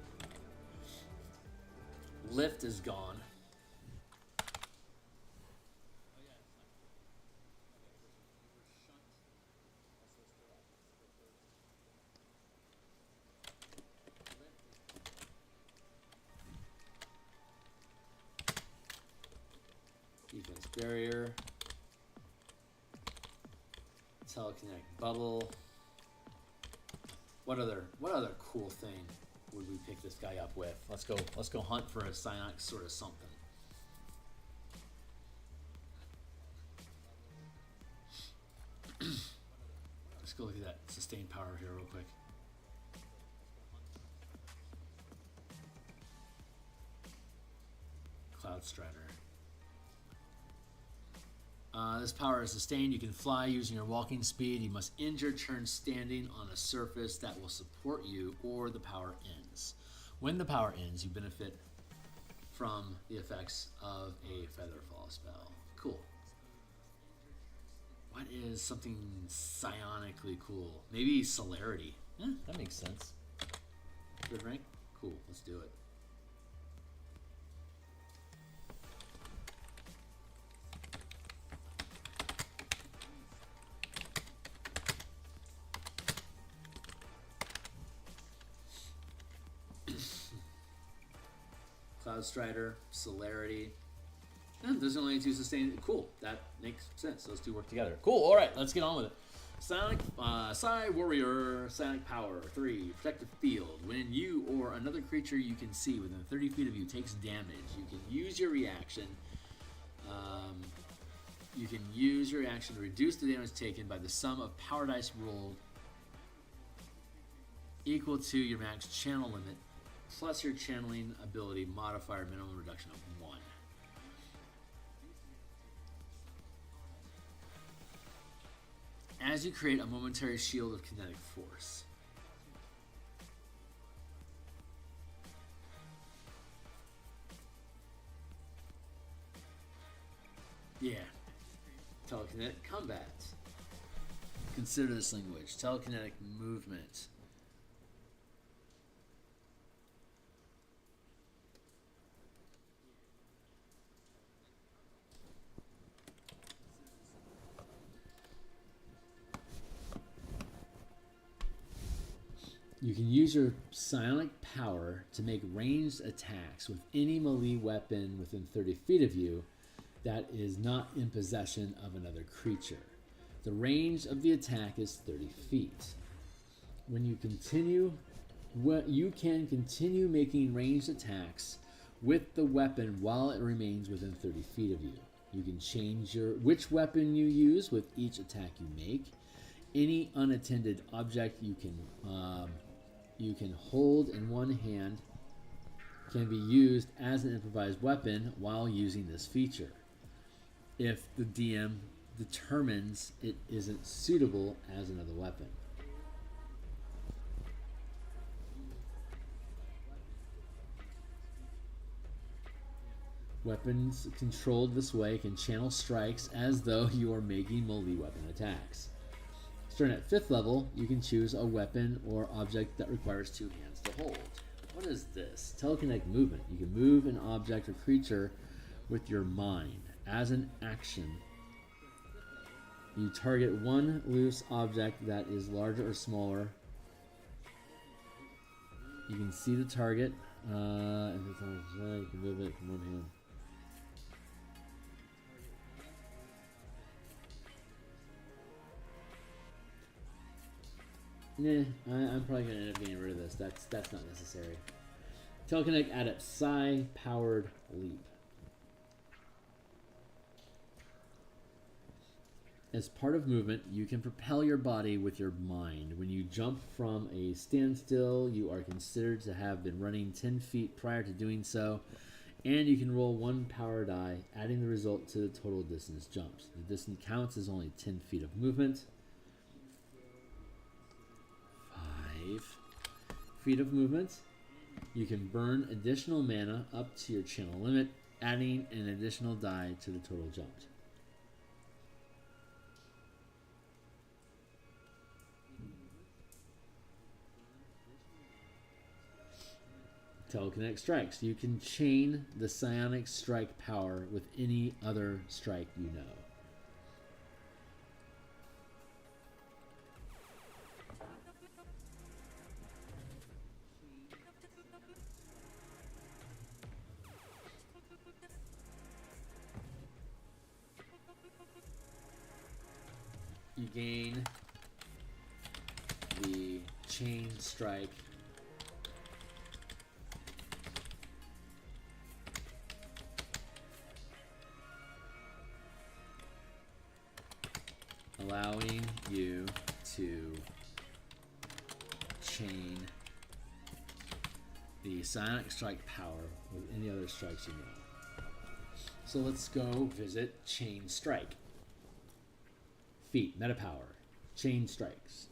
Lift is gone. Defense barrier. Telekinetic bubble. What other cool thing would we pick this guy up with? Let's go hunt for a psionic sort of something. Let's go look at that sustained power here real quick. Cloud Strider. This power is sustained. You can fly using your walking speed. You must end your turn standing on a surface that will support you, or the power ends. When the power ends, you benefit from the effects of a Featherfall spell. Cool. What is something psionically cool? Maybe Celerity. That makes sense. Good rank? Cool, let's do it. Cloud Strider, Celerity. There's only two sustained. Cool, that makes sense. Those two work together. Cool, alright, let's get on with it. Psi Warrior, Psionic Power, 3, Protective Field. When you or another creature you can see within 30 feet of you takes damage, you can use your reaction. To reduce the damage taken by the sum of power dice rolled equal to your max channel limit plus your channeling ability modifier minimum reduction of 1. As you create a momentary shield of kinetic force. Yeah. Telekinetic combat. Consider this language. Telekinetic movement. You can use your psionic power to make ranged attacks with any melee weapon within 30 feet of you that is not in possession of another creature. The range of the attack is 30 feet. You can continue making ranged attacks with the weapon while it remains within 30 feet of you. You can change which weapon you use with each attack you make. Any unattended object you can hold in one hand can be used as an improvised weapon while using this feature, if the DM determines it isn't suitable as another weapon. Weapons controlled this way can channel strikes as though you are making melee weapon attacks. Starting at 5th level, you can choose a weapon or object that requires 2 hands to hold. What is this? Telekinetic movement. You can move an object or creature with your mind. As an action, you target one loose object that is larger or smaller. You can see the target. If it's on its side, you can move it from one hand. Nah, I'm probably going to end up getting rid of this. That's not necessary. Telekinetic Adept Psi-powered leap. As part of movement, you can propel your body with your mind. When you jump from a standstill, you are considered to have been running 10 feet prior to doing so, and you can roll 1 power die, adding the result to the total distance jumped. The distance counts as only 10 feet of movement. 5 feet of movement. You can burn additional mana up to your channel limit, adding an additional die to the total jumped. Telekinetic strikes. You can chain the psionic strike power with any other strike you know. You gain the chain strike allowing you to chain the psionic strike power with any other strikes you know. So let's go visit Chain Strike. Feat, meta power, chain strikes.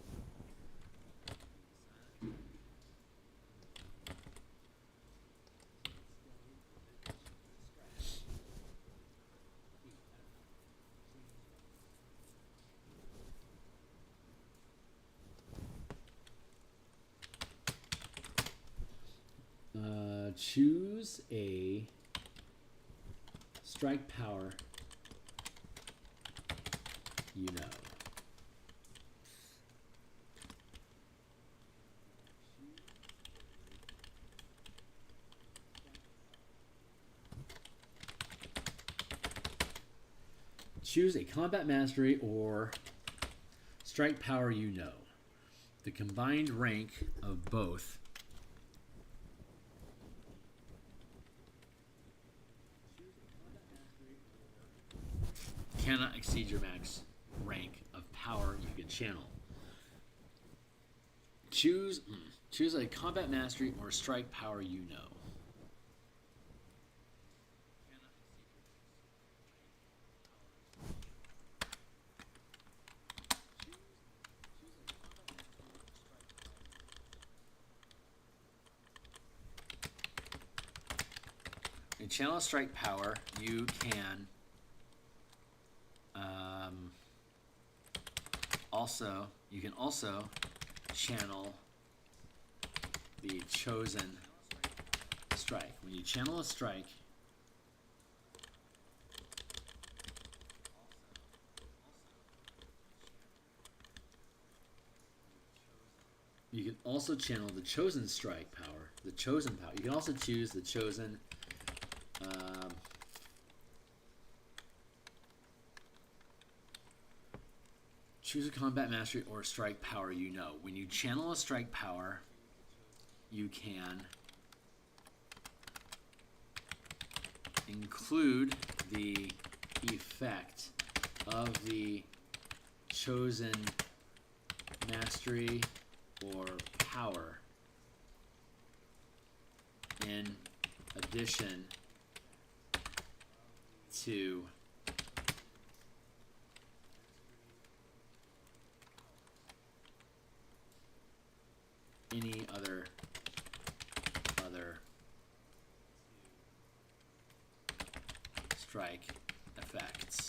Choose a strike power you know. Choose a combat mastery or strike power you know. The combined rank of both cannot exceed your max rank of power you can channel. Choose a combat mastery or strike power you know. In channel strike power, you can also channel the chosen strike. When you channel a strike, You can also channel the chosen strike power. The chosen power. You can also choose the chosen. Choose a combat mastery or strike power you know. When you channel a strike power, you can include the effect of the chosen mastery or power in addition to any other strike effects.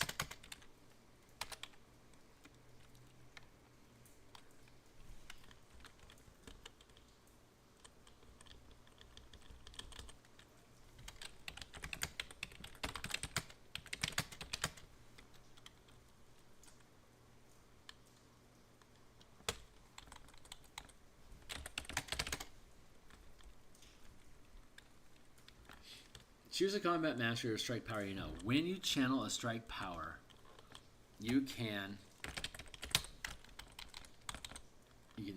Choose a combat mastery or strike power you know. When you channel a strike power, you can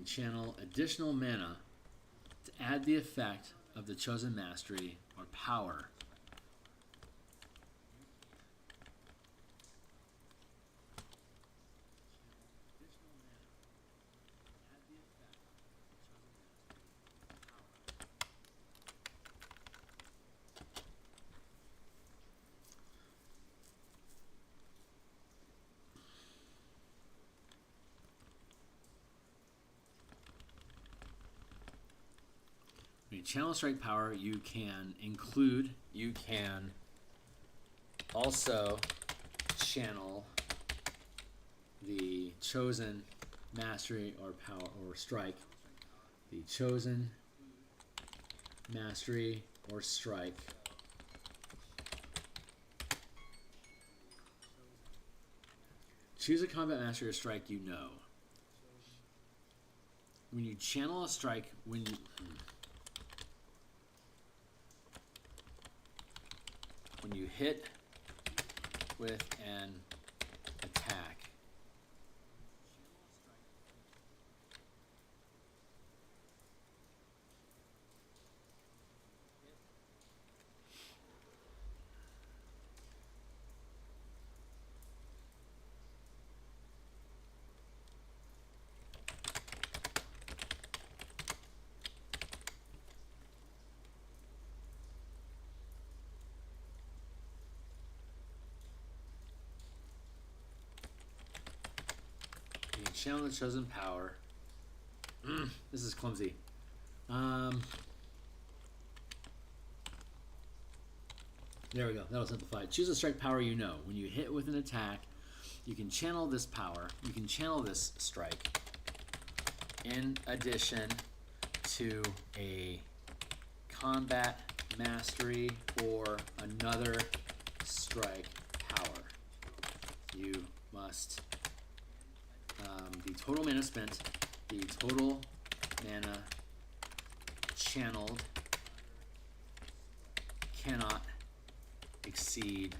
channel additional mana to add the effect of the chosen mastery or power. When you channel strike power, you can also channel the chosen mastery or power or strike. The chosen mastery or strike. Choose a combat mastery or strike you know. When you channel a strike, when you hit with an attack, channel the chosen power. This is clumsy. There we go. That'll simplify it. Choose a strike power you know. When you hit with an attack, you can channel this power. You can channel this strike in addition to a combat mastery or another strike power. You must the total mana spent, the total mana channeled cannot exceed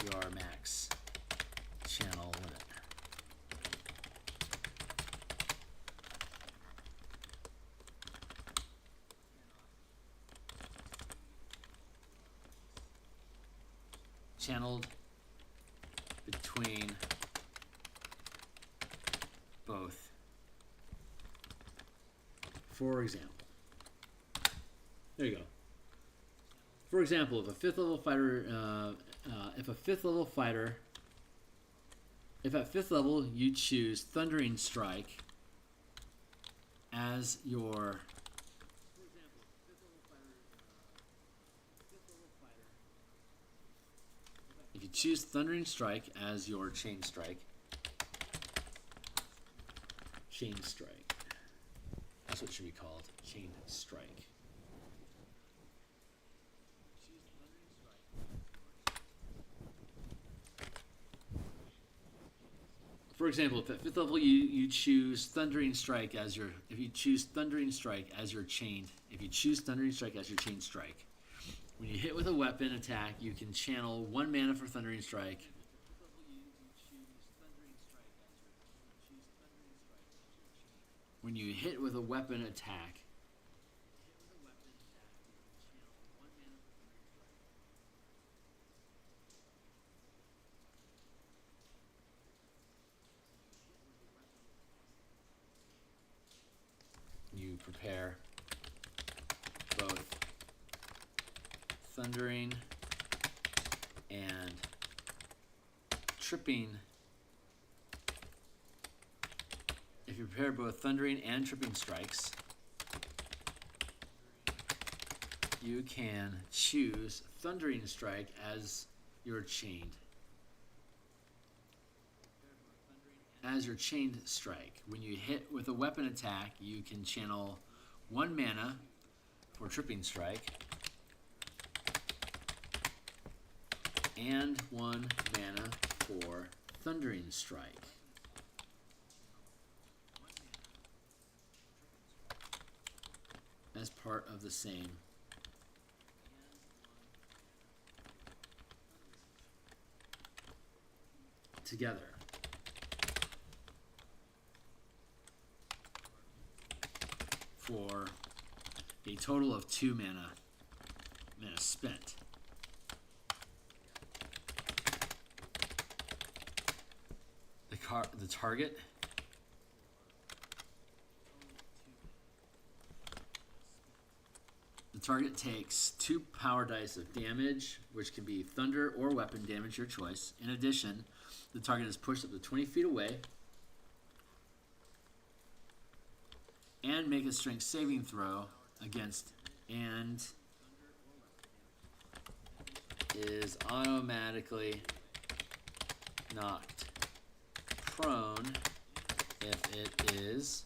your max channel limit. Channeled between both. For example, there you go. For example, if a fifth level fighter, if at fifth level you choose Thundering Strike as your if you choose Thundering Strike as your chain strike. Chain strike. That's what it should be called. Chain strike. For For example, if at 5th level you choose Thundering Strike as your, if you choose Thundering Strike as your chained, if you choose Thundering Strike as your chained strike, when you hit with a weapon attack, you can channel 1 mana for Thundering Strike. When you hit with a weapon attack, you prepare both Thundering and Tripping. If you prepare both Thundering and Tripping strikes, you can choose Thundering Strike as your chained. As your chained strike. When you hit with a weapon attack, you can channel 1 mana for Tripping Strike and 1 mana for Thundering Strike. As part of the same together. For a total of 2 mana spent. The target takes 2 power dice of damage, which can be thunder or weapon damage, your choice. In addition, the target is pushed up to 20 feet away and make a strength saving throw against, and is automatically knocked prone if it is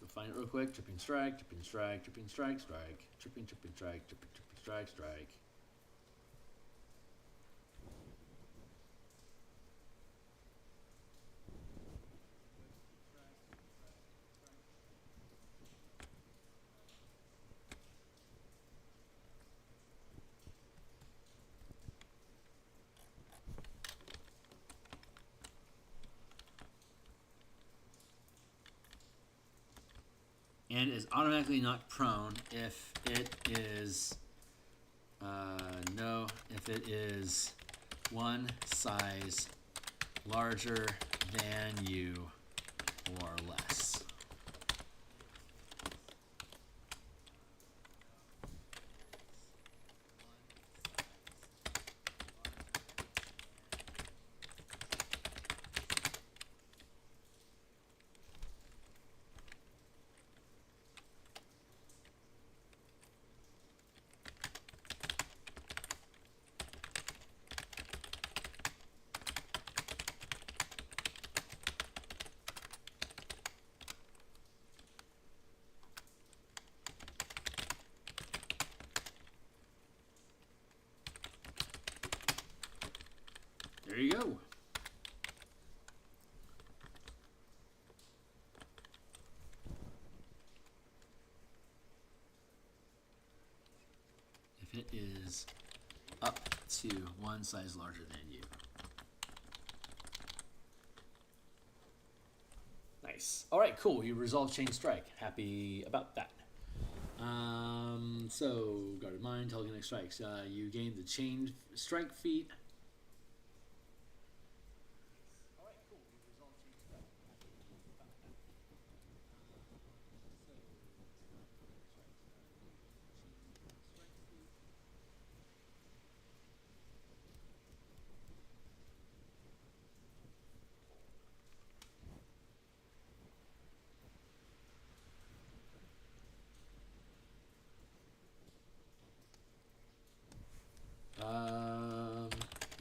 find it real quick. Tripping strike, tripping strike, tripping strike, strike, tripping, tripping strike, tripping, tripping strike, strike. And is automatically knocked prone if it is if it is 1 size larger than you or less. There you go. If it is up to 1 size larger than you. Nice. All right, cool. You resolve chain strike. Happy about that. So, guarded mind, telekinetic strikes. You gain the chain strike feat.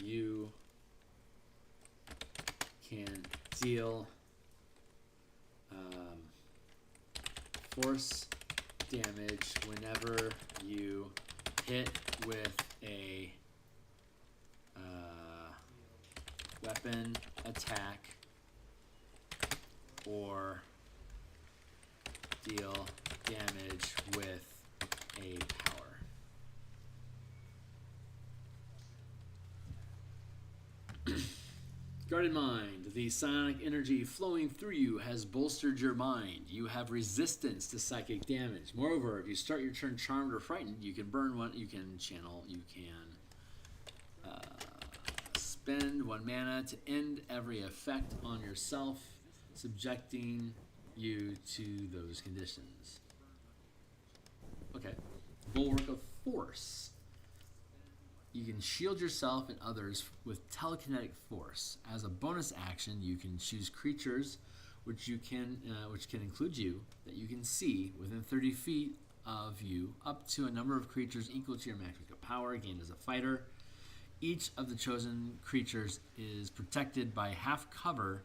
You can deal force damage whenever you hit with a weapon attack or deal damage with a power. Guarded Mind. The psionic energy flowing through you has bolstered your mind. You have resistance to psychic damage. Moreover, if you start your turn charmed or frightened, you can burn one, you can channel, you can spend 1 mana to end every effect on yourself, subjecting you to those conditions. Okay. Bulwark of Force. You can shield yourself and others with telekinetic force. As a bonus action, you can choose creatures, which can include you, that you can see within 30 feet of you, up to a number of creatures equal to your magical power gained as a fighter. Each of the chosen creatures is protected by half cover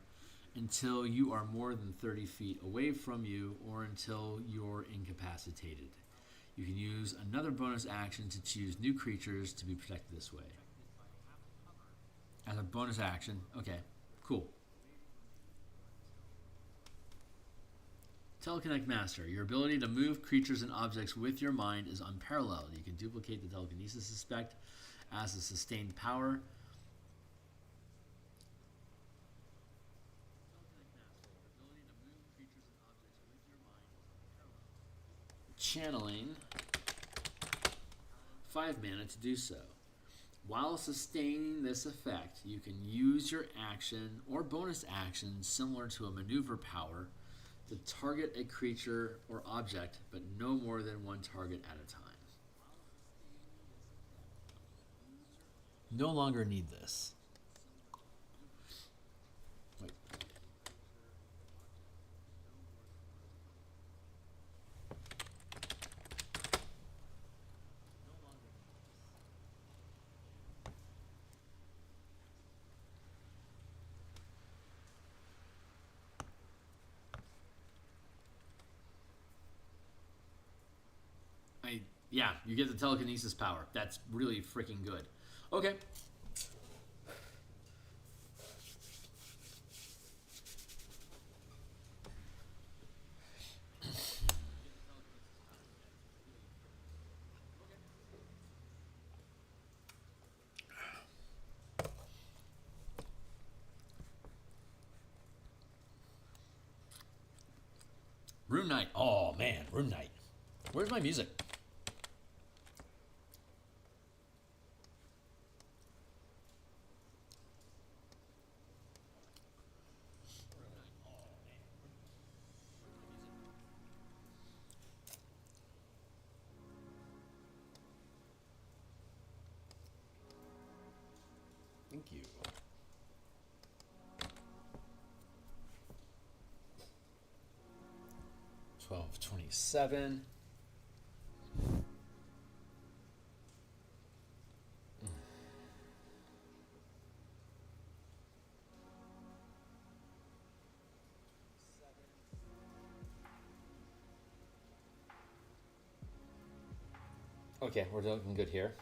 until you are more than 30 feet away from you or until you're incapacitated. You can use another bonus action to choose new creatures to be protected this way. As a bonus action, okay, cool. Telekinetic Master. Your ability to move creatures and objects with your mind is unparalleled. You can duplicate the telekinesis aspect as a sustained power. Channeling 5 mana to do so. While sustaining this effect, you can use your action or bonus action similar to a maneuver power to target a creature or object, but no more than one target at a time. No longer need this. Wait. Yeah, you get the telekinesis power. That's really freaking good. Okay. Rune Knight. Oh, man. Rune Knight. Where's my music? Thank you. $12.27. Okay, we're looking good here.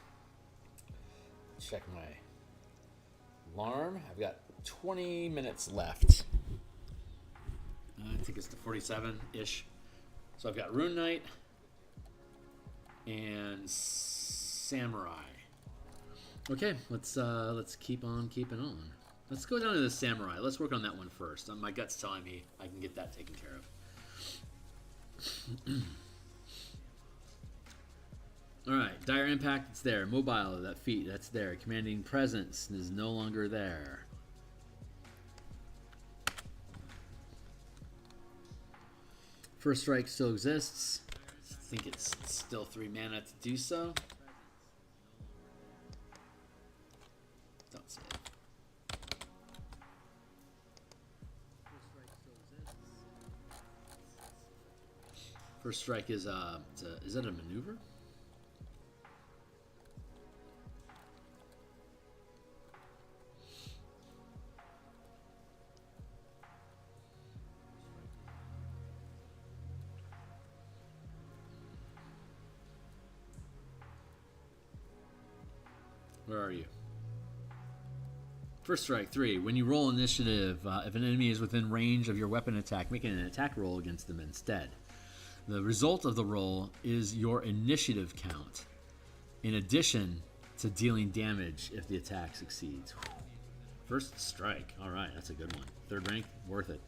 Check my alarm. I've got 20 minutes left. I think it's to 47-ish. So I've got Rune Knight and Samurai. Okay, let's keep on keeping on. Let's go down to the Samurai. Let's work on that one first. My gut's telling me I can get that taken care of. Alright, Dire Impact, it's there. Mobile, that feat, that's there. Commanding Presence is no longer there. First Strike still exists. I think it's still 3 mana to do so. Don't say it. First Strike is is that a maneuver? Where are you? First strike, 3. When you roll initiative, if an enemy is within range of your weapon attack, make an attack roll against them instead. The result of the roll is your initiative count, in addition to dealing damage if the attack succeeds. First strike. All right, that's a good one. 3rd rank, worth it.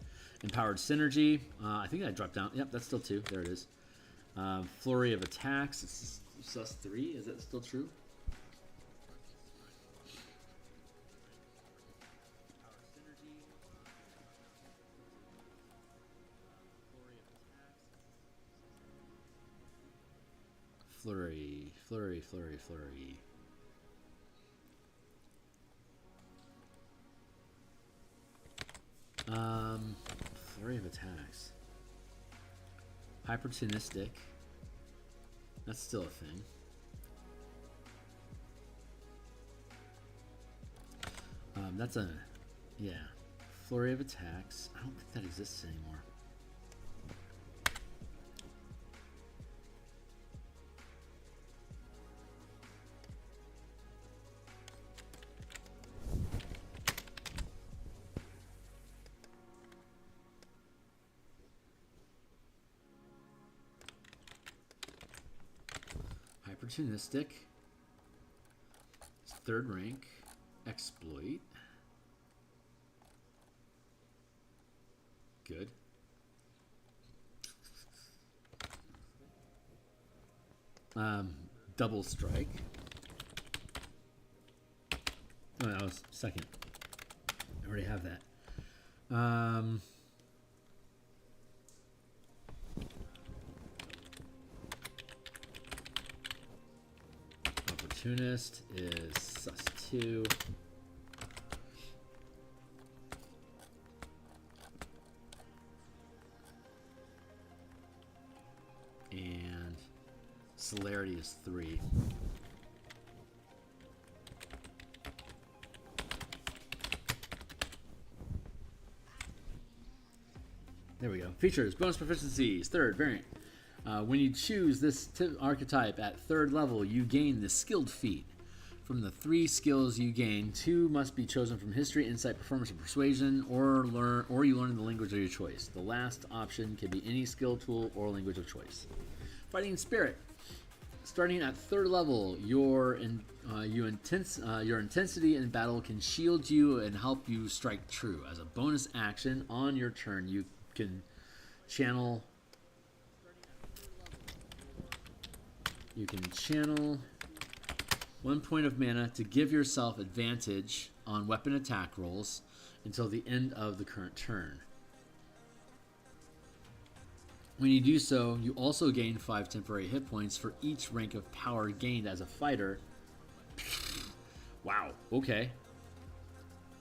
Empowered synergy. I think that dropped down. Yep, that's still 2. There it is. Flurry of attacks. It's sus 3. Is that still true? Flurry, flurry, flurry, flurry. Flurry of attacks. Hypertonistic. That's still a thing. That's a, yeah. Flurry of attacks. I don't think that exists anymore. Opportunistic. 3rd rank. Exploit. Good. Double strike. Oh, that was 2nd. I already have that. Opportunist is sus 2. And celerity is 3. There we go. Features, bonus proficiencies, 3rd variant. When you choose this archetype at 3rd level, you gain the skilled feat. From the 3 skills you gain, 2 must be chosen from history, insight, performance, or persuasion, or you learn the language of your choice. The last option can be any skill, tool, or language of choice. Fighting spirit. Starting at 3rd level, your intensity in battle can shield you and help you strike true. As a bonus action on your turn, you can channel 1 point of mana to give yourself advantage on weapon attack rolls until the end of the current turn. When you do so, you also gain 5 temporary hit points for each rank of power gained as a fighter. Wow, okay.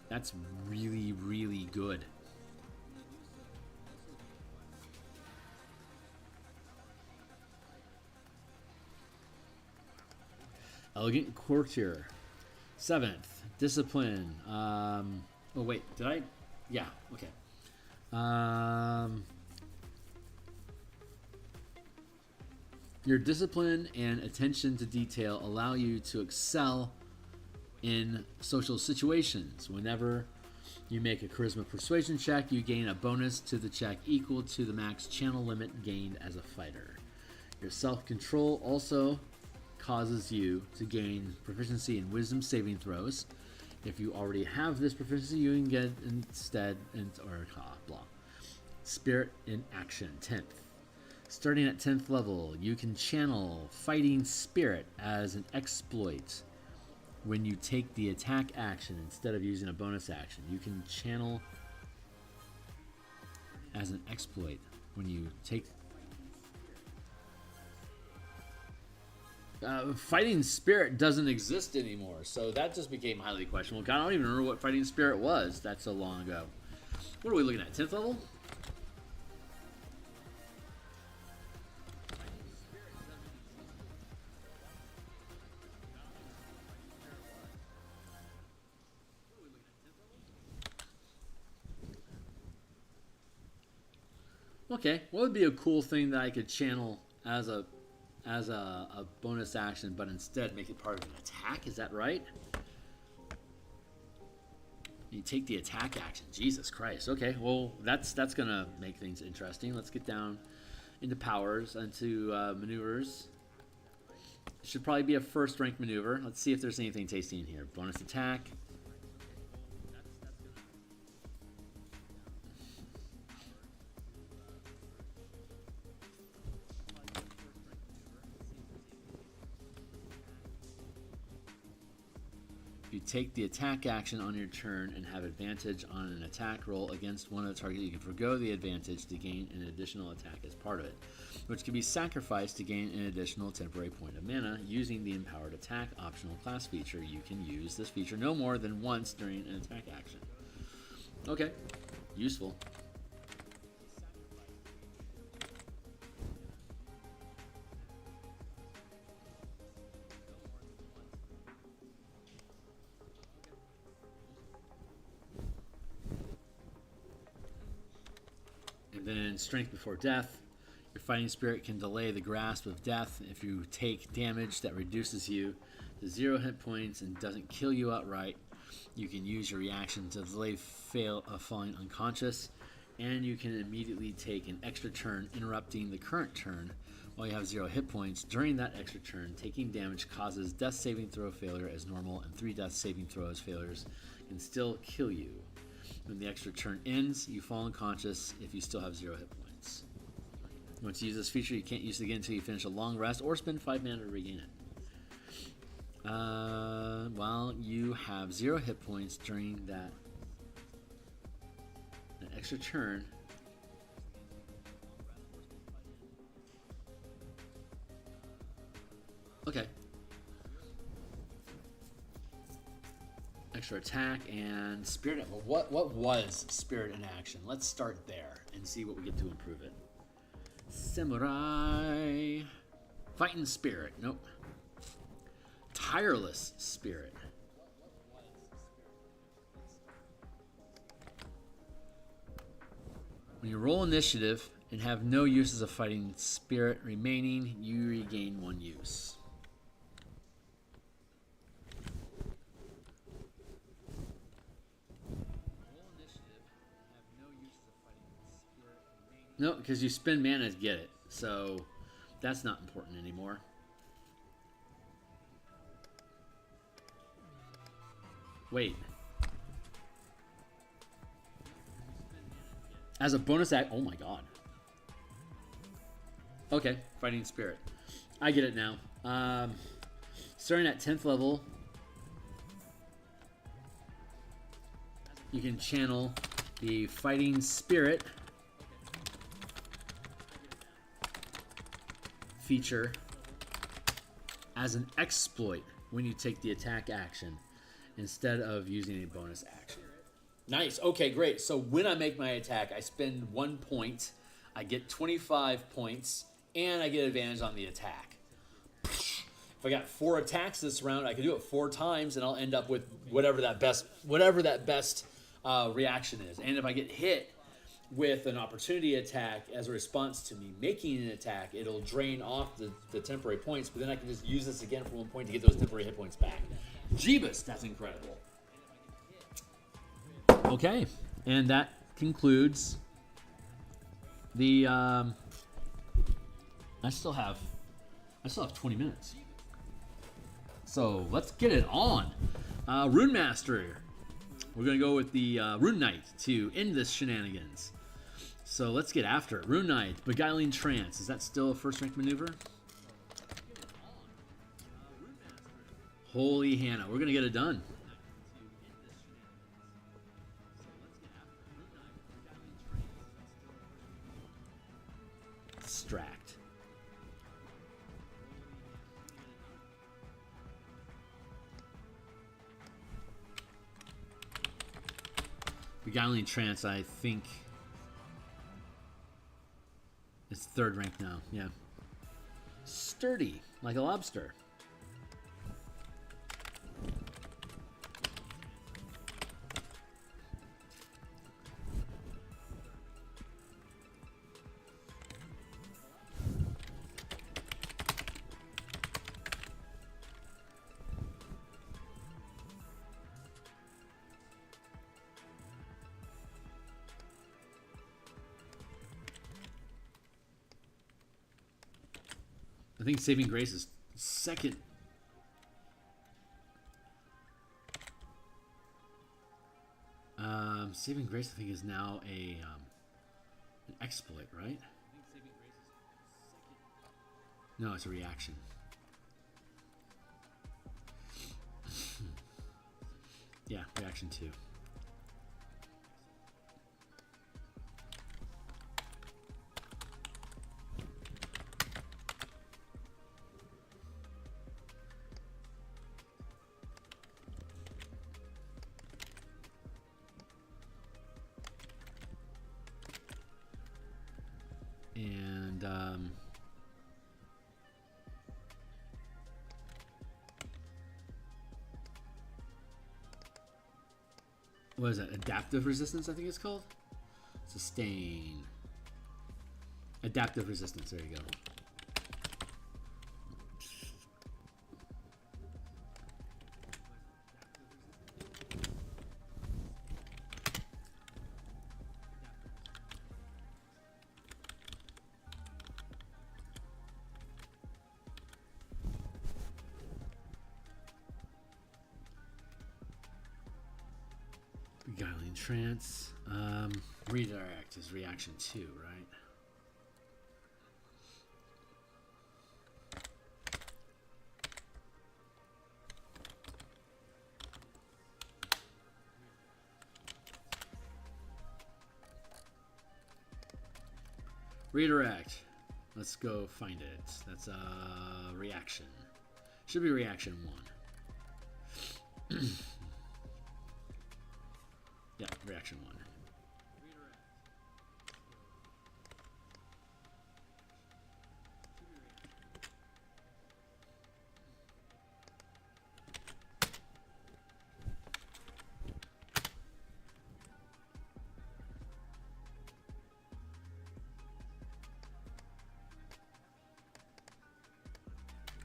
That's really, really good. Elegant Courtier. 7th. Discipline. Oh, wait. Did I? Yeah. Okay. Your discipline and attention to detail allow you to excel in social situations. Whenever you make a charisma persuasion check, you gain a bonus to the check equal to the max channel limit gained as a fighter. Your self-control also causes you to gain proficiency in wisdom saving throws. If you already have this proficiency, you can get instead Spirit in action, 10th. Starting at 10th level, you can channel Fighting Spirit as an exploit. When you take the attack action instead of using a bonus action, you can channel as an exploit when you take Fighting Spirit doesn't exist anymore, so that just became highly questionable. I don't even remember what Fighting Spirit was. That's so long ago. What are we looking at? 10th level? Okay, what would be a cool thing that I could channel as a as a bonus action, but instead make it part of an attack. Is that right? You take the attack action. Jesus Christ. Okay, well, that's going to make things interesting. Let's get down into powers, into maneuvers. It should probably be a first rank maneuver. Let's see if there's anything tasty in here. Bonus attack. You take the attack action on your turn and have advantage on an attack roll against one of the target. You can forgo the advantage to gain an additional attack as part of it, which can be sacrificed to gain an additional temporary point of mana using the empowered attack optional class feature. You can use this feature no more than once during an attack action. Okay, useful. Then strength before death. Your fighting spirit can delay the grasp of death. If you take damage that reduces you to 0 hit points and doesn't kill you outright, you can use your reaction to delay falling unconscious, and you can immediately take an extra turn interrupting the current turn while you have 0 hit points. During that extra turn, taking damage causes death saving throw failure as normal, and 3 death saving throws failures can still kill you. When the extra turn ends, you fall unconscious if you still have 0 hit points. Once you use this feature, you can't use it again until you finish a long rest or spend 5 mana to regain it. While you have 0 hit points during that extra turn, okay. Extra attack and spirit. Well, what was spirit in action? Let's start there and see what we get to improve it. Samurai. Fighting spirit. Nope. Tireless spirit. When you roll initiative and have no uses of fighting spirit remaining, you regain 1 use. No, because you spend mana to get it, so that's not important anymore. Wait. As a bonus act, oh my god. Okay, fighting spirit. I get it now. Starting at 10th level, you can channel the fighting spirit feature as an exploit when you take the attack action instead of using a bonus action. Nice. Okay, great. So when I make my attack, I spend 1 point, I get 25 points, and I get advantage on the attack. If I got 4 attacks this round, I can do it 4 times, and I'll end up with whatever that best reaction is. And if I get hit with an opportunity attack as a response to me making an attack, it'll drain off the temporary points, but then I can just use this again for 1 point to get those temporary hit points back. Jeebus, that's incredible. Okay, and that concludes the I still have 20 minutes. So let's get it on. Rune Master. We're going to go with the Rune Knight to end this shenanigans. So let's get after it. Rune Knight, Beguiling Trance. Is that still a first rank maneuver? Holy Hannah. We're going to get it done. Distract. Beguiling Trance, I think it's 3rd rank now. Yeah. Sturdy, like a lobster. think Saving Grace is second. Saving Grace, I think, is now an exploit, right? No, it's a reaction. Yeah, reaction 2. And what is that? Adaptive resistance, I think it's called. Sustain. Adaptive resistance. There you go. Beguiling Trance. Redirect is reaction 2, right? Redirect. Let's go find it. That's a reaction. Should be reaction 1. Yeah, reaction 1.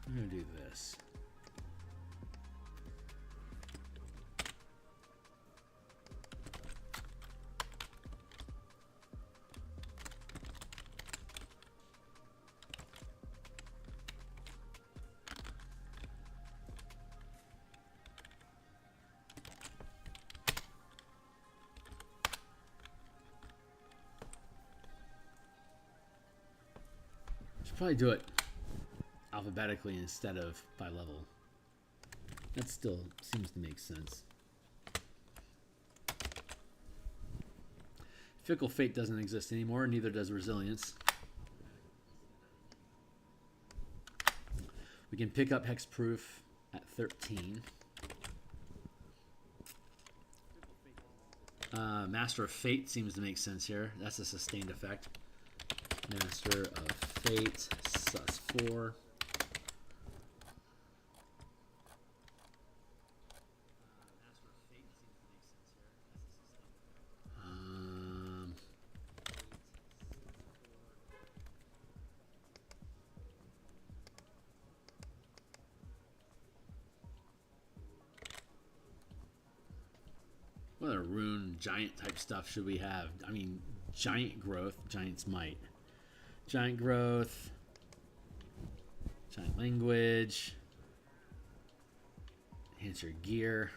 I'm going to do this. Should probably do it alphabetically instead of by level. That still seems to make sense. Fickle Fate doesn't exist anymore, neither does Resilience. We can pick up Hexproof at 13. Master of Fate seems to make sense here. That's a sustained effect. Master of Fate, sus 4. What other rune giant type stuff should we have? I mean, giant growth, giant's might. Giant growth, giant language, enhance your gear.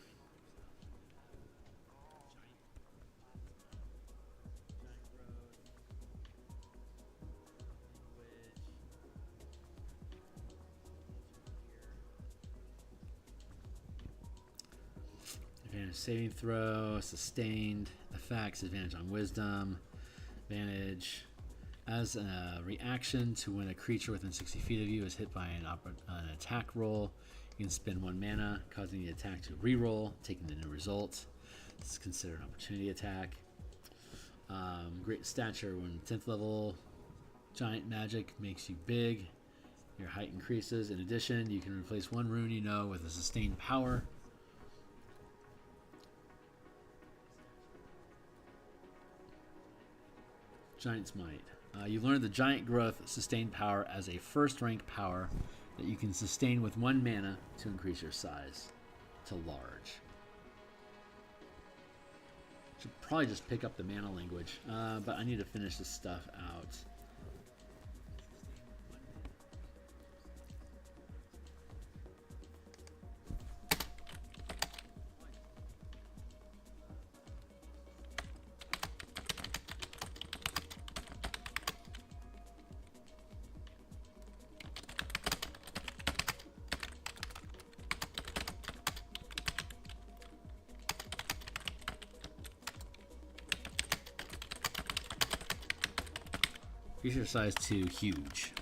Advantage saving throw, sustained effects, advantage on wisdom, advantage as a reaction to when a creature within 60 feet of you is hit by an attack roll. You can spend 1 mana, causing the attack to reroll, taking the new result. This is considered an opportunity attack. Great stature when 10th level giant magic makes you big. Your height increases. In addition, you can replace 1 rune you know with a sustained power. Giant's Might. You learn the Giant Growth sustained power as a first rank power that you can sustain with 1 mana to increase your size to large. Should probably just pick up the mana language, but I need to finish this stuff out. Creature size 2, huge.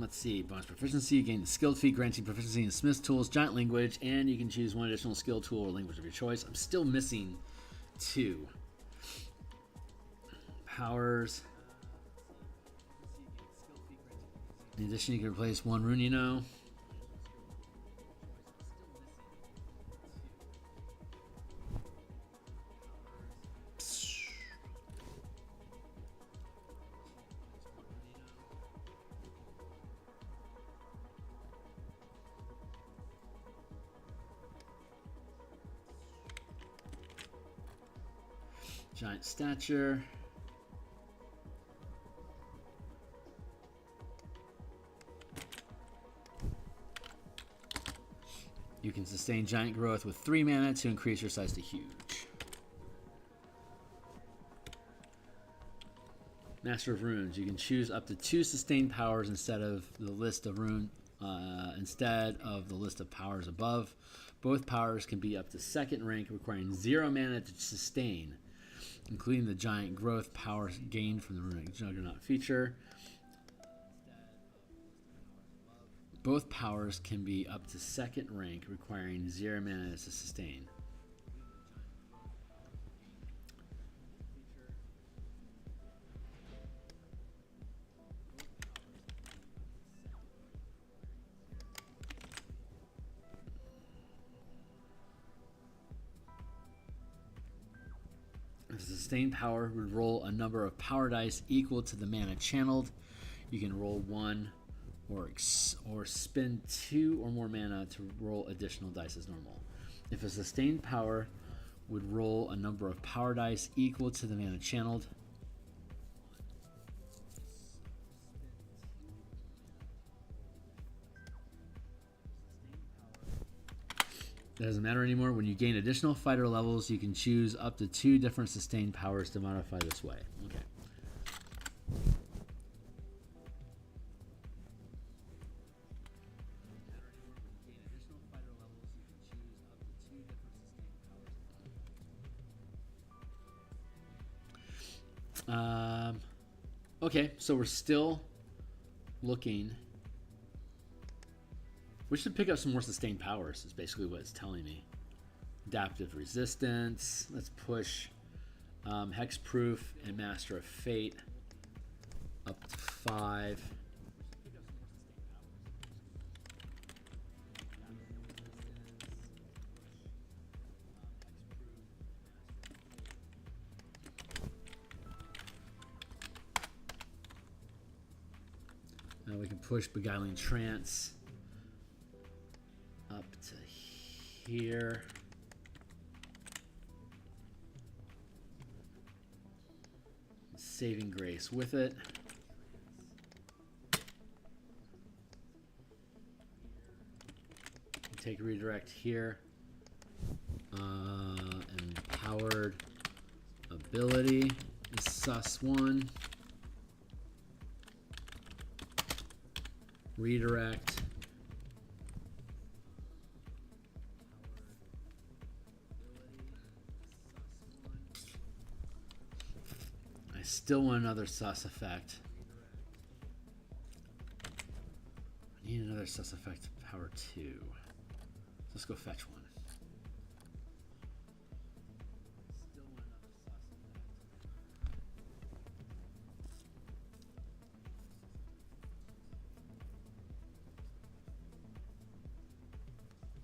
Let's see. Bonus proficiency. You gain the skill feat, granting proficiency in Smith's tools, giant language, and you can choose one additional skill tool or language of your choice. I'm still missing 2. Powers. In addition, you can replace 1 rune, you know. Giant stature. You can sustain giant growth with 3 mana to increase your size to huge. Master of Runes. You can choose up to 2 sustained powers instead of the list of powers above. Both powers can be up to 2nd rank, requiring 0 mana to sustain, including the giant growth power gained from the Runic Juggernaut feature. Both powers can be up to 2nd rank, requiring 0 mana to sustain. The sustained power would roll a number of power dice equal to the mana channeled. You can roll 1 or spend 2 or more mana to roll additional dice as normal. If a sustained power would roll a number of power dice equal to the mana channeled, it doesn't matter anymore. When you gain additional fighter levels, you can choose up to 2 different sustained powers to modify this way. Okay. Okay, so we're still looking. We should pick up some more sustained powers, is basically what it's telling me. Adaptive resistance. Let's push hexproof and Master of Fate up to 5. Now we can push Beguiling Trance up to here. Saving Grace with it. Take redirect here. Empowered ability is sus 1. Redirect. I still want another sus effect. I need another sus effect power 2. Let's go fetch one.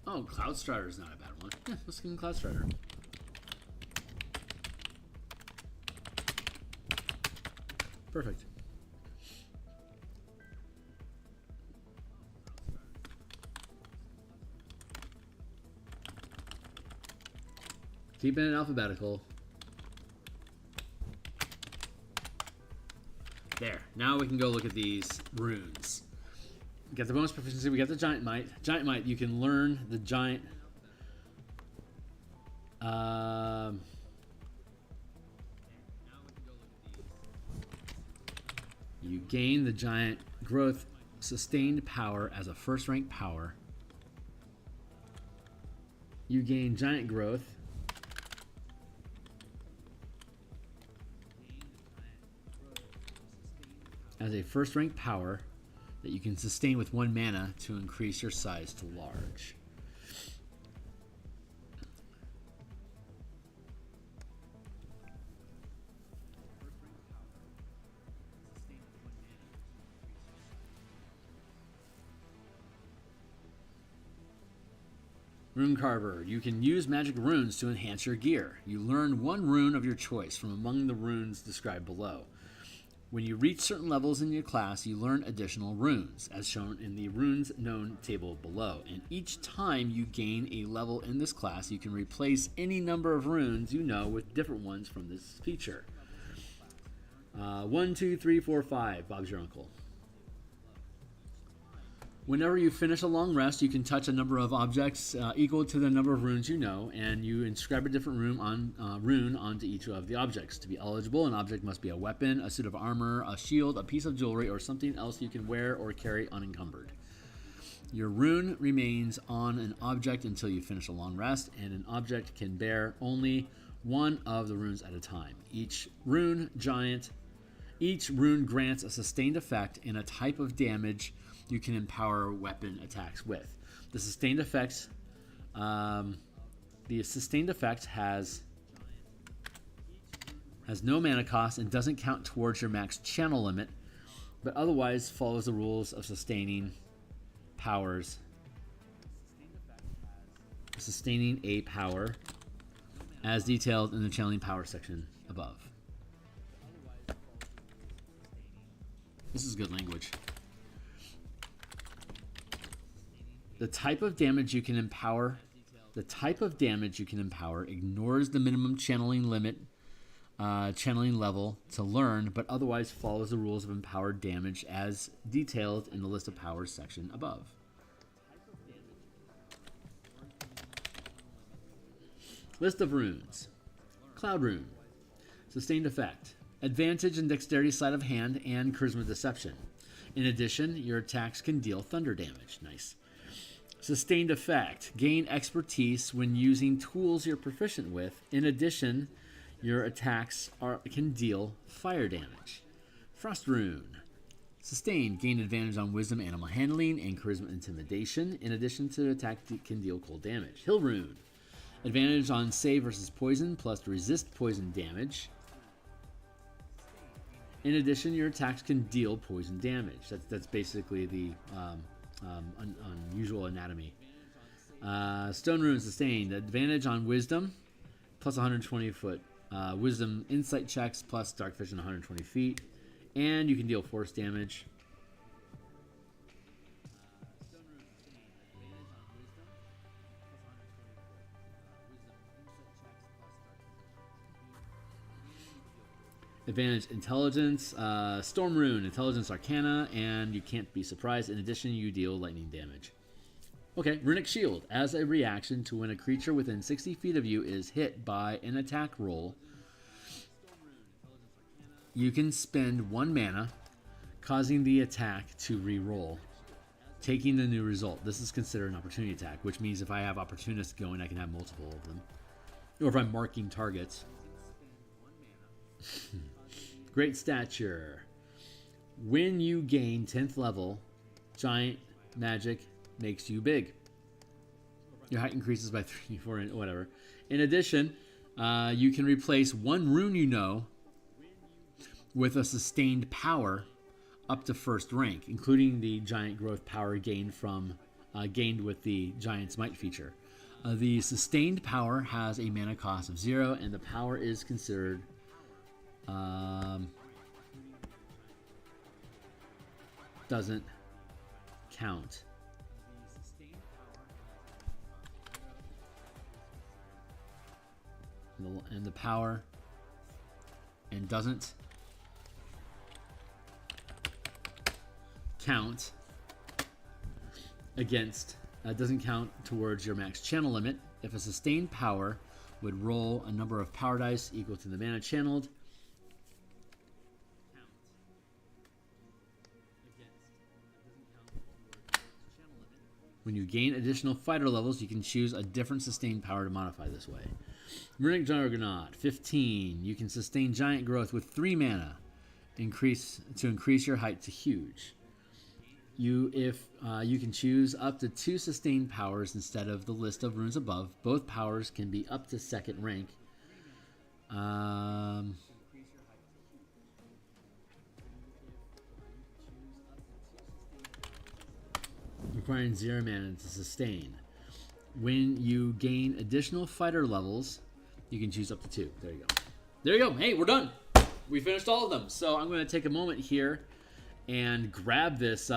Oh, Cloud Strider is not a bad one. Yeah, let's give him Cloud Strider. Perfect. Keeping it alphabetical. There. Now we can go look at these runes. We got the bonus proficiency. We got the giant might. Giant might. You can learn the giant. You gain the giant growth sustained power as a first rank power. You gain giant growth as a first rank power that you can sustain with 1 mana to increase your size to large. Rune Carver. You can use magic runes to enhance your gear. You learn 1 rune of your choice from among the runes described below. When you reach certain levels in your class, you learn additional runes, as shown in the runes known table below. And each time you gain a level in this class, you can replace any number of runes you know with different ones from this feature. 1, 2, 3, 4, 5. Bob's your uncle. Whenever you finish a long rest, you can touch a number of objects equal to the number of runes you know, and you inscribe a different rune onto each of the objects. To be eligible, an object must be a weapon, a suit of armor, a shield, a piece of jewelry, or something else you can wear or carry unencumbered. Your rune remains on an object until you finish a long rest, and an object can bear only 1 of the runes at a time. Each rune grants a sustained effect and a type of damage you can empower weapon attacks with. The sustained effect has no mana cost and doesn't count towards your max channel limit, but otherwise follows the rules of sustaining powers. Sustaining a power as detailed in the channeling power section above. This is good language. The type of damage you can empower ignores the minimum channeling level to learn, but otherwise follows the rules of empowered damage as detailed in the list of powers section above. List of runes. Cloud rune. Sustained effect. Advantage in dexterity sleight of hand and charisma deception. In addition, your attacks can deal thunder damage. Nice. Sustained effect. Gain expertise when using tools you're proficient with. In addition, your attacks can deal fire damage. Frost rune. Sustained. Gain advantage on wisdom, animal handling, and charisma intimidation. In addition to attack can deal cold damage. Hill rune. Advantage on save versus poison plus resist poison damage. In addition, your attacks can deal poison damage. That's basically the unusual anatomy. Stone rune sustained. Advantage on wisdom plus 120 foot. Wisdom insight checks plus dark vision 120 feet. And you can deal force damage. Advantage intelligence, storm rune, intelligence arcana, and you can't be surprised. In addition, you deal lightning damage. Okay, runic shield. As a reaction to when a creature within 60 feet of you is hit by an attack roll, you can spend 1 mana, causing the attack to re-roll, taking the new result. This is considered an opportunity attack, which means if I have opportunists going, I can have multiple of them. Or if I'm marking targets. Great stature. When you gain 10th level, giant magic makes you big. Your height increases by 3, 4, and whatever. In addition, you can replace 1 rune you know with a sustained power up to first rank, including the giant growth power gained with the Giant's Might feature. The sustained power has a mana cost of 0, and the power is considered doesn't count. And the power and doesn't count against, doesn't count towards your max channel limit. If a sustained power would roll a number of power dice equal to the mana channeled, when you gain additional fighter levels, you can choose a different sustained power to modify this way. Runic Juggernaut, 15. You can sustain giant growth with 3 mana, increase your height to huge. You can choose up to 2 sustained powers instead of the list of runes above. Both powers can be up to 2nd rank. Requiring 0 mana to sustain. When you gain additional fighter levels, you can choose up to 2. There you go. There you go. Hey, we're done. We finished all of them. So I'm going to take a moment here and grab this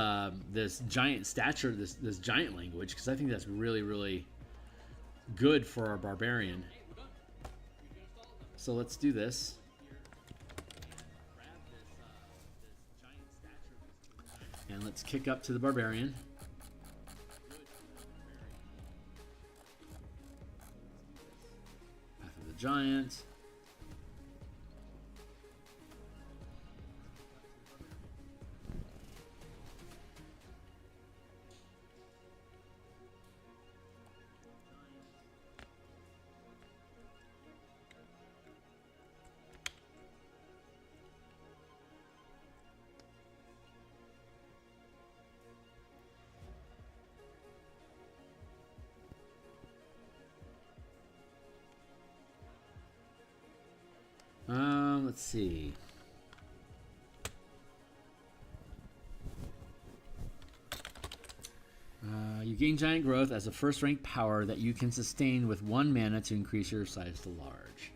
this giant stature, this giant language, because I think that's really, really good for our barbarian. So let's do this. And let's kick up to the barbarian. Path of the Giant. Let's see. You gain giant growth as a first rank power that you can sustain with 1 mana to increase your size to large.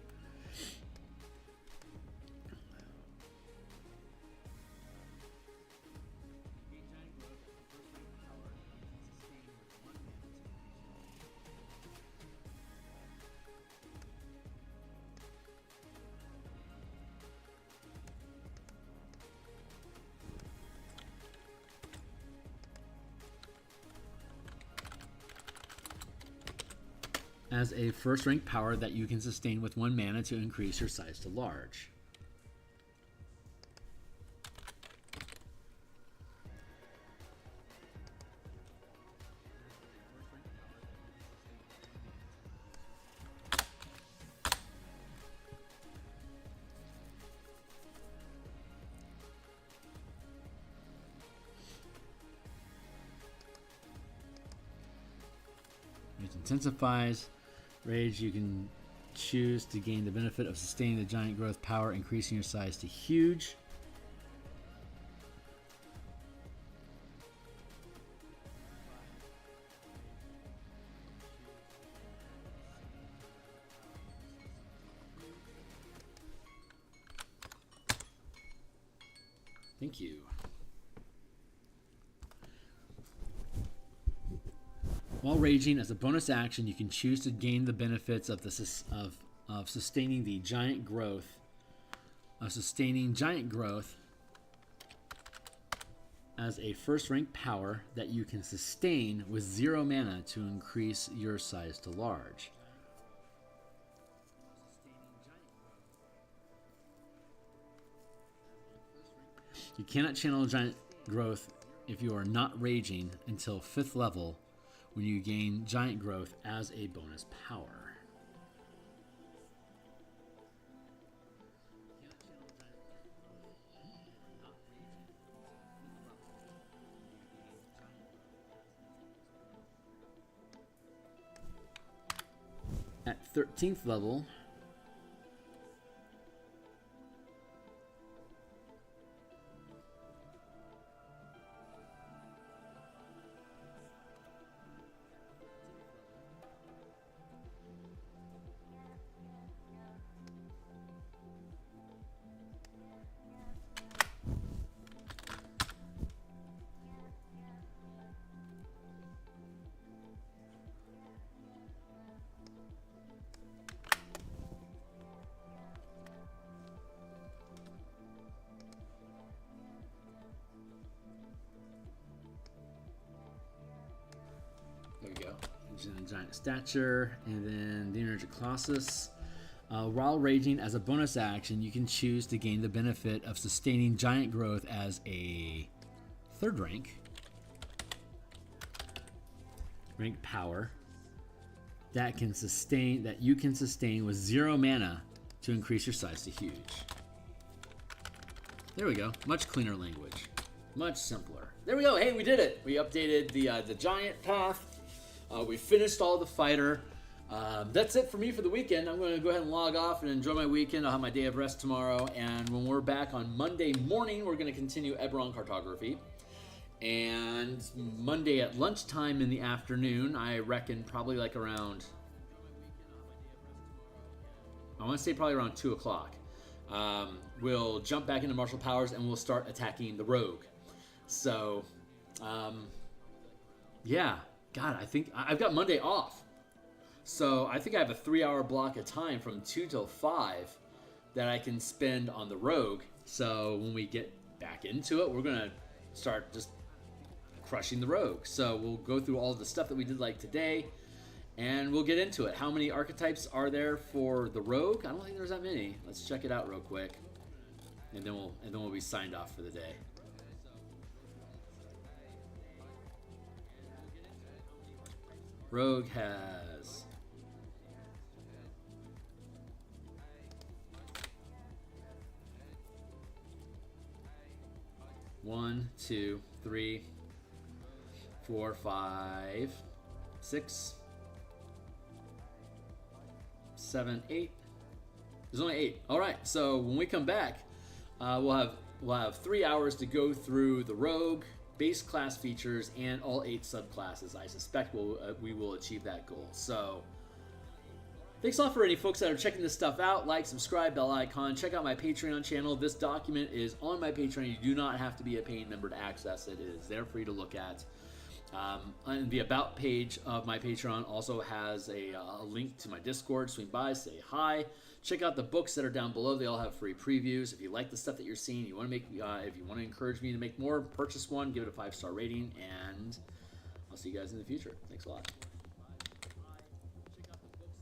As a first rank power that you can sustain with 1 mana to increase your size to large. It intensifies. Rage, you can choose to gain the benefit of sustaining the giant growth power, increasing your size to huge. Thank you. While raging, as a bonus action, you can choose to gain the benefits of sustaining the giant growth, as a first rank power that you can sustain with 0 mana to increase your size to large. You cannot channel giant growth if you are not raging until 5th level, when you gain giant growth as a bonus power. At 13th level, There we go. Giant stature, and then the energetic colossus. While raging as a bonus action, you can choose to gain the benefit of sustaining giant growth as a 3rd rank power that you can sustain with 0 mana to increase your size to huge. There we go. Much cleaner language. Much simpler. There we go. Hey, we did it. We updated the giant path. We finished all the fighter. That's it for me for the weekend. I'm going to go ahead and log off and enjoy my weekend. I'll have my day of rest tomorrow. And when we're back on Monday morning, we're going to continue Eberron cartography. And Monday at lunchtime in the afternoon, I reckon probably like around, I want to say probably around 2 o'clock, we'll jump back into martial powers and we'll start attacking the rogue. So, yeah, God, I think I've got Monday off. So I think I have a 3-hour block of time from 2 till 5 that I can spend on the rogue. So when we get back into it, we're going to start just crushing the rogue. So we'll go through all the stuff that we did like today, and we'll get into it. How many archetypes are there for the rogue? I don't think there's that many. Let's check it out real quick, and then we'll be signed off for the day. Rogue has 1, 2, 3, 4, 5, 6, 7, 8. There's only 8. All right. So when we come back, we'll have 3 hours to go through the rogue, base class features, and all 8 subclasses. I suspect we will achieve that goal. So thanks a lot for any folks that are checking this stuff out. Like, subscribe, bell icon. Check out my Patreon channel. This document is on my Patreon. You do not have to be a paying member to access it. It is there for you to look at. And the About page of my Patreon also has a link to my Discord. Swing by, say hi. Check out the books that are down below. They all have free previews. If you like the stuff that you're seeing, you want to make, if you want to encourage me to make more, purchase one, give it a 5-star rating, and I'll see you guys in the future. Thanks a lot.